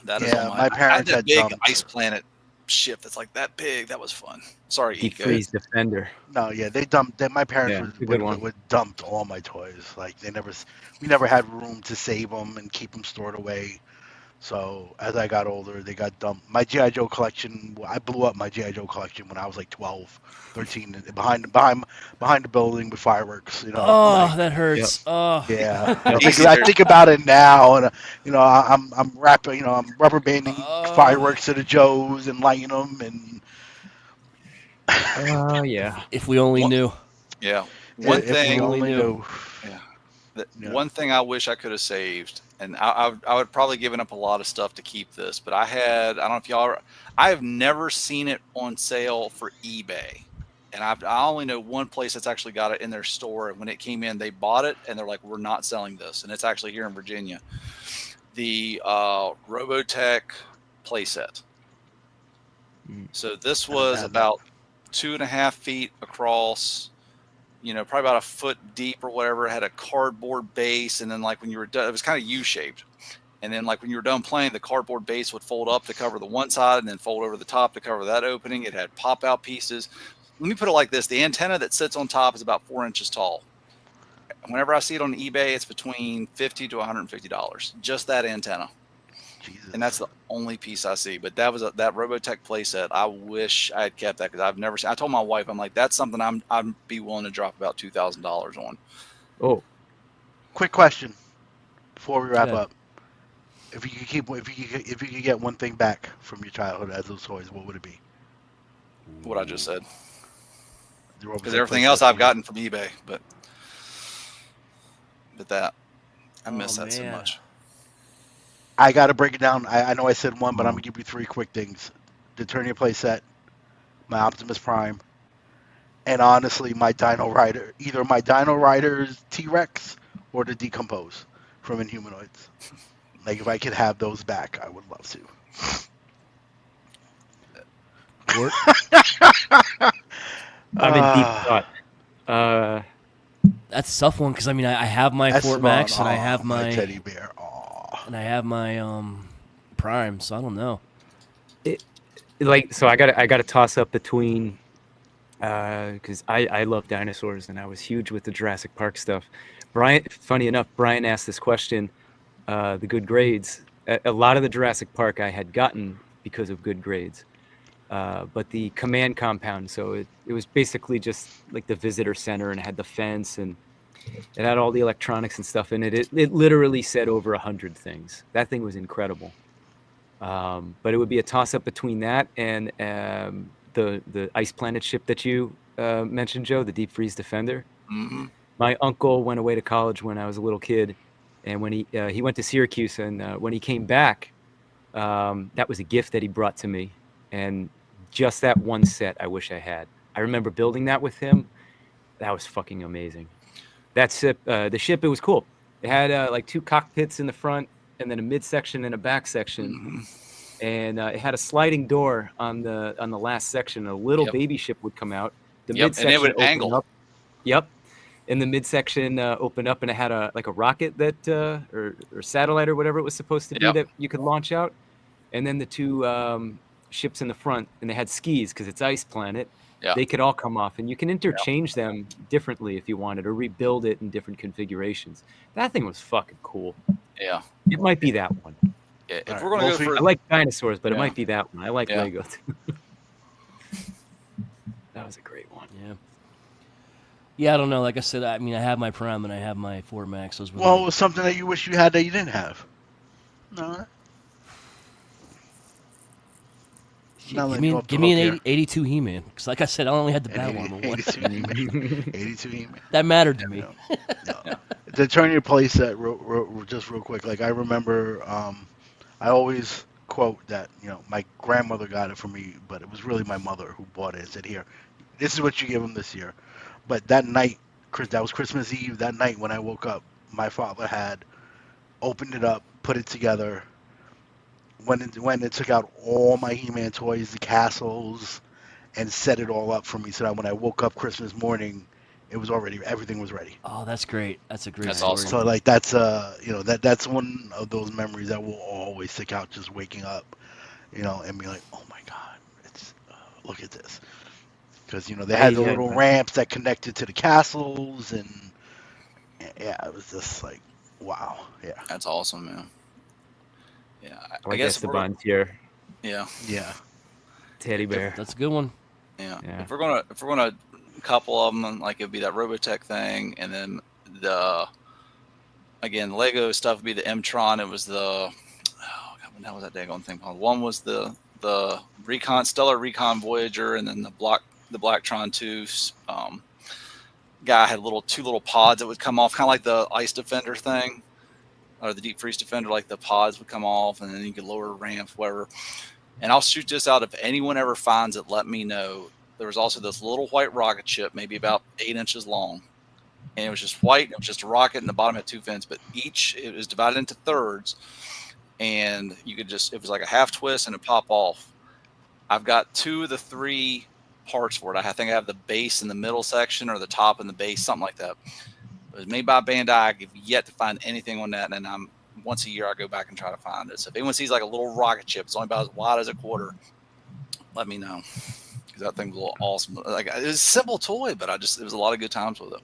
Speaker 3: that is all
Speaker 4: my
Speaker 3: I
Speaker 4: parents
Speaker 3: had
Speaker 4: had
Speaker 3: that big
Speaker 4: dumped.
Speaker 3: Ice Planet ship that's like that big. That was fun. Sorry,
Speaker 2: Deep
Speaker 3: Eco.
Speaker 2: Freeze Defender.
Speaker 4: No, yeah, they dumped. My parents
Speaker 2: Yeah, it's a good one.
Speaker 4: would dumped all my toys. Like we never had room to save them and keep them stored away. So as I got older, they got dumped. My GI Joe collection, I blew up my GI Joe collection when I was like 12, 13, behind the building with fireworks. You know.
Speaker 1: Oh,
Speaker 4: like,
Speaker 1: that hurts. Oh,
Speaker 4: yeah,
Speaker 3: Easy
Speaker 4: I
Speaker 3: there.
Speaker 4: think about it now, and I'm wrapping, I'm rubber banding fireworks to the Joes and lighting them, and
Speaker 2: Oh yeah.
Speaker 1: if we only knew.
Speaker 3: Yeah. One
Speaker 4: if we
Speaker 3: thing.
Speaker 4: only knew.
Speaker 3: Yeah.
Speaker 4: Yeah.
Speaker 3: One thing I wish I could have saved, and I would probably given up a lot of stuff to keep this, but I don't know if y'all, I have never seen it on sale for eBay. And I only know one place that's actually got it in their store. And when it came in, they bought it and they're like, "We're not selling this." And it's actually here in Virginia. The Robotech playset. So this was about 2.5 feet across, probably about a foot deep or whatever. It had a cardboard base, and then like when you were done, it was kind of U-shaped. And then like when you were done playing, the cardboard base would fold up to cover the one side, and then fold over the top to cover that opening. It had pop-out pieces. Let me put it like this: the antenna that sits on top is about 4 inches tall. Whenever I see it on eBay, it's between $50 to $150, just that antenna.
Speaker 4: Jesus.
Speaker 3: And that's the only piece I see. But that was that Robotech playset. I wish I had kept that because I've never seen. I told my wife, I'm like, that's something I'd be willing to drop about $2,000 on.
Speaker 2: Oh, quick
Speaker 4: question before we wrap
Speaker 1: Yeah.
Speaker 4: up. If you could get one thing back from your childhood as those toys, what would it be?
Speaker 3: What I just said.
Speaker 4: The Robotech
Speaker 3: Because everything
Speaker 4: playset
Speaker 3: else I've
Speaker 4: you-
Speaker 3: gotten from eBay, but that I miss
Speaker 1: Oh,
Speaker 3: that so
Speaker 1: man.
Speaker 3: much.
Speaker 4: I got to break it down. I know I said one, but I'm gonna give you three quick things: the Turnier playset, my Optimus Prime, and honestly, my Dino Rider. Either my Dino Rider's T-Rex or the Decompose from Inhumanoids. Like if I could have those back, I would love to.
Speaker 1: Work.
Speaker 2: I'm in deep thought.
Speaker 1: That's a tough one because I mean I have my Fort
Speaker 4: Esteban,
Speaker 1: Max and I have my
Speaker 4: teddy bear. Aw.
Speaker 1: and I have my Prime, so I don't know.
Speaker 2: So I got to toss up between because I love dinosaurs and I was huge with the Jurassic Park stuff. Funny enough, Brian asked this question, the good grades. A lot of the Jurassic Park I had gotten because of good grades, but the command compound, so it was basically just like the visitor center and it had the fence and it had all the electronics and stuff in it. It literally said over 100 things. That thing was incredible. But it would be a toss-up between that and the Ice Planet ship that you mentioned, Joe, the Deep Freeze Defender.
Speaker 3: Mm-hmm.
Speaker 2: My uncle went away to college when I was a little kid, and when he went to Syracuse, and when he came back, that was a gift that he brought to me, and just that one set I wish I had. I remember building that with him. That was fucking amazing. That ship, the ship, it was cool. It had like two cockpits in the front, and then a midsection and a back section.
Speaker 3: Mm-hmm.
Speaker 2: And it had a sliding door on the last section. A little baby ship would come out. The midsection
Speaker 3: And it would
Speaker 2: opened
Speaker 3: angle.
Speaker 2: up. Yep. And the midsection opened up, and it had a rocket that or satellite or whatever it was supposed to be that you could launch out. And then the two ships in the front, and they had skis because it's Ice Planet.
Speaker 3: Yeah.
Speaker 2: They could all come off, and you can interchange them differently if you wanted, or rebuild it in different configurations. That thing was fucking cool.
Speaker 3: Yeah.
Speaker 2: It might be that one.
Speaker 3: Yeah. If
Speaker 4: All right,
Speaker 3: we're gonna go
Speaker 4: Wolfie.
Speaker 3: for
Speaker 2: I like dinosaurs, but it
Speaker 3: Yeah.
Speaker 2: might be that one. I like
Speaker 3: Yeah.
Speaker 2: Lego too. That was a great one.
Speaker 1: Yeah. Yeah, I don't know. Like I said, I mean, I have my Prime and I have my Ford Max. Those were
Speaker 4: Well, it
Speaker 1: the-
Speaker 4: was something that you wish you had that you didn't have. No.
Speaker 1: Shit,
Speaker 4: Not
Speaker 1: give
Speaker 4: letting
Speaker 1: me,
Speaker 4: you off the
Speaker 1: give me an
Speaker 4: hook
Speaker 1: 80, 82 He-Man. Because like I said, I only had the
Speaker 4: And
Speaker 1: bad one. But what-
Speaker 4: 82 He-Man. 82 He-Man.
Speaker 1: that mattered to me.
Speaker 4: No. To turn your place that just real quick, like I remember, I always quote that my grandmother got it for me, but it was really my mother who bought it and said, "Here, this is what you give him this year." But that night, that was Christmas Eve. That night when I woke up, my father had opened it up, put it together. When it took out all my He-Man toys, the castles, and set it all up for me, so that when I woke up Christmas morning, everything was ready.
Speaker 1: Oh, that's great. That's a great
Speaker 3: That's
Speaker 1: story.
Speaker 3: awesome.
Speaker 4: So like that's that's one of those memories that will always stick out. Just waking up, and be like, oh my god, it's look at this, because they had the
Speaker 2: Yeah,
Speaker 4: little
Speaker 2: man.
Speaker 4: ramps that connected to the castles, and yeah, it was just like wow, yeah,
Speaker 3: That's awesome, man. Yeah.
Speaker 2: I
Speaker 3: guess
Speaker 2: guess the
Speaker 3: if we're-
Speaker 2: buns here.
Speaker 3: Yeah.
Speaker 4: yeah.
Speaker 2: Teddy bear.
Speaker 1: That's a good one.
Speaker 3: Yeah.
Speaker 2: Yeah.
Speaker 3: If we're gonna couple of them, like it'd be that Robotech thing, and then the Lego stuff would be the M-Tron. It was the oh god, what the hell was that daggone thing called? One was the Stellar Recon Voyager, and then the Blacktron 2 guy had two little pods that would come off, kind of like the Ice Defender thing, or the Deep Freeze Defender. Like the pods would come off, and then you could lower ramps, whatever. And I'll shoot this out if anyone ever finds it. Let me know. There was also this little white rocket ship, maybe about 8 inches long, and it was just white. It was just a rocket, and the bottom had 2 fins, but it was divided into thirds, and you could it was like a half twist and a pop off. I've got 2 of the 3 parts for it. I think I have the base in the middle section, or the top and the base, something like that. It was made by Bandai. I've yet to find anything on that, and once a year I go back and try to find it. So if anyone sees like a little rocket ship, it's only about as wide as a quarter, let me know, because that thing was a little awesome. Like, it was a simple toy, but it was a lot of good times with it.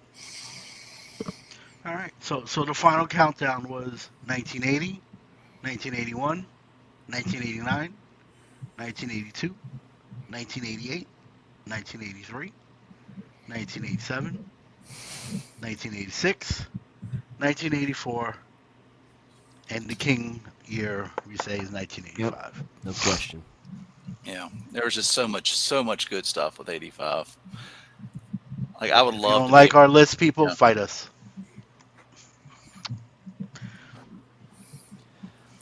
Speaker 4: All right, so the final countdown was 1980, 1981, 1989, 1982, 1988, 1983, 1987, 1986, 1984, and the king year we say is 1985.
Speaker 1: No question.
Speaker 3: Yeah, there was just so much good stuff with 85. Like, I would
Speaker 4: If you
Speaker 3: love
Speaker 4: don't
Speaker 3: to
Speaker 4: like our list, people,
Speaker 3: Yeah.
Speaker 4: fight us.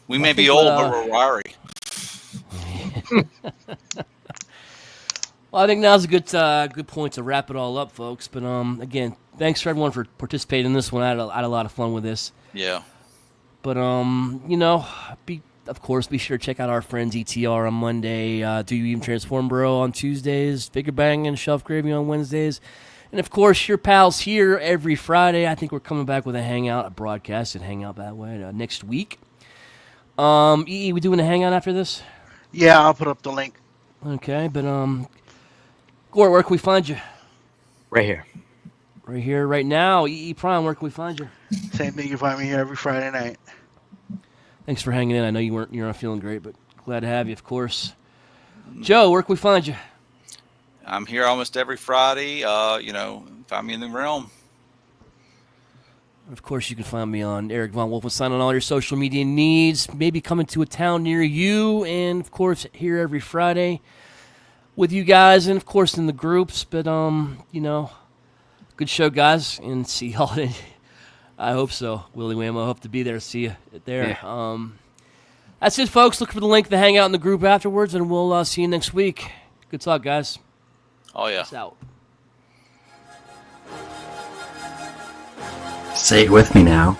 Speaker 3: We
Speaker 1: I
Speaker 3: may be
Speaker 1: think,
Speaker 3: old, but we're wiry.
Speaker 1: Well, I think now's a good point to wrap it all up, folks. But again, thanks for everyone for participating in this one. I had a lot of fun with this.
Speaker 3: Yeah.
Speaker 1: But of course, be sure to check out our friends ETR on Monday. Do You Even Transform Bro on Tuesdays. Figure Bang and Shelf Gravy on Wednesdays. And of course, your pals here every Friday. I think we're coming back with a broadcast and hangout that way next week. We doing a hangout after this?
Speaker 4: Yeah, I'll put up the link.
Speaker 1: Okay, but Gort, where can we find you?
Speaker 2: Right here.
Speaker 1: Right here, right now. EE Prime, where can we find you?
Speaker 4: Same thing. You find me here every Friday night.
Speaker 1: Thanks for hanging in. I know you're not feeling great, but glad to have you, of course. Joe, where can we find you?
Speaker 3: I'm here almost every Friday. Find me in the realm.
Speaker 1: Of course, you can find me on Eric Von Wolfenstein on all your social media needs. Maybe coming to a town near you, and of course, here every Friday with you guys, and of course in the groups. But good show, guys, and see y'all. I hope so, Willie Wham. I hope to be there. See you there.
Speaker 2: Yeah.
Speaker 1: That's it, folks. Look for the link to hang out in the group afterwards, and we'll see you next week. Good talk, guys.
Speaker 3: Oh, yeah.
Speaker 1: Peace out.
Speaker 5: Say it with me now.